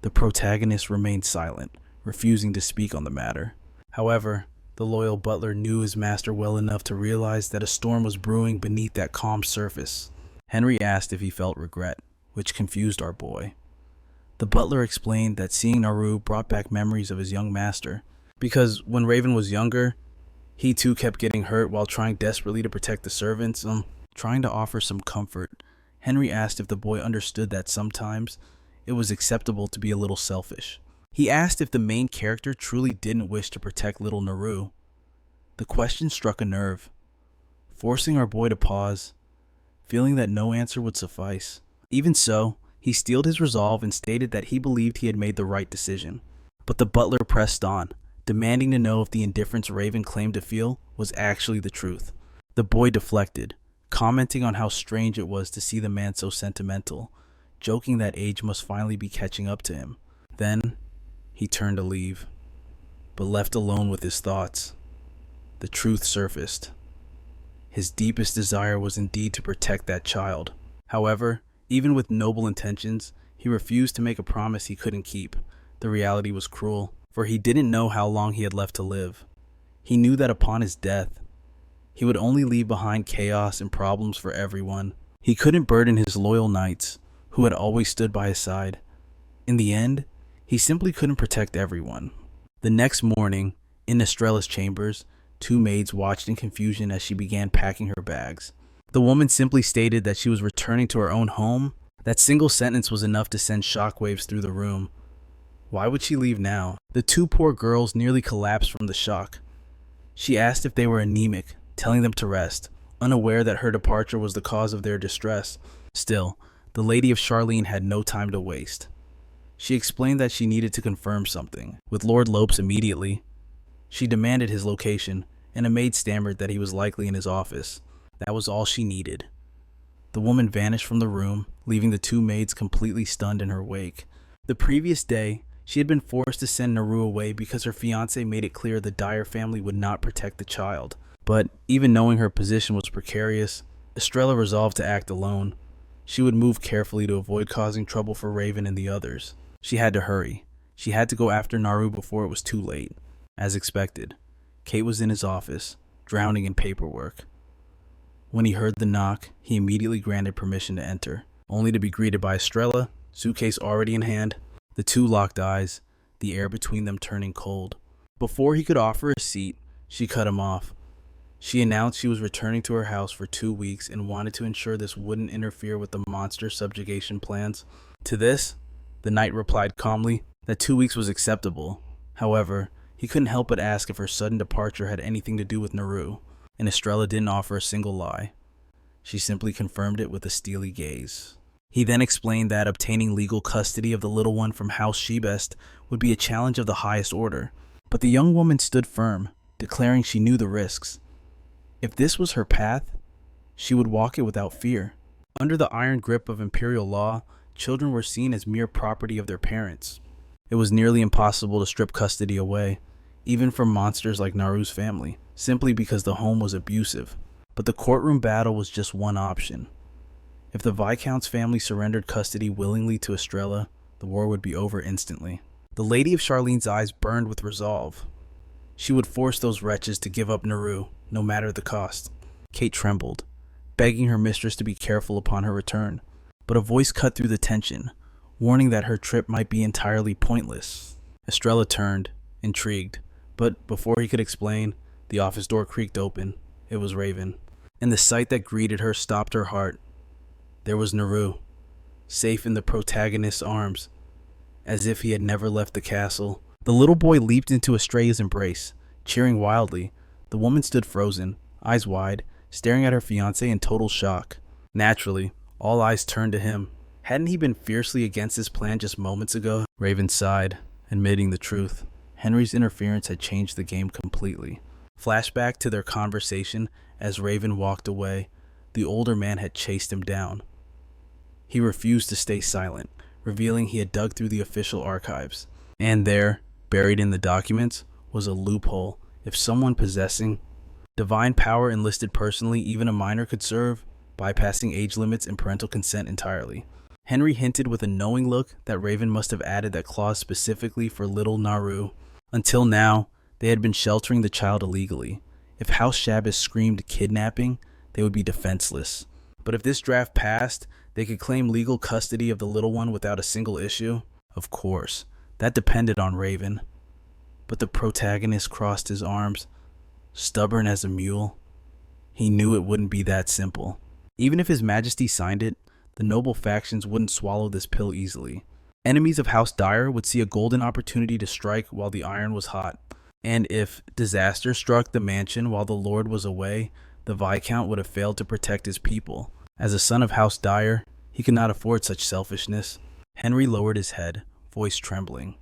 Speaker 1: The protagonist remained silent, refusing to speak on the matter. However, the loyal butler knew his master well enough to realize that a storm was brewing beneath that calm surface. Henry asked if he felt regret, which confused our boy. The butler explained that seeing Naru brought back memories of his young master, because when Raven was younger, he too kept getting hurt while trying desperately to protect the servants. Trying to offer some comfort, Henry asked if the boy understood that sometimes it was acceptable to be a little selfish. He asked if the main character truly didn't wish to protect little Naru. The question struck a nerve, forcing our boy to pause, feeling that no answer would suffice. Even so, he steeled his resolve and stated that he believed he had made the right decision. But the butler pressed on, demanding to know if the indifference Raven claimed to feel was actually the truth. The boy deflected, commenting on how strange it was to see the man so sentimental, joking that age must finally be catching up to him. Then, he turned to leave, but left alone with his thoughts. The truth surfaced. His deepest desire was indeed to protect that child. However, even with noble intentions, he refused to make a promise he couldn't keep. The reality was cruel, for he didn't know how long he had left to live. He knew that upon his death, he would only leave behind chaos and problems for everyone. He couldn't burden his loyal knights, who had always stood by his side. In the end, he simply couldn't protect everyone. The next morning, in Estrella's chambers, two maids watched in confusion as she began packing her bags. The woman simply stated that she was returning to her own home. That single sentence was enough to send shockwaves through the room. Why would she leave now? The two poor girls nearly collapsed from the shock. She asked if they were anemic, telling them to rest, unaware that her departure was the cause of their distress. Still, the lady of Charlene had no time to waste. She explained that she needed to confirm something with Lord Lopes immediately. She demanded his location, and a maid stammered that he was likely in his office. That was all she needed. The woman vanished from the room, leaving the two maids completely stunned in her wake. The previous day, she had been forced to send Naru away because her fiancé made it clear the Dyer family would not protect the child. But even knowing her position was precarious, Estrella resolved to act alone. She would move carefully to avoid causing trouble for Raven and the others. She had to hurry. She had to go after Naru before it was too late. As expected, Kate was in his office, drowning in paperwork. When he heard the knock, he immediately granted permission to enter, only to be greeted by Estrella, suitcase already in hand. The two locked eyes, the air between them turning cold. Before he could offer a seat, she cut him off. She announced she was returning to her house for 2 weeks and wanted to ensure this wouldn't interfere with the monster subjugation plans. To this, the knight replied calmly that 2 weeks was acceptable. However, he couldn't help but ask if her sudden departure had anything to do with Naru, and Estrella didn't offer a single lie. She simply confirmed it with a steely gaze. He then explained that obtaining legal custody of the little one from House Shebest would be a challenge of the highest order, but the young woman stood firm, declaring she knew the risks. If this was her path, she would walk it without fear. Under the iron grip of imperial law, children were seen as mere property of their parents. It was nearly impossible to strip custody away, even from monsters like Naru's family, simply because the home was abusive. But the courtroom battle was just one option. If the Viscount's family surrendered custody willingly to Estrella, the war would be over instantly. The Lady of Charlene's eyes burned with resolve. She would force those wretches to give up Naru, no matter the cost. Kate trembled, begging her mistress to be careful upon her return, but a voice cut through the tension, warning that her trip might be entirely pointless. Estrella turned, intrigued, but before he could explain, the office door creaked open. It was Raven, and the sight that greeted her stopped her heart. There was Naru, safe in the protagonist's arms, as if he had never left the castle. The little boy leaped into Estrella's embrace, cheering wildly. The woman stood frozen, eyes wide, staring at her fiancé in total shock. Naturally, all eyes turned to him. Hadn't he been fiercely against his plan just moments ago? Raven sighed, admitting the truth. Henry's interference had changed the game completely. Flashback to their conversation as Raven walked away. The older man had chased him down. He refused to stay silent, revealing he had dug through the official archives. And there, buried in the documents, was a loophole. If someone possessing divine power enlisted personally, even a minor could serve, bypassing age limits and parental consent entirely. Henry hinted with a knowing look that Raven must have added that clause specifically for little Naru. Until now, they had been sheltering the child illegally. If House Shabbos screamed kidnapping, they would be defenseless. But if this draft passed, they could claim legal custody of the little one without a single issue. Of course, that depended on Raven. But the protagonist crossed his arms, stubborn as a mule. He knew it wouldn't be that simple. Even if His Majesty signed it, the noble factions wouldn't swallow this pill easily. Enemies of House Dyer would see a golden opportunity to strike while the iron was hot. And if disaster struck the mansion while the Lord was away, the Viscount would have failed to protect his people. As a son of House Dyer, he could not afford such selfishness. Henry lowered his head, voice trembling.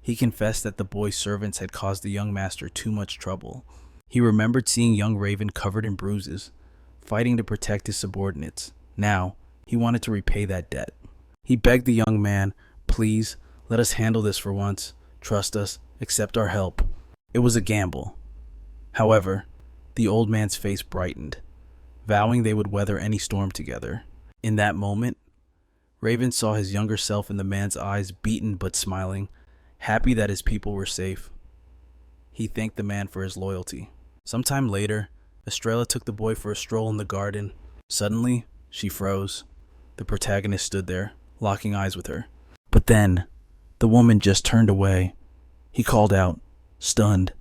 Speaker 1: He confessed that the boy's servants had caused the young master too much trouble. He remembered seeing young Raven covered in bruises, fighting to protect his subordinates. Now, he wanted to repay that debt. He begged the young man, "Please, let us handle this for once. Trust us, accept our help." It was a gamble. However, the old man's face brightened, vowing they would weather any storm together. In that moment, Raven saw his younger self in the man's eyes, beaten but smiling, happy that his people were safe. He thanked the man for his loyalty. Sometime later, Estrella took the boy for a stroll in the garden. Suddenly, she froze. The protagonist stood there, locking eyes with her. But then, the woman just turned away. He called out, stunned.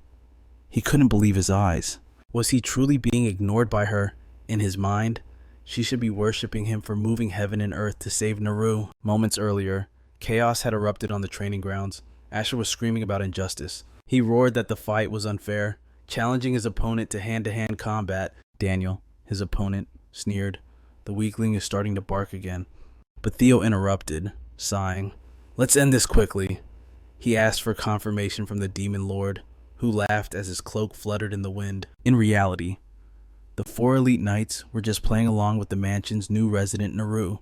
Speaker 1: He couldn't believe his eyes. Was he truly being ignored by her? In his mind, she should be worshipping him for moving heaven and earth to save Naru. Moments earlier, chaos had erupted on the training grounds. Asher was screaming about injustice. He roared that the fight was unfair, challenging his opponent to hand-to-hand combat. Daniel, his opponent, sneered. The weakling is starting to bark again. But Theo interrupted, sighing. "Let's end this quickly." He asked for confirmation from the demon lord, who laughed as his cloak fluttered in the wind. In reality, the 4 elite knights were just playing along with the mansion's new resident Naru,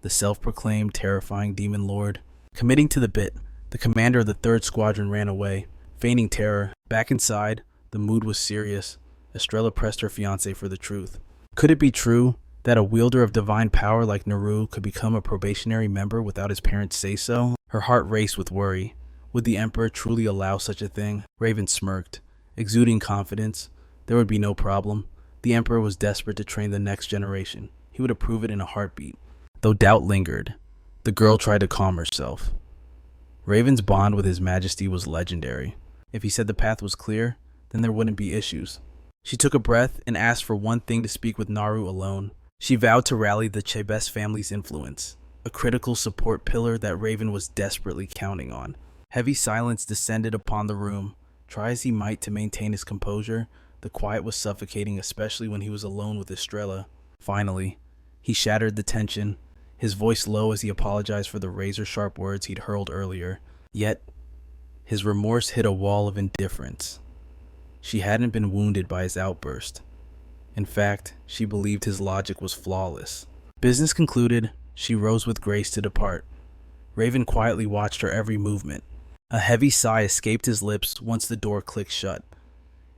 Speaker 1: the self-proclaimed terrifying demon lord. Committing to the bit, the commander of the 3rd Squadron ran away, feigning terror. Back inside, the mood was serious. Estrella pressed her fiancé for the truth. Could it be true that a wielder of divine power like Naru could become a probationary member without his parents say so? Her heart raced with worry. Would the Emperor truly allow such a thing? Raven smirked, exuding confidence. There would be no problem. The Emperor was desperate to train the next generation. He would approve it in a heartbeat. Though doubt lingered, the girl tried to calm herself. Raven's bond with His Majesty was legendary. If he said the path was clear, then there wouldn't be issues. She took a breath and asked for one thing: to speak with Naru alone. She vowed to rally the Chebes family's influence, a critical support pillar that Raven was desperately counting on. Heavy silence descended upon the room. Try as he might to maintain his composure, the quiet was suffocating, especially when he was alone with Estrella. Finally, he shattered the tension, his voice low as he apologized for the razor-sharp words he'd hurled earlier. Yet, his remorse hit a wall of indifference. She hadn't been wounded by his outburst. In fact, she believed his logic was flawless. Business concluded, she rose with grace to depart. Raven quietly watched her every movement. A heavy sigh escaped his lips once the door clicked shut.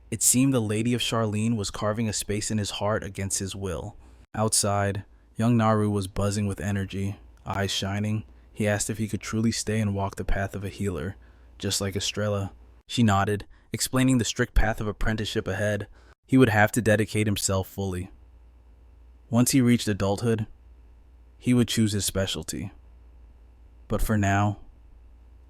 Speaker 1: It seemed the Lady of Charlene was carving a space in his heart against his will. Outside, Young Naru was buzzing with energy, eyes shining. He asked if he could truly stay and walk the path of a healer, just like Estrella. She nodded, explaining the strict path of apprenticeship ahead. He would have to dedicate himself fully. Once he reached adulthood, he would choose his specialty. But for now,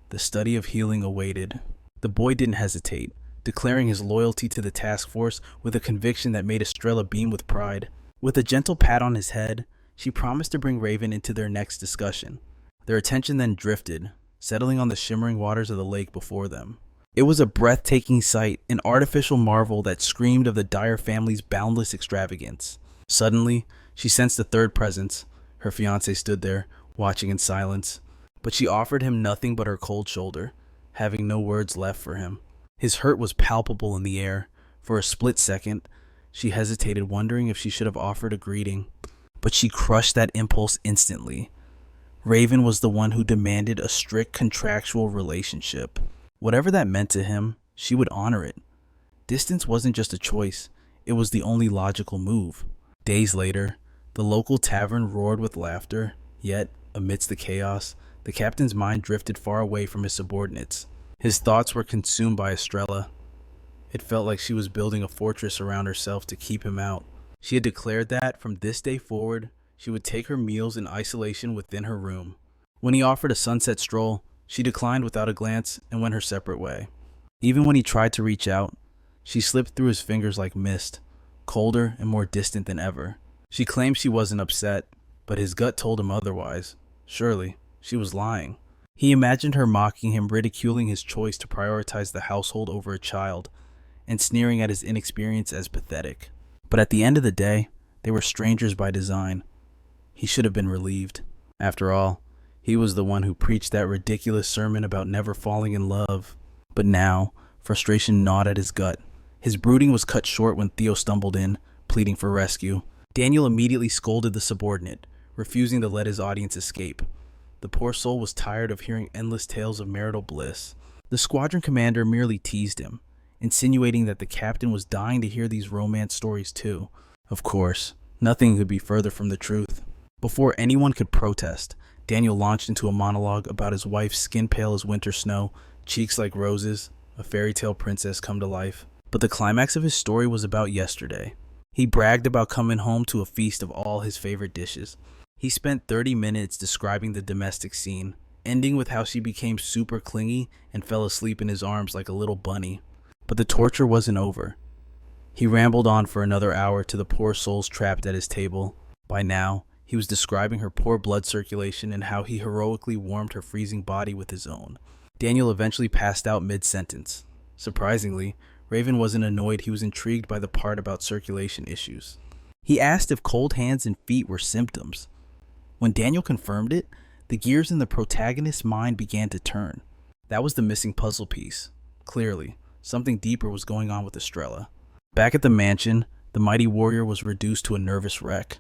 Speaker 1: the study of healing awaited. The boy didn't hesitate, declaring his loyalty to the task force with a conviction that made Estrella beam with pride. With a gentle pat on his head, she promised to bring Raven into their next discussion. Their attention then drifted, settling on the shimmering waters of the lake before them. It was a breathtaking sight, an artificial marvel that screamed of the Dyer family's boundless extravagance. Suddenly, she sensed a third presence. Her fiancé stood there, watching in silence, but she offered him nothing but her cold shoulder, having no words left for him. His hurt was palpable in the air. For a split second, she hesitated, wondering if she should have offered a greeting, but she crushed that impulse instantly. Raven was the one who demanded a strict contractual relationship. Whatever that meant to him, she would honor it. Distance wasn't just a choice, it was the only logical move. Days later, the local tavern roared with laughter, yet, amidst the chaos, the captain's mind drifted far away from his subordinates. His thoughts were consumed by Estrella. It felt like she was building a fortress around herself to keep him out. She had declared that, from this day forward, she would take her meals in isolation within her room. When he offered a sunset stroll, she declined without a glance and went her separate way. Even when he tried to reach out, she slipped through his fingers like mist, colder and more distant than ever. She claimed she wasn't upset, but his gut told him otherwise. Surely, she was lying. He imagined her mocking him, ridiculing his choice to prioritize the household over a child, and sneering at his inexperience as pathetic. But at the end of the day, they were strangers by design. He should have been relieved. After all, he was the one who preached that ridiculous sermon about never falling in love. But now, frustration gnawed at his gut. His brooding was cut short when Theo stumbled in, pleading for rescue. Daniel immediately scolded the subordinate, refusing to let his audience escape. The poor soul was tired of hearing endless tales of marital bliss. The squadron commander merely teased him, insinuating that the captain was dying to hear these romance stories too. Of course, nothing could be further from the truth. Before anyone could protest, Daniel launched into a monologue about his wife's skin pale as winter snow, cheeks like roses, a fairy tale princess come to life. But the climax of his story was about yesterday. He bragged about coming home to a feast of all his favorite dishes. He spent 30 minutes describing the domestic scene, ending with how she became super clingy and fell asleep in his arms like a little bunny. But the torture wasn't over. He rambled on for another hour to the poor souls trapped at his table. By now, he was describing her poor blood circulation and how he heroically warmed her freezing body with his own. Daniel eventually passed out mid-sentence. Surprisingly, Raven wasn't annoyed. He was intrigued by the part about circulation issues. He asked if cold hands and feet were symptoms. When Daniel confirmed it, the gears in the protagonist's mind began to turn. That was the missing puzzle piece. Clearly, something deeper was going on with Estrella. Back at the mansion, the mighty warrior was reduced to a nervous wreck.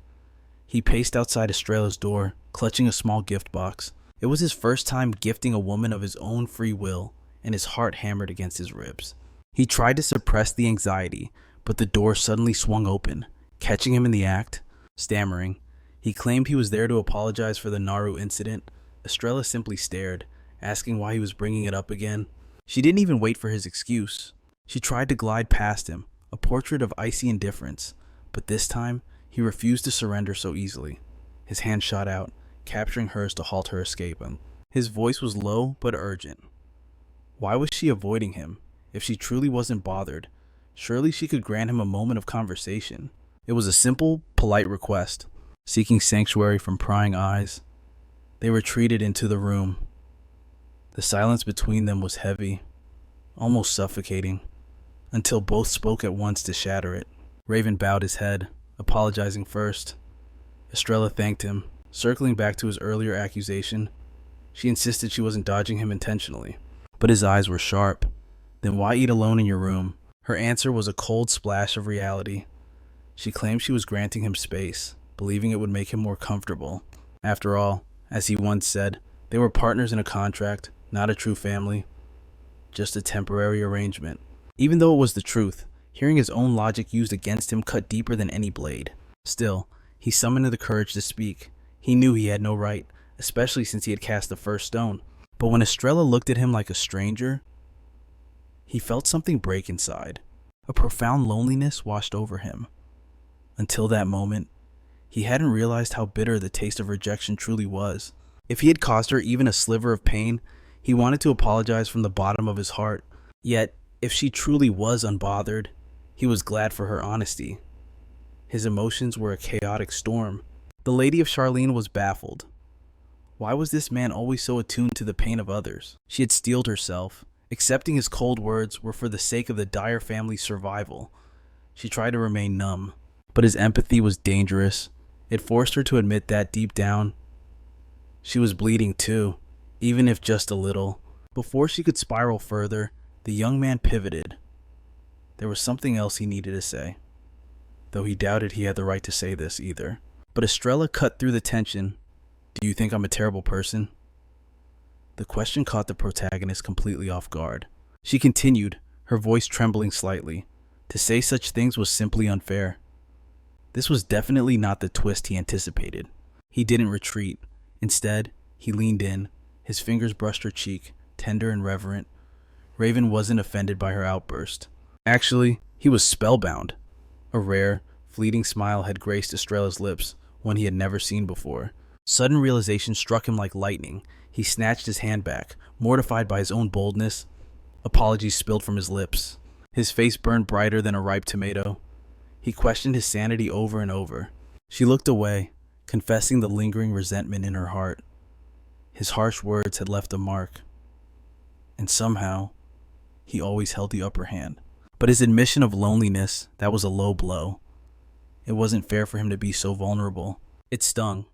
Speaker 1: He paced outside Estrella's door, clutching a small gift box. It was his first time gifting a woman of his own free will, and his heart hammered against his ribs. He tried to suppress the anxiety, but the door suddenly swung open, catching him in the act. Stammering, he claimed he was there to apologize for the Naru incident. Estrella simply stared, asking why he was bringing it up again. She didn't even wait for his excuse. She tried to glide past him, a portrait of icy indifference, but this time, he refused to surrender so easily. His hand shot out, capturing hers to halt her escape. His voice was low but urgent. Why was she avoiding him? If she truly wasn't bothered, surely she could grant him a moment of conversation. It was a simple, polite request, seeking sanctuary from prying eyes. They retreated into the room. The silence between them was heavy, almost suffocating, until both spoke at once to shatter it. Raven bowed his head, apologizing first. Estrella thanked him, circling back to his earlier accusation. She insisted she wasn't dodging him intentionally, but his eyes were sharp. Then why eat alone in your room? Her answer was a cold splash of reality. She claimed she was granting him space, believing it would make him more comfortable. After all, as he once said, they were partners in a contract, not a true family, just a temporary arrangement. Even though it was the truth, hearing his own logic used against him cut deeper than any blade. Still, He summoned the courage to speak. He knew he had no right, especially since he had cast the first stone. But when Estrella looked at him like a stranger, he felt something break inside. A profound loneliness washed over him. Until that moment, he hadn't realized how bitter the taste of rejection truly was. If he had caused her even a sliver of pain, he wanted to apologize from the bottom of his heart. Yet, if she truly was unbothered, he was glad for her honesty. His emotions were a chaotic storm. The Lady of Charlene was baffled. Why was this man always so attuned to the pain of others? She had steeled herself. Accepting his cold words were for the sake of the Dyer family's survival. She tried to remain numb, but his empathy was dangerous. It forced her to admit that deep down, she was bleeding too, even if just a little. Before she could spiral further, the young man pivoted. There was something else he needed to say, though he doubted he had the right to say this either. But Estrella cut through the tension. Do you think I'm a terrible person? The question caught the protagonist completely off guard. She continued, her voice trembling slightly. To say such things was simply unfair. This was definitely not the twist he anticipated. He didn't retreat. Instead, he leaned in. His fingers brushed her cheek, tender and reverent. Raven wasn't offended by her outburst. Actually, he was spellbound. A rare, fleeting smile had graced Estrella's lips, one he had never seen before. Sudden realization struck him like lightning. He snatched his hand back, mortified by his own boldness. Apologies spilled from his lips. His face burned brighter than a ripe tomato. He questioned his sanity over and over. She looked away, confessing the lingering resentment in her heart. His harsh words had left a mark. And somehow, he always held the upper hand. But his admission of loneliness, that was a low blow. It wasn't fair for him to be so vulnerable. It stung.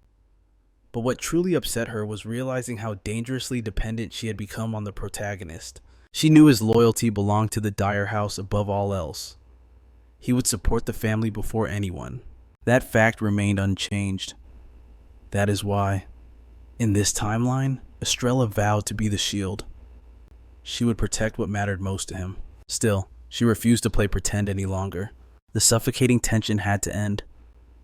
Speaker 1: But what truly upset her was realizing how dangerously dependent she had become on the protagonist. She knew his loyalty belonged to the Dyer house above all else. He would support the family before anyone. That fact remained unchanged. That is why, in this timeline, Estrella vowed to be the shield. She would protect what mattered most to him. Still, she refused to play pretend any longer. The suffocating tension had to end.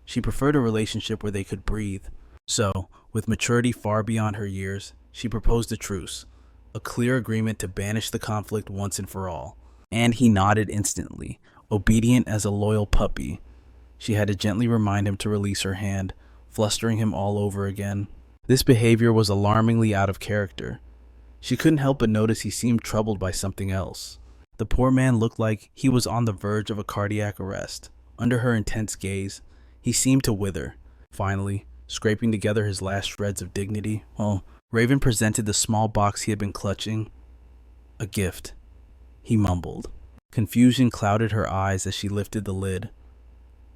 Speaker 1: She preferred a relationship where they could breathe. So, with maturity far beyond her years, she proposed a truce, a clear agreement to banish the conflict once and for all. And he nodded instantly, obedient as a loyal puppy. She had to gently remind him to release her hand, flustering him all over again. This behavior was alarmingly out of character. She couldn't help but notice he seemed troubled by something else. The poor man looked like he was on the verge of a cardiac arrest. Under her intense gaze, he seemed to wither. Finally, scraping together his last shreds of dignity, Raven presented the small box he had been clutching. A gift, he mumbled. Confusion clouded her eyes as she lifted the lid.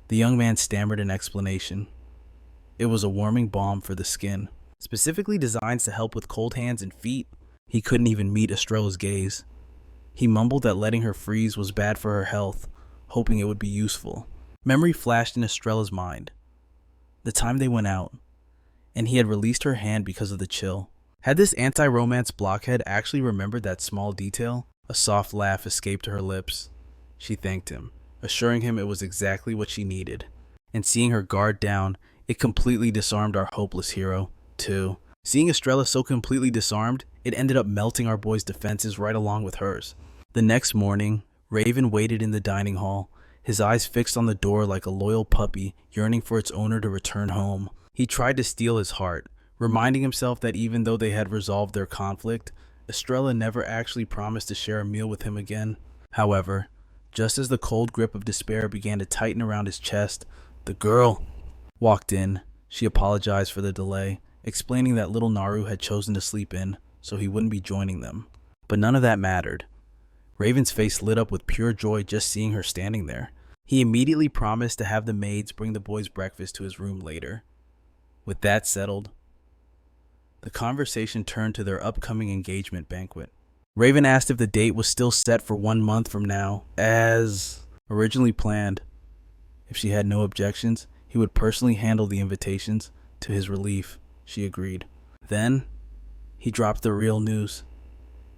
Speaker 1: The young man stammered an explanation. It was a warming balm for the skin, specifically designed to help with cold hands and feet. He couldn't even meet Estrella's gaze. He mumbled that letting her freeze was bad for her health, hoping it would be useful. Memory flashed in Estrella's mind. The time they went out, and he had released her hand because of the chill. Had this anti-romance blockhead actually remembered that small detail? A soft laugh escaped her lips. She thanked him, assuring him it was exactly what she needed. And seeing her guard down, it completely disarmed our hopeless hero, too. Seeing Estrella so completely disarmed, it ended up melting our boy's defenses right along with hers. The next morning, Raven waited in the dining hall, his eyes fixed on the door like a loyal puppy yearning for its owner to return home. He tried to steel his heart, reminding himself that even though they had resolved their conflict, Estrella never actually promised to share a meal with him again. However, just as the cold grip of despair began to tighten around his chest, the girl walked in. She apologized for the delay, explaining that little Naru had chosen to sleep in, so he wouldn't be joining them. But none of that mattered. Raven's face lit up with pure joy just seeing her standing there. He immediately promised to have the maids bring the boys breakfast to his room later. With that settled, the conversation turned to their upcoming engagement banquet. Raven asked if the date was still set for 1 month from now, as originally planned. If she had no objections, he would personally handle the invitations. To his relief, she agreed. Then, he dropped the real news.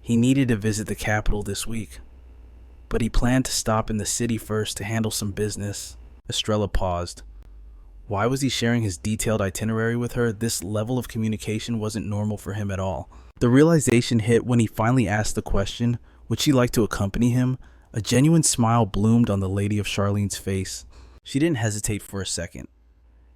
Speaker 1: He needed to visit the capital this week, but he planned to stop in the city first to handle some business. Estrella paused. Why was he sharing his detailed itinerary with her? This level of communication wasn't normal for him at all. The realization hit when he finally asked the question, would she like to accompany him? A genuine smile bloomed on the lady of Charlene's face. She didn't hesitate for a second.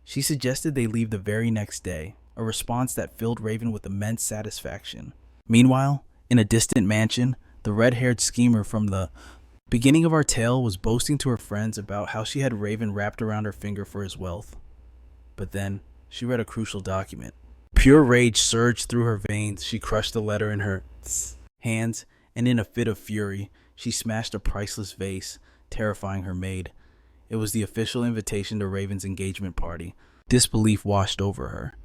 Speaker 1: She suggested they leave the very next day, a response that filled Raven with immense satisfaction. Meanwhile, in a distant mansion, the red-haired schemer from the beginning of our tale was boasting to her friends about how she had Raven wrapped around her finger for his wealth. But then, she read a crucial document. Pure rage surged through her veins. She crushed the letter in her hands, and in a fit of fury, she smashed a priceless vase, terrifying her maid. It was the official invitation to Raven's engagement party. Disbelief washed over her.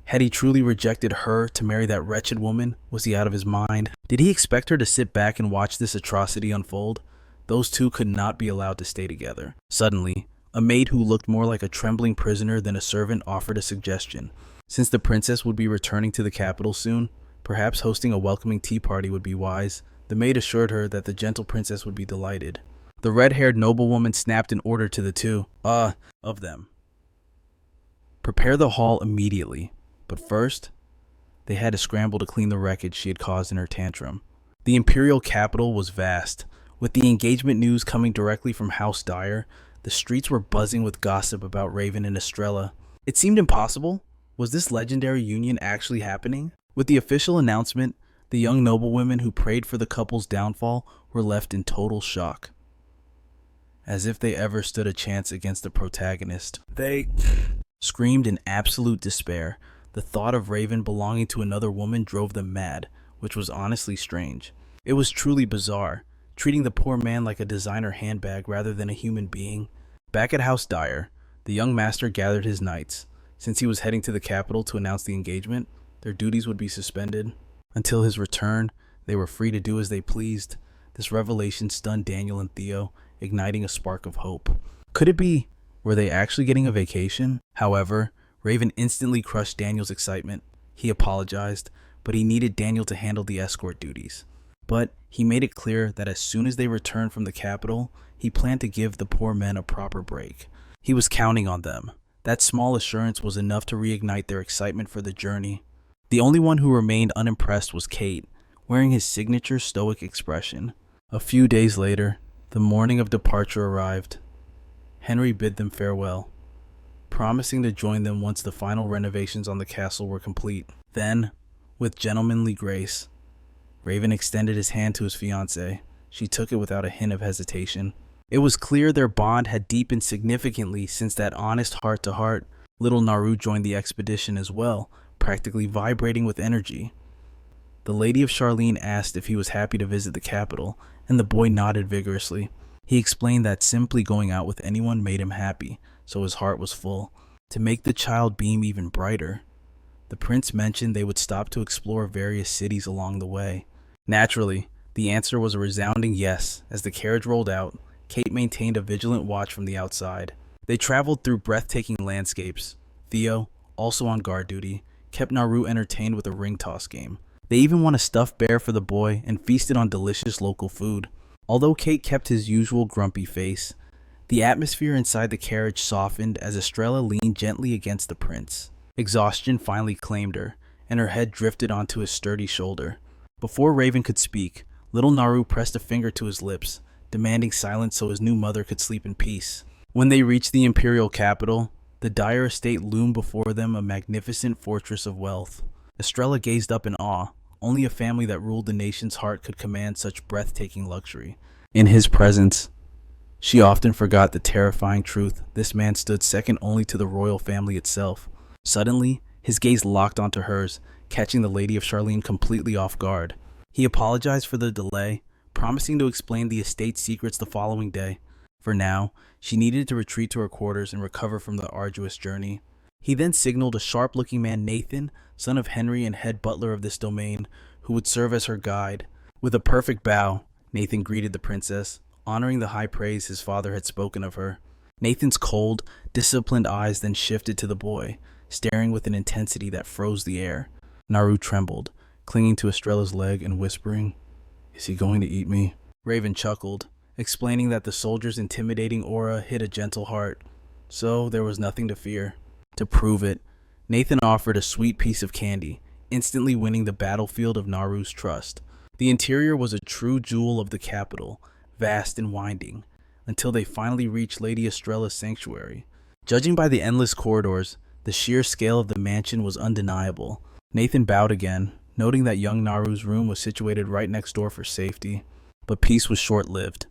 Speaker 1: Had he truly rejected her to marry that wretched woman? Was he out of his mind? Did he expect her to sit back and watch this atrocity unfold? Those two could not be allowed to stay together. Suddenly, a maid who looked more like a trembling prisoner than a servant offered a suggestion. Since the princess would be returning to the capital soon, perhaps hosting a welcoming tea party would be wise. The maid assured her that the gentle princess would be delighted. The red-haired noblewoman snapped an order to the two of them. Prepare the hall immediately. But first, they had to scramble to clean the wreckage she had caused in her tantrum. The imperial capital was vast. With the engagement news coming directly from House Dyer, the streets were buzzing with gossip about Raven and Estrella. It seemed impossible. Was this legendary union actually happening? With the official announcement, the young noblewomen who prayed for the couple's downfall were left in total shock. As if they ever stood a chance against the protagonist. They screamed in absolute despair. The thought of Raven belonging to another woman drove them mad, which was honestly strange. It was truly bizarre, treating the poor man like a designer handbag rather than a human being. Back at House Dyer, the young master gathered his knights. Since he was heading to the capital to announce the engagement, their duties would be suspended. Until his return, they were free to do as they pleased. This revelation stunned Daniel and Theo, igniting a spark of hope. Could it be, were they actually getting a vacation? However, Raven instantly crushed Daniel's excitement. He apologized, but he needed Daniel to handle the escort duties. But he made it clear that as soon as they returned from the capital, he planned to give the poor men a proper break. He was counting on them. That small assurance was enough to reignite their excitement for the journey. The only one who remained unimpressed was Kate, wearing his signature stoic expression. A few days later, the morning of departure arrived. Henry bid them farewell, promising to join them once the final renovations on the castle were complete. Then, with gentlemanly grace, Raven extended his hand to his fiancée. She took it without a hint of hesitation. It was clear their bond had deepened significantly since that honest heart-to-heart. Little Naru joined the expedition as well, practically vibrating with energy. The lady of Charlene asked if he was happy to visit the capital, and the boy nodded vigorously. He explained that simply going out with anyone made him happy, so his heart was full. To make the child beam even brighter, the prince mentioned they would stop to explore various cities along the way. Naturally, the answer was a resounding yes. As the carriage rolled out, Kate maintained a vigilant watch from the outside. They traveled through breathtaking landscapes. Theo, also on guard duty, kept Naru entertained with a ring toss game. They even won a stuffed bear for the boy and feasted on delicious local food. Although Kate kept his usual grumpy face, the atmosphere inside the carriage softened as Estrella leaned gently against the prince. Exhaustion finally claimed her, and her head drifted onto his sturdy shoulder. Before Raven could speak, little Naru pressed a finger to his lips, demanding silence so his new mother could sleep in peace. When they reached the imperial capital, the Dyer estate loomed before them, a magnificent fortress of wealth. Estrella gazed up in awe. Only a family that ruled the nation's heart could command such breathtaking luxury. In his presence, she often forgot the terrifying truth. This man stood second only to the royal family itself. Suddenly, his gaze locked onto hers, catching the lady of Charlene completely off guard. He apologized for the delay, promising to explain the estate's secrets the following day. For now, she needed to retreat to her quarters and recover from the arduous journey. He then signaled a sharp-looking man, Nathan, son of Henry and head butler of this domain, who would serve as her guide. With a perfect bow, Nathan greeted the princess, honoring the high praise his father had spoken of her. Nathan's cold, disciplined eyes then shifted to the boy, staring with an intensity that froze the air. Naru trembled, clinging to Estrella's leg and whispering, "Is he going to eat me?" Raven chuckled, explaining that the soldier's intimidating aura hit a gentle heart. so there was nothing to fear. To prove it, Nathan offered a sweet piece of candy, instantly winning the battlefield of Naru's trust. The interior was a true jewel of the capital, vast and winding, until they finally reached Lady Estrella's sanctuary. Judging by the endless corridors, the sheer scale of the mansion was undeniable. Nathan bowed again, noting that young Naru's room was situated right next door for safety, but peace was short-lived.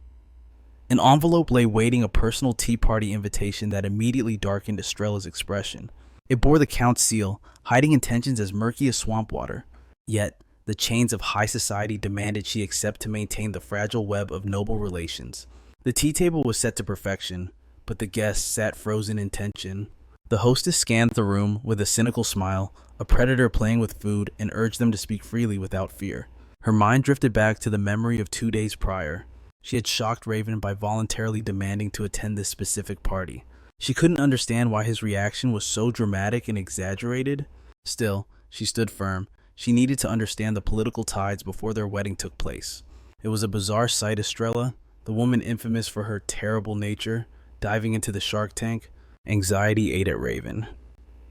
Speaker 1: An envelope lay waiting, a personal tea party invitation that immediately darkened Estrella's expression. It bore the Count's seal, hiding intentions as murky as swamp water. Yet, the chains of high society demanded she accept to maintain the fragile web of noble relations. The tea table was set to perfection, but the guests sat frozen in tension. The hostess scanned the room with a cynical smile, a predator playing with food, and urged them to speak freely without fear. Her mind drifted back to the memory of 2 days prior. She had shocked Raven by voluntarily demanding to attend this specific party. She couldn't understand why his reaction was so dramatic and exaggerated. Still, she stood firm. She needed to understand the political tides before their wedding took place. It was a bizarre sight. Estrella, the woman infamous for her terrible nature, diving into the shark tank. Anxiety ate at Raven.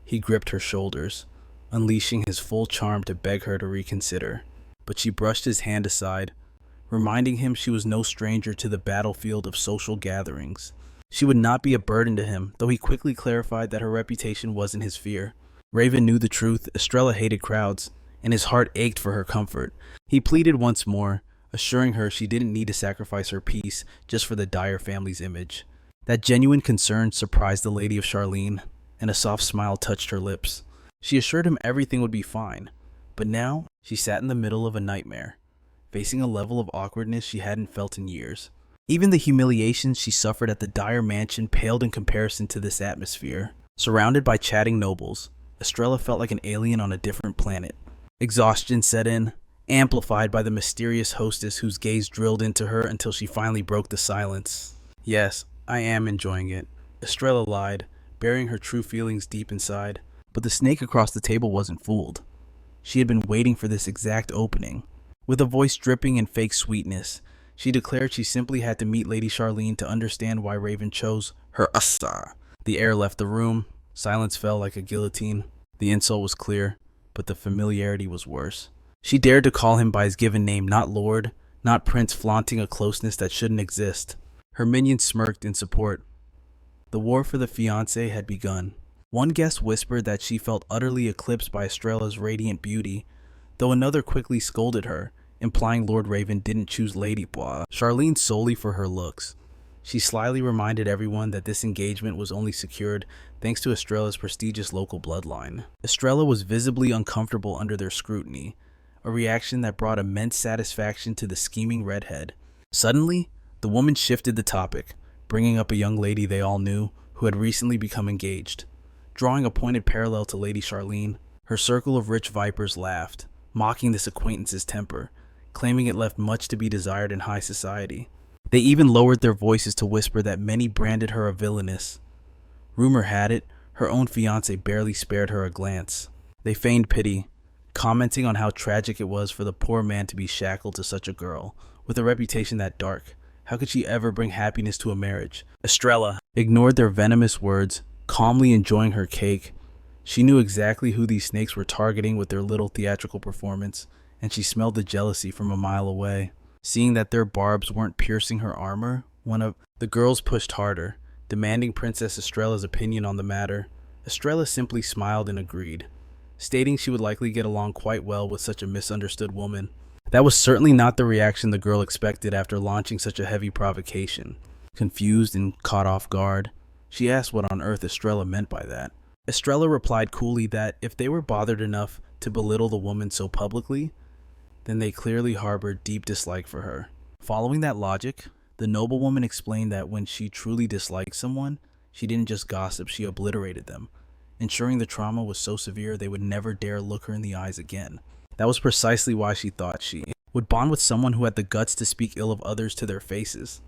Speaker 1: He gripped her shoulders, unleashing his full charm to beg her to reconsider. But she brushed his hand aside, reminding him she was no stranger to the battlefield of social gatherings. She would not be a burden to him, though he quickly clarified that her reputation wasn't his fear. Raven knew the truth. Estrella hated crowds, and his heart ached for her comfort. He pleaded once more, assuring her she didn't need to sacrifice her peace just for the Dyer family's image. That genuine concern surprised the Lady of Charlene, and a soft smile touched her lips. She assured him everything would be fine, but now she sat in the middle of a nightmare, facing a level of awkwardness she hadn't felt in years. Even the humiliations she suffered at the Dyer mansion paled in comparison to this atmosphere. Surrounded by chatting nobles, Estrella felt like an alien on a different planet. Exhaustion set in, amplified by the mysterious hostess whose gaze drilled into her until she finally broke the silence. "Yes, I am enjoying it," Estrella lied, burying her true feelings deep inside. But the snake across the table wasn't fooled. She had been waiting for this exact opening. With a voice dripping in fake sweetness, she declared she simply had to meet Lady Charlene to understand why Raven chose her Asa. The air left the room. Silence fell like a guillotine. The insult was clear, but the familiarity was worse. She dared to call him by his given name, not Lord, not Prince, flaunting a closeness that shouldn't exist. Her minions smirked in support. The war for the fiancé had begun. One guest whispered that she felt utterly eclipsed by Estrella's radiant beauty, though another quickly scolded her, implying Lord Raven didn't choose Lady Bois Charlene solely for her looks. She slyly reminded everyone that this engagement was only secured thanks to Estrella's prestigious local bloodline. Estrella was visibly uncomfortable under their scrutiny, a reaction that brought immense satisfaction to the scheming redhead. Suddenly, the woman shifted the topic, bringing up a young lady they all knew who had recently become engaged. Drawing a pointed parallel to Lady Charlene, her circle of rich vipers laughed, mocking this acquaintance's temper, claiming it left much to be desired in high society. They even lowered their voices to whisper that many branded her a villainess. Rumor had it, her own fiancé barely spared her a glance. They feigned pity, commenting on how tragic it was for the poor man to be shackled to such a girl, with a reputation that dark. How could she ever bring happiness to a marriage? Estrella ignored their venomous words, calmly enjoying her cake. She knew exactly who these snakes were targeting with their little theatrical performance, and she smelled the jealousy from a mile away. Seeing that their barbs weren't piercing her armor, one of the girls pushed harder, demanding Princess Estrella's opinion on the matter. Estrella simply smiled and agreed, stating she would likely get along quite well with such a misunderstood woman. That was certainly not the reaction the girl expected after launching such a heavy provocation. Confused and caught off guard, she asked what on earth Estrella meant by that. Estrella replied coolly that if they were bothered enough to belittle the woman so publicly, then they clearly harbored deep dislike for her. Following that logic, the noblewoman explained that when she truly disliked someone, she didn't just gossip, she obliterated them, ensuring the trauma was so severe they would never dare look her in the eyes again. That was precisely why she thought she would bond with someone who had the guts to speak ill of others to their faces.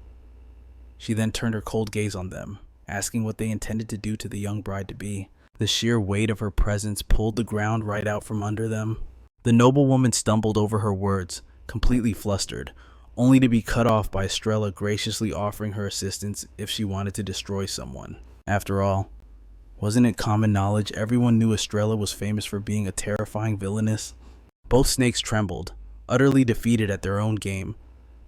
Speaker 1: She then turned her cold gaze on them, asking what they intended to do to the young bride-to-be. The sheer weight of her presence pulled the ground right out from under them. The noblewoman stumbled over her words, completely flustered, only to be cut off by Estrella graciously offering her assistance if she wanted to destroy someone. After all, wasn't it common knowledge everyone knew Estrella was famous for being a terrifying villainess? Both snakes trembled, utterly defeated at their own game,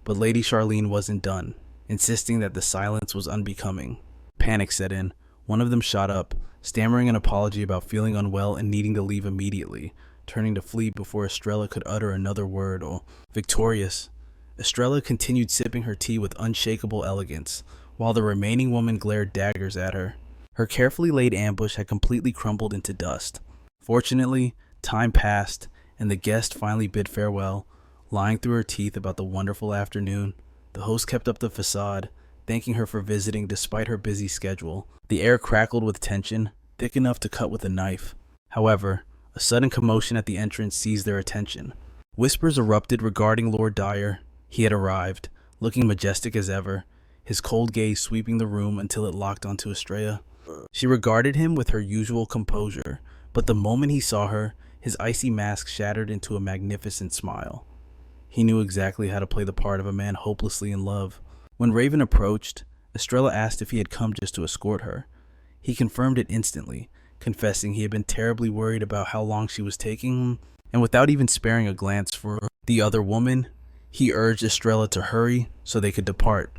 Speaker 1: but Lady Charlene wasn't done, insisting that the silence was unbecoming. Panic set in. One of them shot up, stammering an apology about feeling unwell and needing to leave immediately, turning to flee before Estrella could utter another word. Oh, victorious. Estrella continued sipping her tea with unshakable elegance, while the remaining woman glared daggers at her. Her carefully laid ambush had completely crumbled into dust. Fortunately, time passed, and the guest finally bid farewell, lying through her teeth about the wonderful afternoon. The host kept up the facade, thanking her for visiting despite her busy schedule. The air crackled with tension, thick enough to cut with a knife. However, a sudden commotion at the entrance seized their attention. Whispers erupted regarding Lord Dyer. He had arrived, looking majestic as ever, his cold gaze sweeping the room until it locked onto Estrella. She regarded him with her usual composure, but the moment he saw her, his icy mask shattered into a magnificent smile. He knew exactly how to play the part of a man hopelessly in love. When Raven approached, Estrella asked if he had come just to escort her. He confirmed it instantly, confessing he had been terribly worried about how long she was taking him, and without even sparing a glance for the other woman, he urged Estrella to hurry so they could depart.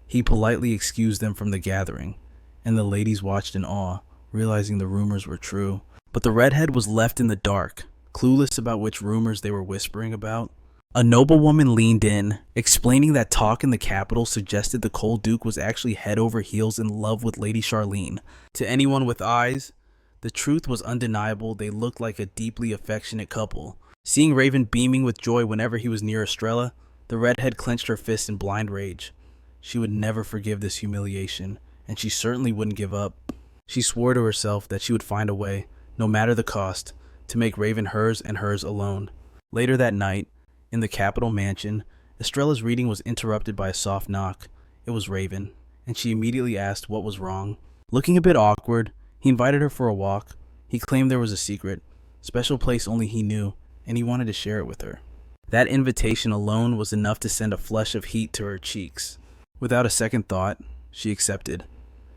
Speaker 1: He politely excused them from the gathering, and the ladies watched in awe, realizing the rumors were true. But the redhead was left in the dark, clueless about which rumors they were whispering about. A noblewoman leaned in, explaining that talk in the capital suggested the Cold Duke was actually head over heels in love with Lady Charlene. To anyone with eyes, the truth was undeniable. They looked like a deeply affectionate couple. Seeing Raven beaming with joy whenever he was near Estrella, the redhead clenched her fist in blind rage. She would never forgive this humiliation, and she certainly wouldn't give up. She swore to herself that she would find a way, no matter the cost, to make Raven hers and hers alone. Later that night, in the Capitol mansion, Estrella's reading was interrupted by a soft knock. It was Raven, and she immediately asked what was wrong. Looking a bit awkward, he invited her for a walk. He claimed there was a secret, special place only he knew, and he wanted to share it with her. That invitation alone was enough to send a flush of heat to her cheeks. Without a second thought, she accepted.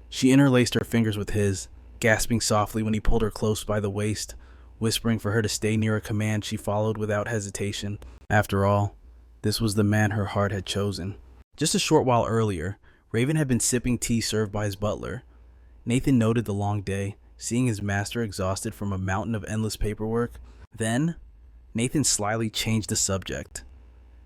Speaker 1: She interlaced her fingers with his, gasping softly when he pulled her close by the waist. Whispering for her to stay near a command, she followed without hesitation. After all, this was the man her heart had chosen. Just a short while earlier, Raven had been sipping tea served by his butler. Nathan noted the long day, seeing his master exhausted from a mountain of endless paperwork. Then, Nathan slyly changed the subject,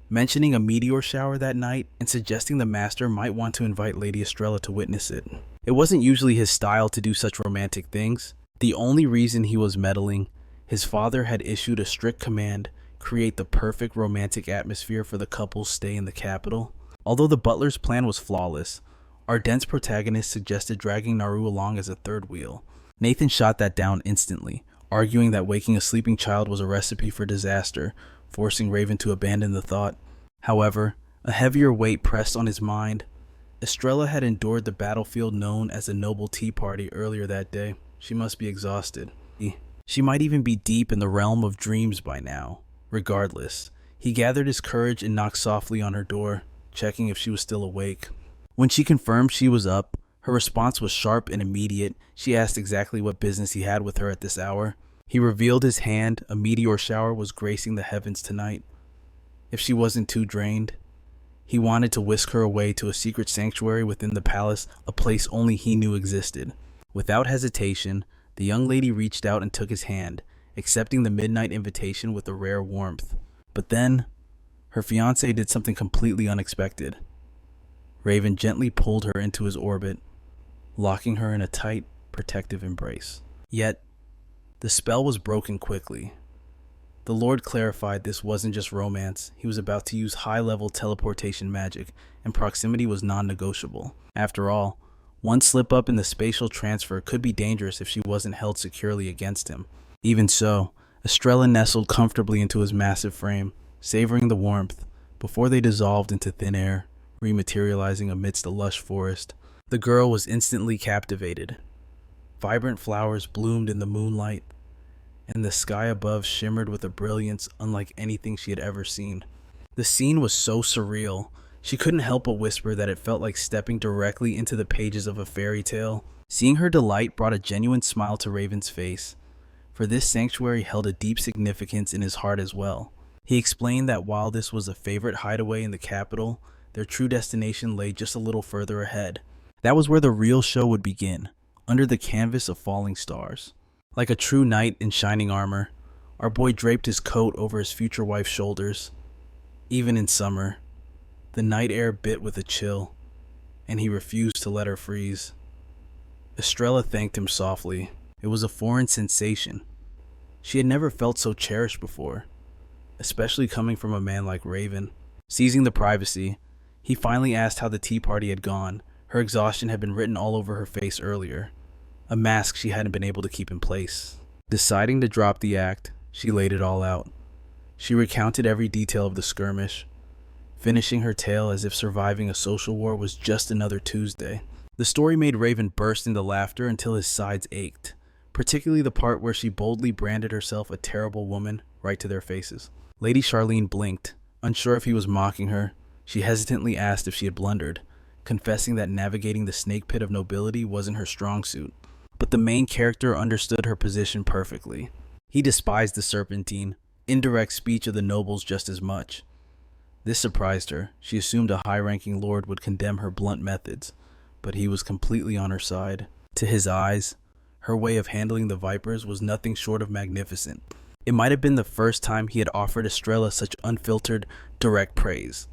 Speaker 1: mentioning a meteor shower that night and suggesting the master might want to invite Lady Estrella to witness it. It wasn't usually his style to do such romantic things. The only reason he was meddling, his father had issued a strict command: create the perfect romantic atmosphere for the couple's stay in the capital. Although the butler's plan was flawless, our dense protagonist suggested dragging Naru along as a third wheel. Nathan shot that down instantly, arguing that waking a sleeping child was a recipe for disaster, forcing Raven to abandon the thought. However, a heavier weight pressed on his mind. Estrella had endured the battlefield known as a noble tea party earlier that day. She must be exhausted. She might even be deep in the realm of dreams by now. Regardless, he gathered his courage and knocked softly on her door, checking if she was still awake. When she confirmed she was up, her response was sharp and immediate. She asked exactly what business he had with her at this hour. He revealed his hand. A meteor shower was gracing the heavens tonight. If she wasn't too drained, he wanted to whisk her away to a secret sanctuary within the palace, a place only he knew existed. Without hesitation, the young lady reached out and took his hand, accepting the midnight invitation with a rare warmth. But then, her fiancé did something completely unexpected. Raven gently pulled her into his orbit, locking her in a tight, protective embrace. Yet, the spell was broken quickly. The Lord clarified this wasn't just romance. He was about to use high-level teleportation magic, and proximity was non-negotiable. After all, one slip-up in the spatial transfer could be dangerous if she wasn't held securely against him. Even so, Estrella nestled comfortably into his massive frame, savoring the warmth, before they dissolved into thin air, rematerializing amidst a lush forest. The girl was instantly captivated. Vibrant flowers bloomed in the moonlight, and the sky above shimmered with a brilliance unlike anything she had ever seen. The scene was so surreal, She couldn't help but whisper that it felt like stepping directly into the pages of a fairy tale. Seeing her delight brought a genuine smile to Raven's face, for this sanctuary held a deep significance in his heart as well. He explained that while this was a favorite hideaway in the capital, their true destination lay just a little further ahead. That was where the real show would begin, under the canvas of falling stars. Like a true knight in shining armor, our boy draped his coat over his future wife's shoulders. Even in summer, the night air bit with a chill, and he refused to let her freeze. Estrella thanked him softly. It was a foreign sensation. She had never felt so cherished before, especially coming from a man like Raven. Seizing the privacy, he finally asked how the tea party had gone. Her exhaustion had been written all over her face earlier, a mask she hadn't been able to keep in place. Deciding to drop the act, she laid it all out. She recounted every detail of the skirmish, finishing her tale as if surviving a social war was just another Tuesday. The story made Raven burst into laughter until his sides ached, particularly the part where she boldly branded herself a terrible woman right to their faces. Lady Charlene blinked, unsure if he was mocking her. She hesitantly asked if she had blundered, confessing that navigating the snake pit of nobility wasn't her strong suit. But the main character understood her position perfectly. He despised the serpentine, indirect speech of the nobles just as much. This surprised her. She assumed a high-ranking lord would condemn her blunt methods, but he was completely on her side. To his eyes, her way of handling the vipers was nothing short of magnificent. It might have been the first time he had offered Estrella such unfiltered, direct praise.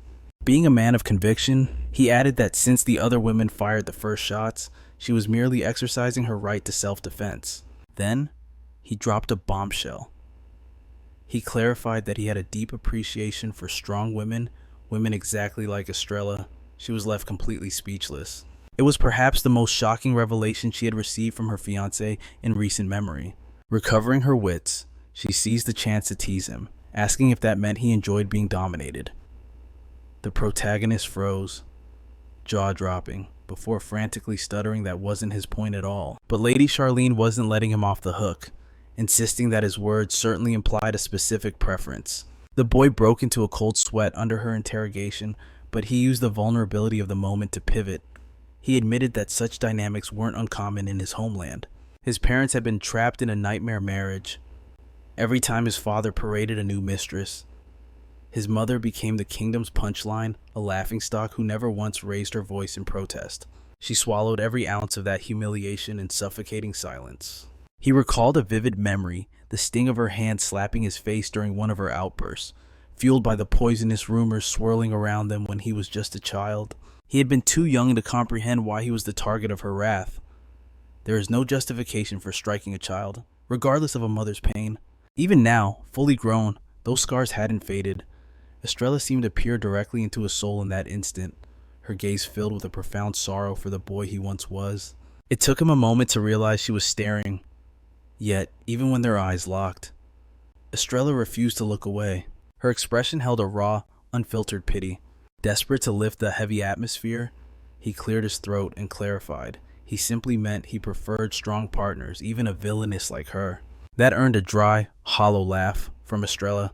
Speaker 1: Being a man of conviction, he added that since the other women fired the first shots, she was merely exercising her right to self-defense. Then, he dropped a bombshell. He clarified that he had a deep appreciation for strong women, women exactly like Estrella. She was left completely speechless. It was perhaps the most shocking revelation she had received from her fiancé in recent memory. Recovering her wits, she seized the chance to tease him, asking if that meant he enjoyed being dominated. The protagonist froze, jaw-dropping, before frantically stuttering that wasn't his point at all. But Lady Charlene wasn't letting him off the hook, insisting that his words certainly implied a specific preference. The boy broke into a cold sweat under her interrogation, but he used the vulnerability of the moment to pivot. He admitted that such dynamics weren't uncommon in his homeland. His parents had been trapped in a nightmare marriage. Every time his father paraded a new mistress, his mother became the kingdom's punchline, a laughingstock who never once raised her voice in protest. She swallowed every ounce of that humiliation in suffocating silence. He recalled a vivid memory, the sting of her hand slapping his face during one of her outbursts, fueled by the poisonous rumors swirling around them when he was just a child. He had been too young to comprehend why he was the target of her wrath. There is no justification for striking a child, regardless of a mother's pain. Even now, fully grown, those scars hadn't faded. Estrella seemed to peer directly into his soul in that instant, her gaze filled with a profound sorrow for the boy he once was. It took him a moment to realize she was staring. Yet, even when their eyes locked, Estrella refused to look away. Her expression held a raw, unfiltered pity. Desperate to lift the heavy atmosphere, he cleared his throat and clarified. He simply meant he preferred strong partners, even a villainess like her. That earned a dry, hollow laugh from Estrella.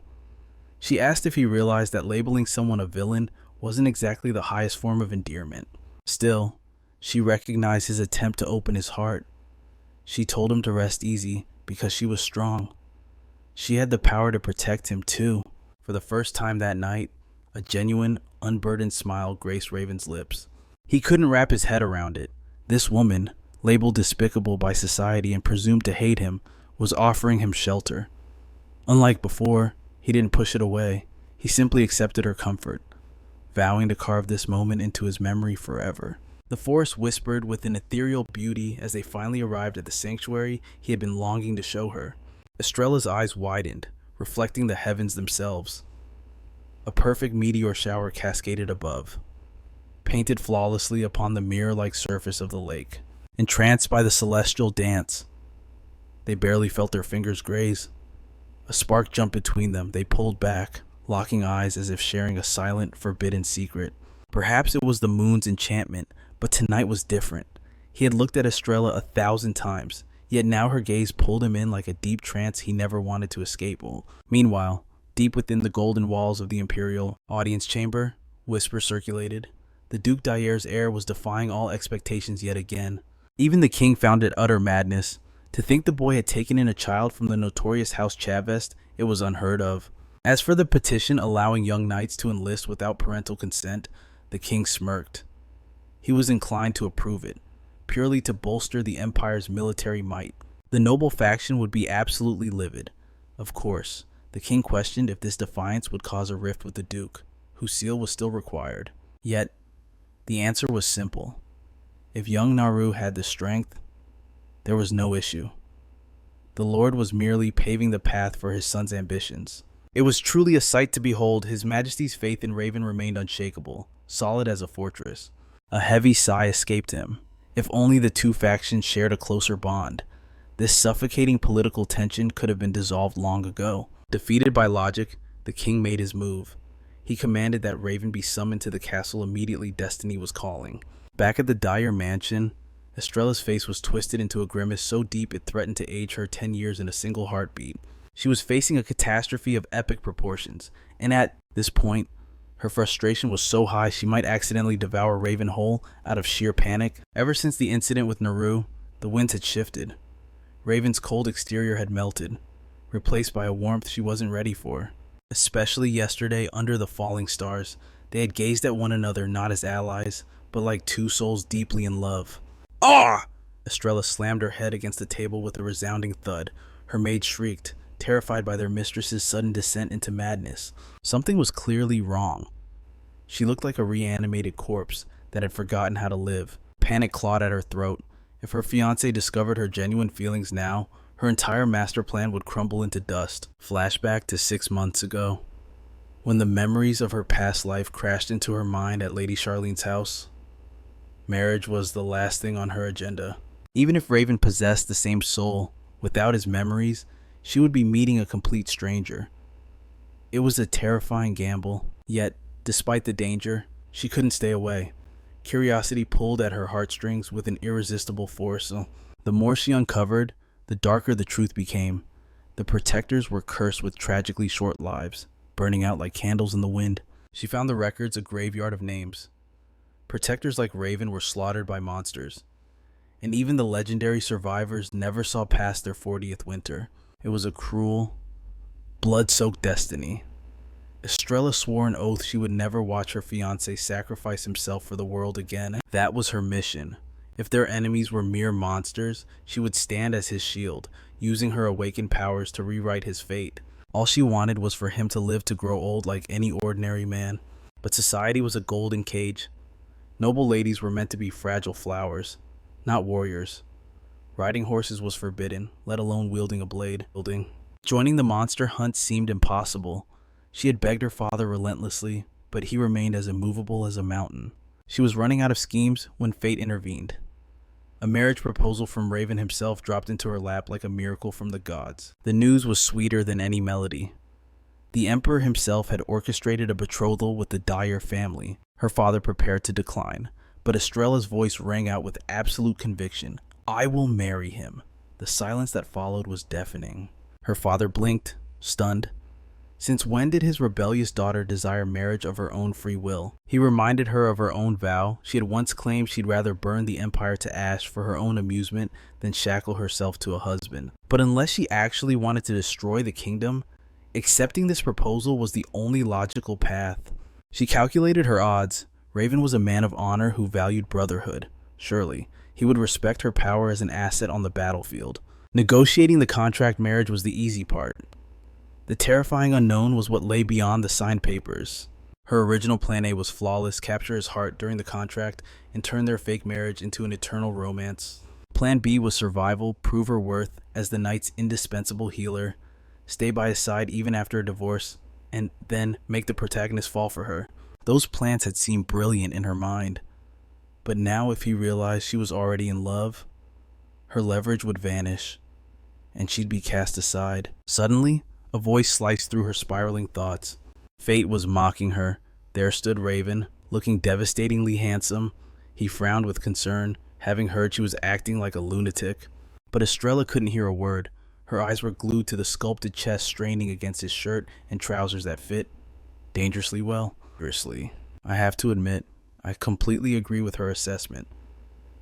Speaker 1: She asked if he realized that labeling someone a villain wasn't exactly the highest form of endearment. Still, she recognized his attempt to open his heart. She told him to rest easy because she was strong. She had the power to protect him too. For the first time that night, a genuine, unburdened smile graced Raven's lips. He couldn't wrap his head around it. This woman, labeled despicable by society and presumed to hate him, was offering him shelter. Unlike before, he didn't push it away. He simply accepted her comfort, vowing to carve this moment into his memory forever. The forest whispered with an ethereal beauty as they finally arrived at the sanctuary he had been longing to show her. Estrella's eyes widened, reflecting the heavens themselves. A perfect meteor shower cascaded above, painted flawlessly upon the mirror-like surface of the lake. Entranced by the celestial dance, they barely felt their fingers graze. A spark jumped between them. They pulled back, locking eyes as if sharing a silent, forbidden secret. Perhaps it was the moon's enchantment, but tonight was different. He had looked at Estrella 1,000 times, yet now her gaze pulled him in like a deep trance he never wanted to escape. Meanwhile, deep within the golden walls of the imperial audience chamber, Whispers circulated. The Duc d'Ayer's heir was defying all expectations yet again. Even the king found it utter madness. To think the boy had taken in a child from the notorious House Chavest, it was unheard of. As for the petition allowing young knights to enlist without parental consent, the king smirked. He was inclined to approve it, purely to bolster the empire's military might. The noble faction would be absolutely livid. Of course, the king questioned if this defiance would cause a rift with the duke, whose seal was still required. Yet, the answer was simple. If young Naru had the strength, there was no issue. The Lord was merely paving the path for his son's ambitions. It was truly a sight to behold. His Majesty's faith in Raven remained unshakable, solid as a fortress. A heavy sigh escaped him. If only the two factions shared a closer bond. This suffocating political tension could have been dissolved long ago. Defeated by logic, the king made his move. He commanded that Raven be summoned to the castle immediately. Destiny was calling. Back at the D'Ayer mansion, Estrella's face was twisted into a grimace so deep it threatened to age her 10 years in a single heartbeat. She was facing a catastrophe of epic proportions, and at this point, her frustration was so high she might accidentally devour Raven whole out of sheer panic. Ever since the incident with Naru, the winds had shifted. Raven's cold exterior had melted, replaced by a warmth she wasn't ready for. Especially yesterday, under the falling stars, they had gazed at one another not as allies, but like two souls deeply in love. Ah! Estrella slammed her head against the table with a resounding thud. Her maid shrieked, terrified by their mistress's sudden descent into madness. Something was clearly wrong. She looked like a reanimated corpse that had forgotten how to live. Panic clawed at her throat. If her fiancé discovered her genuine feelings now, her entire master plan would crumble into dust. Flashback to 6 months ago, when the memories of her past life crashed into her mind at Lady Charlene's house. Marriage was the last thing on her agenda. Even if Raven possessed the same soul, without his memories, she would be meeting a complete stranger. It was a terrifying gamble, yet, despite the danger, she couldn't stay away. Curiosity pulled at her heartstrings with an irresistible force. The more she uncovered, the darker the truth became. The protectors were cursed with tragically short lives, burning out like candles in the wind. She found the records a graveyard of names. Protectors like Raven were slaughtered by monsters, and even the legendary survivors never saw past their 40th winter. It was a cruel, blood-soaked destiny. Estrella swore an oath she would never watch her fiancé sacrifice himself for the world again. That was her mission. If their enemies were mere monsters, she would stand as his shield, using her awakened powers to rewrite his fate. All she wanted was for him to live to grow old like any ordinary man. But society was a golden cage. Noble ladies were meant to be fragile flowers, not warriors. Riding horses was forbidden, let alone wielding a blade. Joining the monster hunt seemed impossible. She had begged her father relentlessly, but he remained as immovable as a mountain. She was running out of schemes when fate intervened. A marriage proposal from Raven himself dropped into her lap like a miracle from the gods. The news was sweeter than any melody. The emperor himself had orchestrated a betrothal with the D'Ayer family. Her father prepared to decline, but Estrella's voice rang out with absolute conviction. "I will marry him." The silence that followed was deafening. Her father blinked, stunned. Since when did his rebellious daughter desire marriage of her own free will? He reminded her of her own vow. She had once claimed she'd rather burn the empire to ash for her own amusement than shackle herself to a husband. But unless she actually wanted to destroy the kingdom, accepting this proposal was the only logical path. She calculated her odds. Raven was a man of honor who valued brotherhood. Surely, he would respect her power as an asset on the battlefield. Negotiating the contract marriage was the easy part. The terrifying unknown was what lay beyond the signed papers. Her original plan A was flawless: capture his heart during the contract and turn their fake marriage into an eternal romance. Plan B was survival, prove her worth as the knight's indispensable healer, stay by his side even after a divorce, and then make the protagonist fall for her. Those plans had seemed brilliant in her mind. But now if he realized she was already in love, her leverage would vanish, and she'd be cast aside. Suddenly, a voice sliced through her spiraling thoughts. Fate was mocking her. There stood Raven, looking devastatingly handsome. He frowned with concern, having heard she was acting like a lunatic. But Estrella couldn't hear a word. Her eyes were glued to the sculpted chest straining against his shirt and trousers that fit dangerously well. I have to admit, I completely agree with her assessment.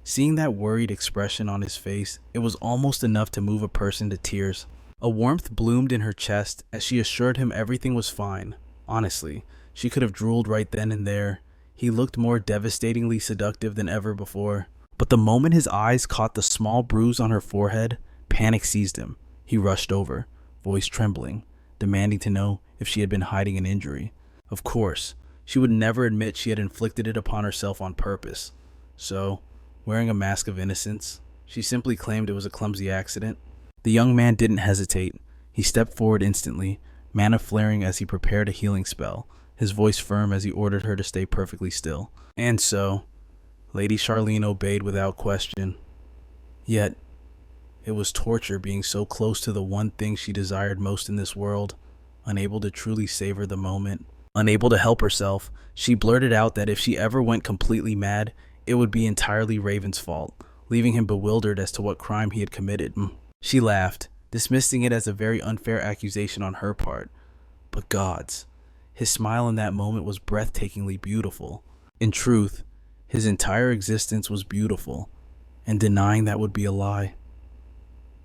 Speaker 1: Seeing that worried expression on his face, it was almost enough to move a person to tears. A warmth bloomed in her chest as she assured him everything was fine. Honestly, she could have drooled right then and there. He looked more devastatingly seductive than ever before. But the moment his eyes caught the small bruise on her forehead, panic seized him. He rushed over, voice trembling, demanding to know if she had been hiding an injury. Of course, she would never admit she had inflicted it upon herself on purpose. So, wearing a mask of innocence, she simply claimed it was a clumsy accident. The young man didn't hesitate. He stepped forward instantly, mana flaring as he prepared a healing spell, his voice firm as he ordered her to stay perfectly still. And so, Lady Charlene obeyed without question. Yet, it was torture being so close to the one thing she desired most in this world, unable to truly savor the moment. Unable to help herself, she blurted out that if she ever went completely mad, it would be entirely Raven's fault, leaving him bewildered as to what crime he had committed. She laughed, dismissing it as a very unfair accusation on her part. But gods, his smile in that moment was breathtakingly beautiful. In truth, his entire existence was beautiful, and denying that would be a lie.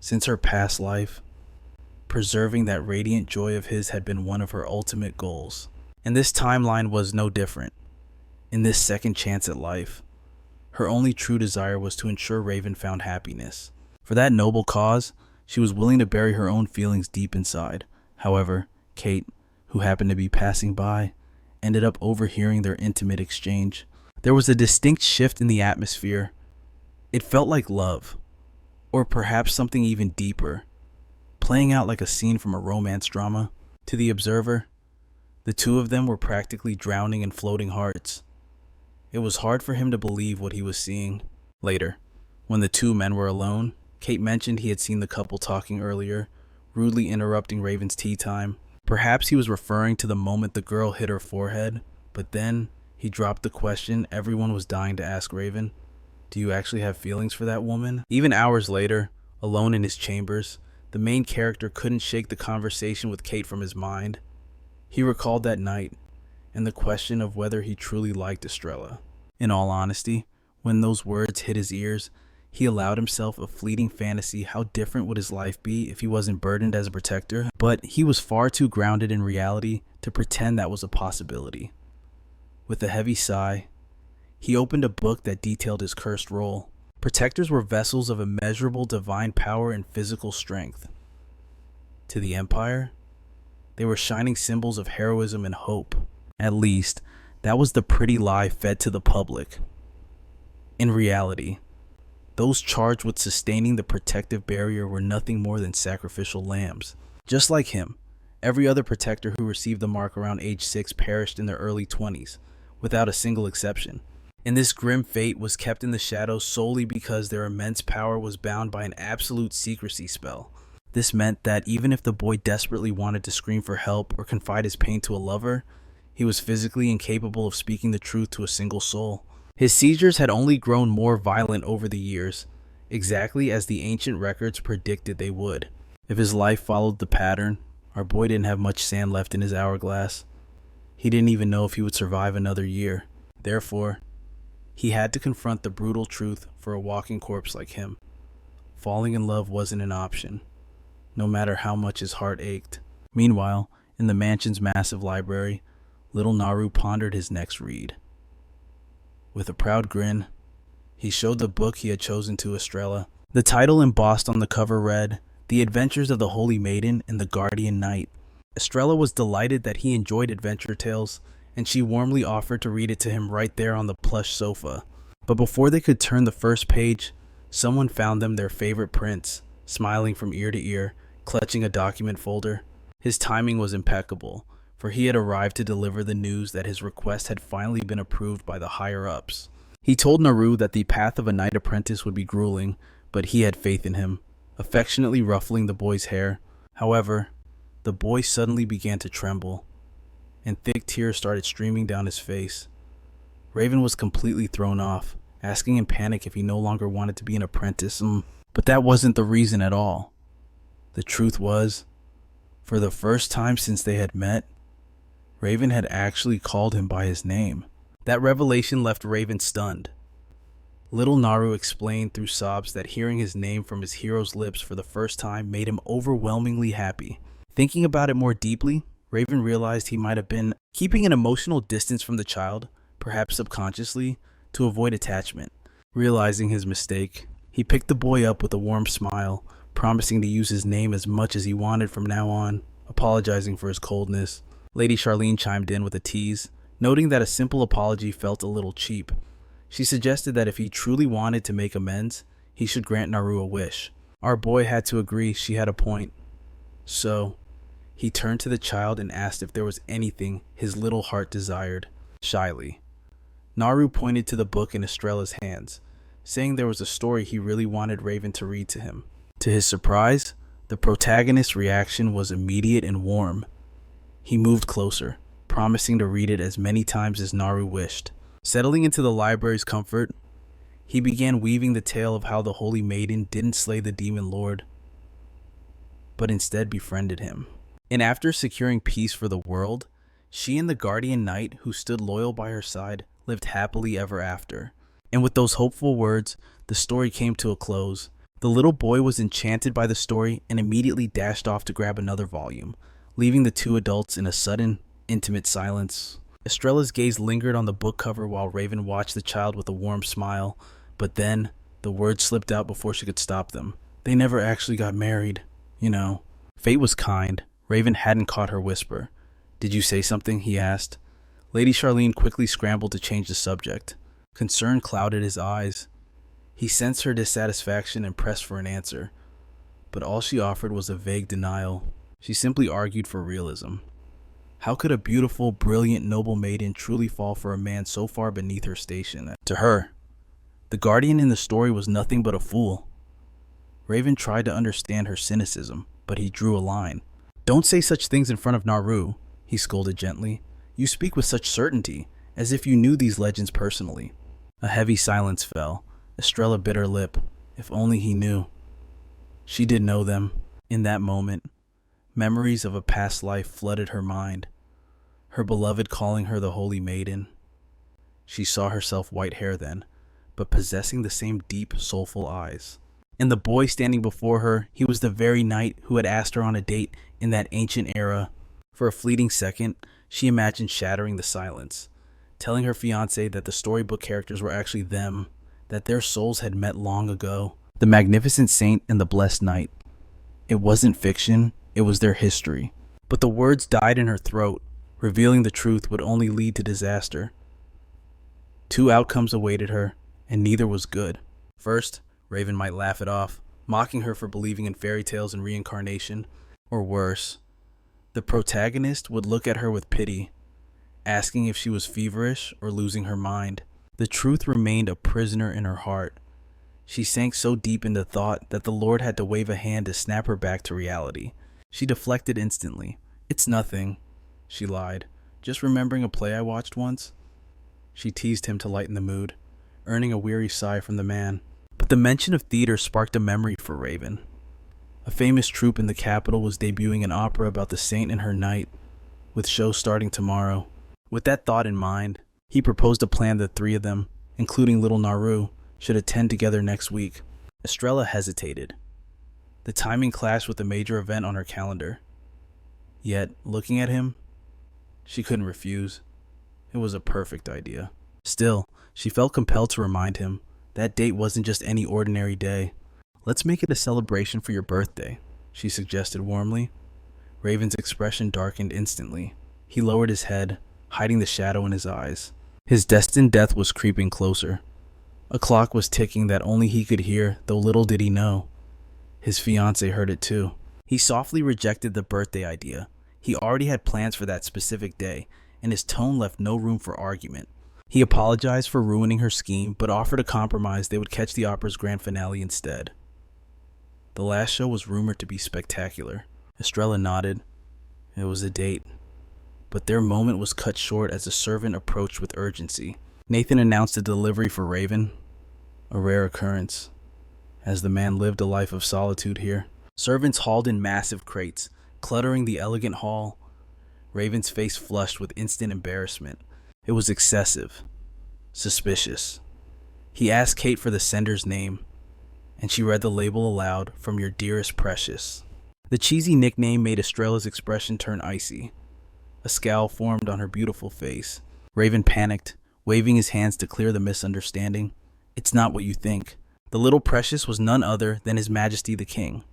Speaker 1: Since her past life, preserving that radiant joy of his had been one of her ultimate goals. And this timeline was no different. In this second chance at life, her only true desire was to ensure Raven found happiness. For that noble cause, she was willing to bury her own feelings deep inside. However, Kate, who happened to be passing by, ended up overhearing their intimate exchange. There was a distinct shift in the atmosphere. It felt like love, or perhaps something even deeper, playing out like a scene from a romance drama. To the observer, the two of them were practically drowning in floating hearts. It was hard for him to believe what he was seeing. Later, when the two men were alone, Kate mentioned he had seen the couple talking earlier, rudely interrupting Raven's tea time. Perhaps he was referring to the moment the girl hit her forehead, but then he dropped the question everyone was dying to ask Raven. Do you actually have feelings for that woman? Even hours later, alone in his chambers, the main character couldn't shake the conversation with Kate from his mind. He recalled that night, and the question of whether he truly liked Estrella. In all honesty, when those words hit his ears, he allowed himself a fleeting fantasy how different would his life be if he wasn't burdened as a protector, but he was far too grounded in reality to pretend that was a possibility. With a heavy sigh, he opened a book that detailed his cursed role. Protectors were vessels of immeasurable divine power and physical strength. To the Empire, they were shining symbols of heroism and hope. At least, that was the pretty lie fed to the public. In reality, those charged with sustaining the protective barrier were nothing more than sacrificial lambs. Just like him, every other protector who received the mark around age 6 perished in their early 20s, without a single exception. And this grim fate was kept in the shadows solely because their immense power was bound by an absolute secrecy spell. This meant that even if the boy desperately wanted to scream for help or confide his pain to a lover, he was physically incapable of speaking the truth to a single soul. His seizures had only grown more violent over the years, exactly as the ancient records predicted they would. If his life followed the pattern, our boy didn't have much sand left in his hourglass. He didn't even know if he would survive another year. Therefore, he had to confront the brutal truth for a walking corpse like him. Falling in love wasn't an option, no matter how much his heart ached. Meanwhile, in the mansion's massive library, little Naru pondered his next read. With a proud grin, he showed the book he had chosen to Estrella. The title embossed on the cover read, The Adventures of the Holy Maiden and the Guardian Knight. Estrella was delighted that he enjoyed adventure tales, and she warmly offered to read it to him right there on the plush sofa. But before they could turn the first page, someone found them their favorite prince, smiling from ear to ear, clutching a document folder. His timing was impeccable, for he had arrived to deliver the news that his request had finally been approved by the higher-ups. He told Naru that the path of a knight apprentice would be grueling, but he had faith in him, affectionately ruffling the boy's hair. However, the boy suddenly began to tremble, and thick tears started streaming down his face. Raven was completely thrown off, asking in panic if he no longer wanted to be an apprentice. But that wasn't the reason at all. The truth was, for the first time since they had met, Raven had actually called him by his name. That revelation left Raven stunned. Little Naru explained through sobs that hearing his name from his hero's lips for the first time made him overwhelmingly happy. Thinking about it more deeply, Raven realized he might have been keeping an emotional distance from the child, perhaps subconsciously, to avoid attachment. Realizing his mistake, he picked the boy up with a warm smile, promising to use his name as much as he wanted from now on, apologizing for his coldness. Lady Charlene chimed in with a tease, noting that a simple apology felt a little cheap. She suggested that if he truly wanted to make amends, he should grant Naru a wish. Our boy had to agree she had a point. So, he turned to the child and asked if there was anything his little heart desired, shyly. Naru pointed to the book in Estrella's hands, saying there was a story he really wanted Raven to read to him. To his surprise, the protagonist's reaction was immediate and warm. He moved closer, promising to read it as many times as Naru wished. Settling into the library's comfort, he began weaving the tale of how the Holy Maiden didn't slay the Demon Lord, but instead befriended him. And after securing peace for the world, she and the guardian knight who stood loyal by her side lived happily ever after. And with those hopeful words, the story came to a close. The little boy was enchanted by the story and immediately dashed off to grab another volume, leaving the two adults in a sudden, intimate silence. Estrella's gaze lingered on the book cover while Raven watched the child with a warm smile, but then the words slipped out before she could stop them. They never actually got married, you know. Fate was kind. Raven hadn't caught her whisper. "Did you say something?" he asked. Lady Charlene quickly scrambled to change the subject. Concern clouded his eyes. He sensed her dissatisfaction and pressed for an answer, but all she offered was a vague denial. She simply argued for realism. How could a beautiful, brilliant, noble maiden truly fall for a man so far beneath her station? To her, the guardian in the story was nothing but a fool. Raven tried to understand her cynicism, but he drew a line. "Don't say such things in front of Naru," he scolded gently. "You speak with such certainty, as if you knew these legends personally." A heavy silence fell. Estrella bit her lip. If only he knew. She did know them. In that moment, memories of a past life flooded her mind. Her beloved calling her the Holy Maiden. She saw herself white hair then, but possessing the same deep, soulful eyes. And the boy standing before her, he was the very knight who had asked her on a date in that ancient era. For a fleeting second, she imagined shattering the silence, telling her fiancé that the storybook characters were actually them, that their souls had met long ago. The magnificent saint and the blessed knight. It wasn't fiction, it was their history. But the words died in her throat. Revealing the truth would only lead to disaster. Two outcomes awaited her, and neither was good. First, Raven might laugh it off, mocking her for believing in fairy tales and reincarnation. Or worse, the protagonist would look at her with pity, asking if she was feverish or losing her mind. The truth remained a prisoner in her heart. She sank so deep into thought that the Lord had to wave a hand to snap her back to reality. She deflected instantly. "It's nothing," she lied. "Just remembering a play I watched once." She teased him to lighten the mood, earning a weary sigh from the man. But the mention of theater sparked a memory for Raven. A famous troupe in the capital was debuting an opera about the saint and her knight, with shows starting tomorrow. With that thought in mind, he proposed a plan that three of them, including little Naru, should attend together next week. Estrella hesitated. The timing clashed with a major event on her calendar. Yet, looking at him, she couldn't refuse. It was a perfect idea. Still, she felt compelled to remind him that date wasn't just any ordinary day. "Let's make it a celebration for your birthday," she suggested warmly. Raven's expression darkened instantly. He lowered his head, hiding the shadow in his eyes. His destined death was creeping closer. A clock was ticking that only he could hear, though little did he know. His fiancée heard it too. He softly rejected the birthday idea. He already had plans for that specific day, and his tone left no room for argument. He apologized for ruining her scheme, but offered a compromise they would catch the opera's grand finale instead. The last show was rumored to be spectacular. Estrella nodded. It was a date. But their moment was cut short as a servant approached with urgency. Nathan announced a delivery for Raven, a rare occurrence, as the man lived a life of solitude here. Servants hauled in massive crates, cluttering the elegant hall. Raven's face flushed with instant embarrassment. It was excessive. Suspicious. He asked Kate for the sender's name, and she read the label aloud, "From your dearest Precious." The cheesy nickname made Estrella's expression turn icy. A scowl formed on her beautiful face. Raven panicked, waving his hands to clear the misunderstanding. "It's not what you think." The little Precious was none other than His Majesty the King.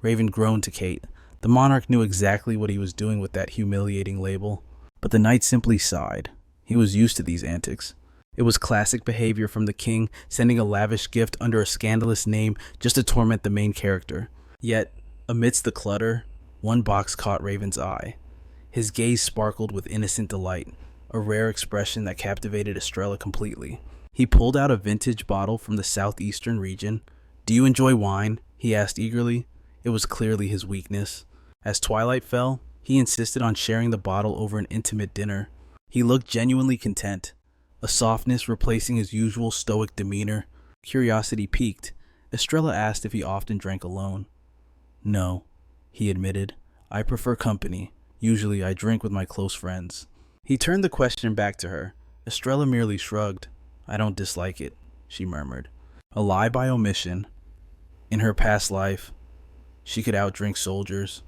Speaker 1: Raven groaned to Kate. The monarch knew exactly what he was doing with that humiliating label, but the knight simply sighed. He was used to these antics. It was classic behavior from the king, sending a lavish gift under a scandalous name just to torment the main character. Yet, amidst the clutter, one box caught Raven's eye. His gaze sparkled with innocent delight, a rare expression that captivated Estrella completely. He pulled out a vintage bottle from the southeastern region. "Do you enjoy wine?" he asked eagerly. It was clearly his weakness. As twilight fell, he insisted on sharing the bottle over an intimate dinner. He looked genuinely content, a softness replacing his usual stoic demeanor. Curiosity piqued. Estrella asked if he often drank alone. "No," he admitted. "I prefer company. Usually I drink with my close friends." He turned the question back to her. Estrella merely shrugged. "I don't dislike it," she murmured. A lie by omission. In her past life, she could outdrink soldiers.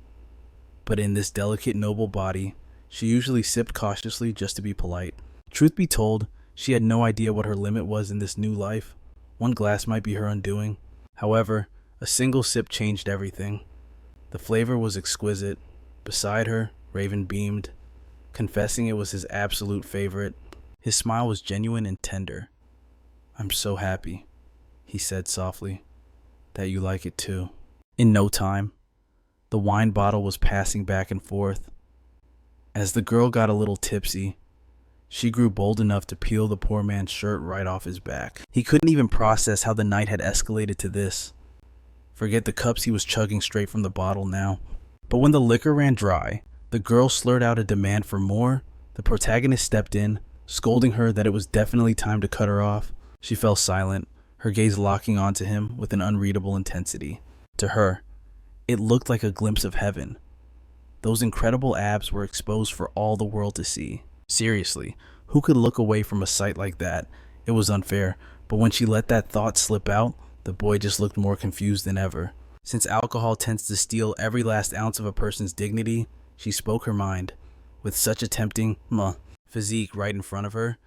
Speaker 1: But in this delicate, noble body, she usually sipped cautiously just to be polite. Truth be told, she had no idea what her limit was in this new life. One glass might be her undoing. However, a single sip changed everything. The flavor was exquisite. Beside her, Raven beamed, confessing it was his absolute favorite. His smile was genuine and tender. "I'm so happy," he said softly, "that you like it too." In no time, the wine bottle was passing back and forth. As the girl got a little tipsy, she grew bold enough to peel the poor man's shirt right off his back. He couldn't even process how the night had escalated to this. Forget the cups, he was chugging straight from the bottle now. But when the liquor ran dry, the girl slurred out a demand for more. The protagonist stepped in, scolding her that it was definitely time to cut her off. She fell silent, her gaze locking onto him with an unreadable intensity. To her, it looked like a glimpse of heaven. Those incredible abs were exposed for all the world to see. Seriously, who could look away from a sight like that? It was unfair, but when she let that thought slip out, the boy just looked more confused than ever. Since alcohol tends to steal every last ounce of a person's dignity, she spoke her mind. With such a tempting physique right in front of her,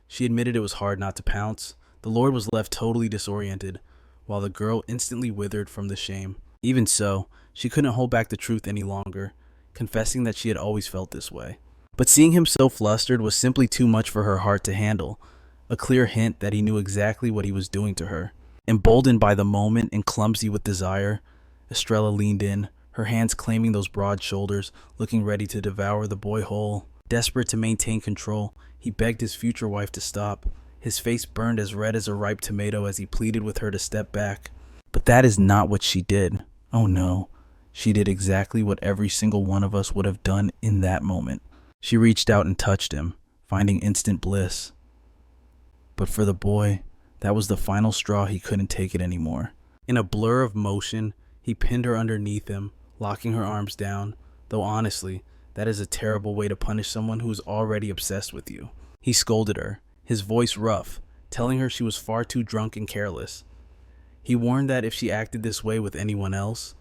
Speaker 1: she admitted it was hard not to pounce. The Lord was left totally disoriented, while the girl instantly withered from the shame. Even so, she couldn't hold back the truth any longer, confessing that she had always felt this way. But seeing him so flustered was simply too much for her heart to handle, a clear hint that he knew exactly what he was doing to her. Emboldened by the moment and clumsy with desire, Estrella leaned in, her hands claiming those broad shoulders, looking ready to devour the boy whole. Desperate to maintain control, he begged his future wife to stop. His face burned as red as a ripe tomato as he pleaded with her to step back. But that is not what she did. Oh no, she did exactly what every single one of us would have done in that moment. She reached out and touched him, finding instant bliss. But for the boy, that was the final straw. He couldn't take it anymore. In a blur of motion, he pinned her underneath him, locking her arms down, though honestly, that is a terrible way to punish someone who is already obsessed with you. He scolded her, his voice rough, telling her she was far too drunk and careless. He warned that if she acted this way with anyone else,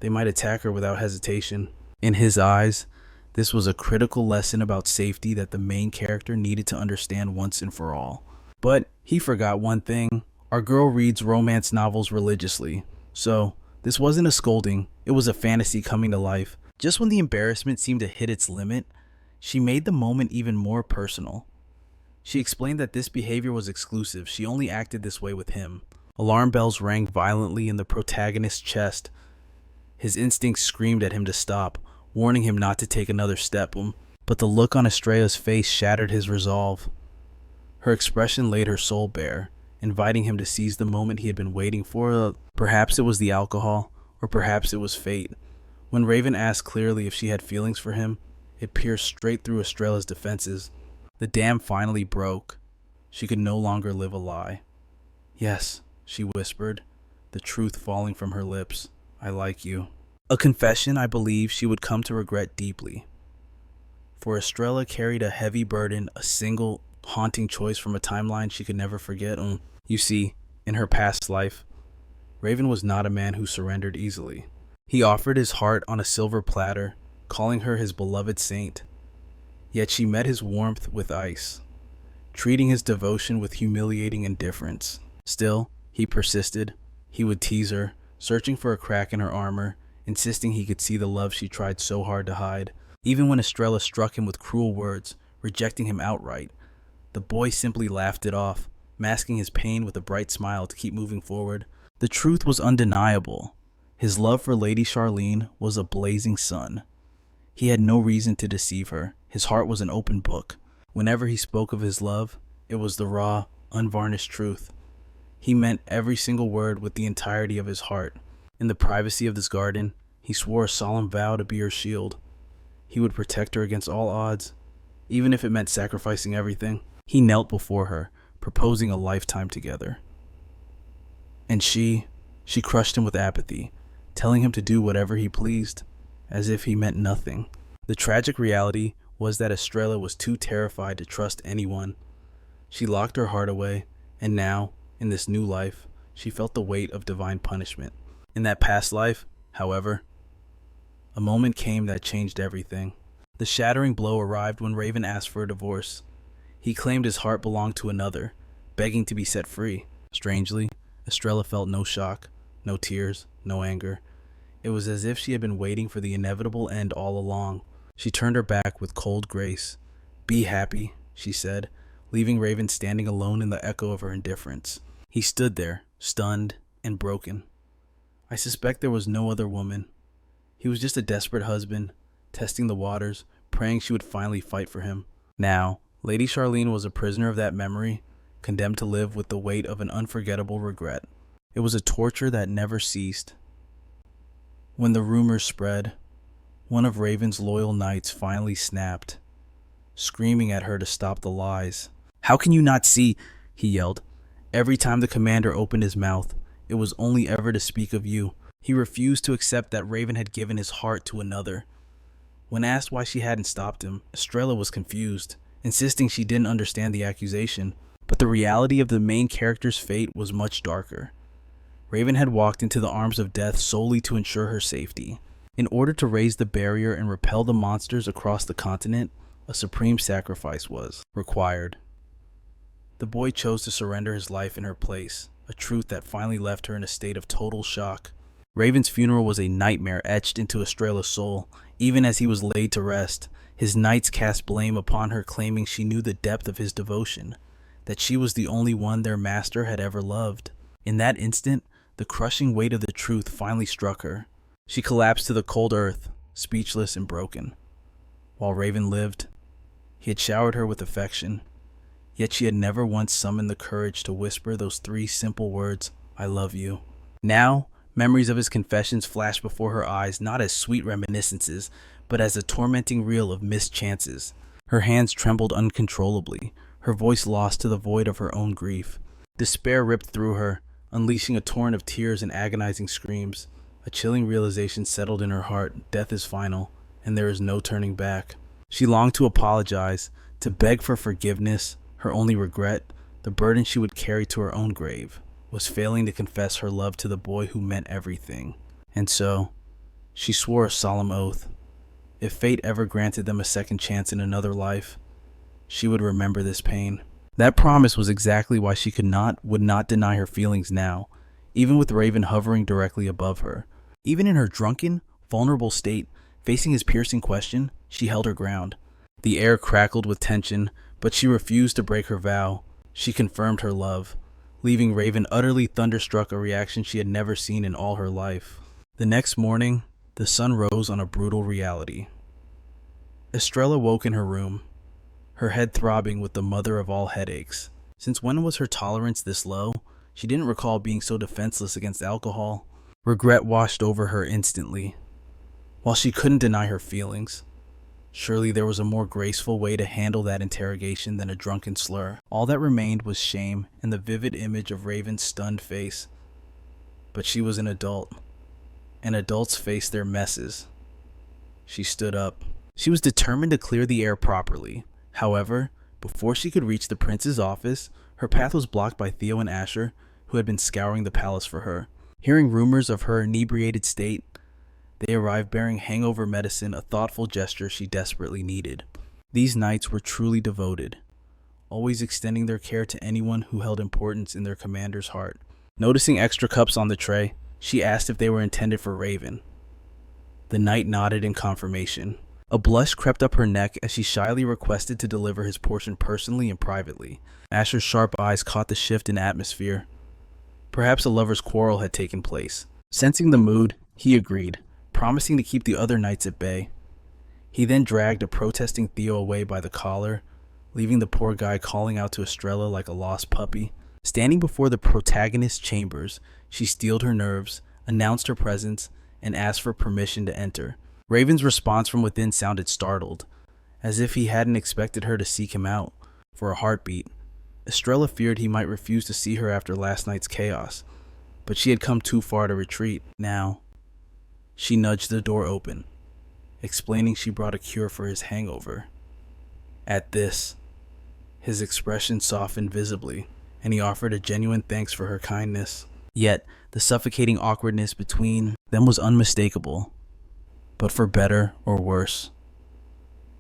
Speaker 1: they might attack her without hesitation. In his eyes, this was a critical lesson about safety that the main character needed to understand once and for all. But he forgot one thing. Our girl reads romance novels religiously, so this wasn't a scolding, it was a fantasy coming to life. Just when the embarrassment seemed to hit its limit, she made the moment even more personal. She explained that this behavior was exclusive. She only acted this way with him. Alarm bells rang violently in the protagonist's chest. His instincts screamed at him to stop, warning him not to take another step. But the look on Estrella's face shattered his resolve. Her expression laid her soul bare, inviting him to seize the moment he had been waiting for. Perhaps it was the alcohol, or perhaps it was fate. When Raven asked clearly if she had feelings for him, it pierced straight through Estrella's defenses. The dam finally broke. She could no longer live a lie. "Yes," she whispered, the truth falling from her lips. "I like you." A confession I believe she would come to regret deeply. For Estrella carried a heavy burden, a single haunting choice from a timeline she could never forget. You see, in her past life, Raven was not a man who surrendered easily. He offered his heart on a silver platter, calling her his beloved saint. Yet she met his warmth with ice, treating his devotion with humiliating indifference. Still, he persisted. He would tease her, searching for a crack in her armor, insisting he could see the love she tried so hard to hide. Even when Estrella struck him with cruel words, rejecting him outright, the boy simply laughed it off, masking his pain with a bright smile to keep moving forward. The truth was undeniable. His love for Lady Charlene was a blazing sun. He had no reason to deceive her. His heart was an open book. Whenever he spoke of his love, it was the raw, unvarnished truth. He meant every single word with the entirety of his heart. In the privacy of this garden, he swore a solemn vow to be her shield. He would protect her against all odds, even if it meant sacrificing everything. He knelt before her, proposing a lifetime together. And she crushed him with apathy, telling him to do whatever he pleased, as if he meant nothing. The tragic reality was that Estrella was too terrified to trust anyone. She locked her heart away, and now, in this new life, she felt the weight of divine punishment. In that past life, however, a moment came that changed everything. The shattering blow arrived when Raven asked for a divorce. He claimed his heart belonged to another, begging to be set free. Strangely, Estrella felt no shock, no tears, no anger. It was as if she had been waiting for the inevitable end all along. She turned her back with cold grace. "Be happy," she said, leaving Raven standing alone in the echo of her indifference. He stood there, stunned and broken. I suspect there was no other woman. He was just a desperate husband, testing the waters, praying she would finally fight for him. Now, Lady Charlene was a prisoner of that memory, condemned to live with the weight of an unforgettable regret. It was a torture that never ceased. When the rumors spread, one of Raven's loyal knights finally snapped, screaming at her to stop the lies. "How can you not see?" he yelled. Every time the commander opened his mouth, it was only ever to speak of you. He refused to accept that Raven had given his heart to another. When asked why she hadn't stopped him, Estrella was confused, insisting she didn't understand the accusation. But the reality of the main character's fate was much darker. Raven had walked into the arms of death solely to ensure her safety. In order to raise the barrier and repel the monsters across the continent, a supreme sacrifice was required. The boy chose to surrender his life in her place, a truth that finally left her in a state of total shock. Raven's funeral was a nightmare etched into Estrella's soul. Even as he was laid to rest, his knights cast blame upon her, claiming she knew the depth of his devotion, that she was the only one their master had ever loved. In that instant, the crushing weight of the truth finally struck her. She collapsed to the cold earth, speechless and broken. While Raven lived, he had showered her with affection, yet she had never once summoned the courage to whisper those 3 simple words, "I love you." Now, memories of his confessions flashed before her eyes, not as sweet reminiscences, but as a tormenting reel of missed chances. Her hands trembled uncontrollably, her voice lost to the void of her own grief. Despair ripped through her, unleashing a torrent of tears and agonizing screams. A chilling realization settled in her heart: death is final, and there is no turning back. She longed to apologize, to beg for forgiveness. Her only regret, the burden she would carry to her own grave, was failing to confess her love to the boy who meant everything. And so, she swore a solemn oath. If fate ever granted them a second chance in another life, she would remember this pain. That promise was exactly why she would not deny her feelings now, even with Raven hovering directly above her. Even in her drunken, vulnerable state, facing his piercing question, she held her ground. The air crackled with tension, but she refused to break her vow. She confirmed her love, leaving Raven utterly thunderstruck, a reaction she had never seen in all her life. The next morning, the sun rose on a brutal reality. Estrella woke in her room, her head throbbing with the mother of all headaches. Since when was her tolerance this low? She didn't recall being so defenseless against alcohol. Regret washed over her instantly. While she couldn't deny her feelings, surely there was a more graceful way to handle that interrogation than a drunken slur. All that remained was shame and the vivid image of Raven's stunned face. But she was an adult, and adults face their messes. She stood up. She was determined to clear the air properly. However, Before she could reach the prince's office, her path was blocked by Theo and Asher, who had been scouring the palace for her. Hearing rumors of her inebriated state, they arrived bearing hangover medicine, a thoughtful gesture she desperately needed. These knights were truly devoted, always extending their care to anyone who held importance in their commander's heart. Noticing extra cups on the tray, she asked if they were intended for Raven. The knight nodded in confirmation. A blush crept up her neck as she shyly requested to deliver his portion personally and privately. Asher's sharp eyes caught the shift in atmosphere. Perhaps a lover's quarrel had taken place. Sensing the mood, he agreed, promising to keep the other knights at bay. He then dragged a protesting Theo away by the collar, leaving the poor guy calling out to Estrella like a lost puppy. Standing before the protagonist's chambers, she steeled her nerves, announced her presence, and asked for permission to enter. Raven's response from within sounded startled, as if he hadn't expected her to seek him out. For a heartbeat, Estrella feared he might refuse to see her after last night's chaos, but she had come too far to retreat. Now, she nudged the door open, explaining she brought a cure for his hangover. At this, his expression softened visibly, and he offered a genuine thanks for her kindness. Yet, the suffocating awkwardness between them was unmistakable. But for better or worse,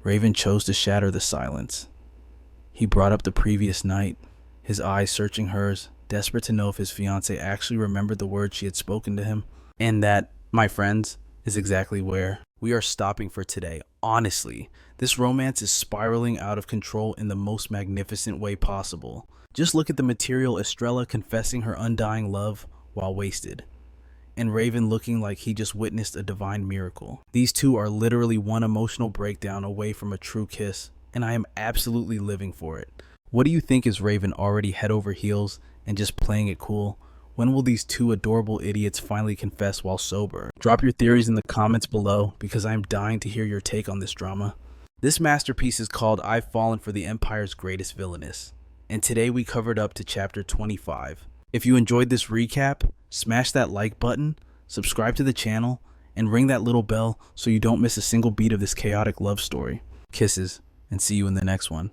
Speaker 1: Raven chose to shatter the silence. He brought up the previous night, his eyes searching hers, desperate to know if his fiancée actually remembered the words she had spoken to him. And that, my friends, is exactly where we are stopping for today. Honestly, this romance is spiraling out of control in the most magnificent way possible. Just look at the material: Estrella confessing her undying love while wasted, and Raven looking like he just witnessed a divine miracle. These two are literally one emotional breakdown away from a true kiss, and I am absolutely living for it. What do you think? Is Raven already head over heels and just playing it cool? When will these two adorable idiots finally confess while sober? Drop your theories in the comments below, because I am dying to hear your take on this drama. This masterpiece is called I've Fallen for the Empire's Greatest Villainess, and today we covered up to chapter 25. If you enjoyed this recap, smash that like button, subscribe to the channel, and ring that little bell so you don't miss a single beat of this chaotic love story. Kisses, and see you in the next one.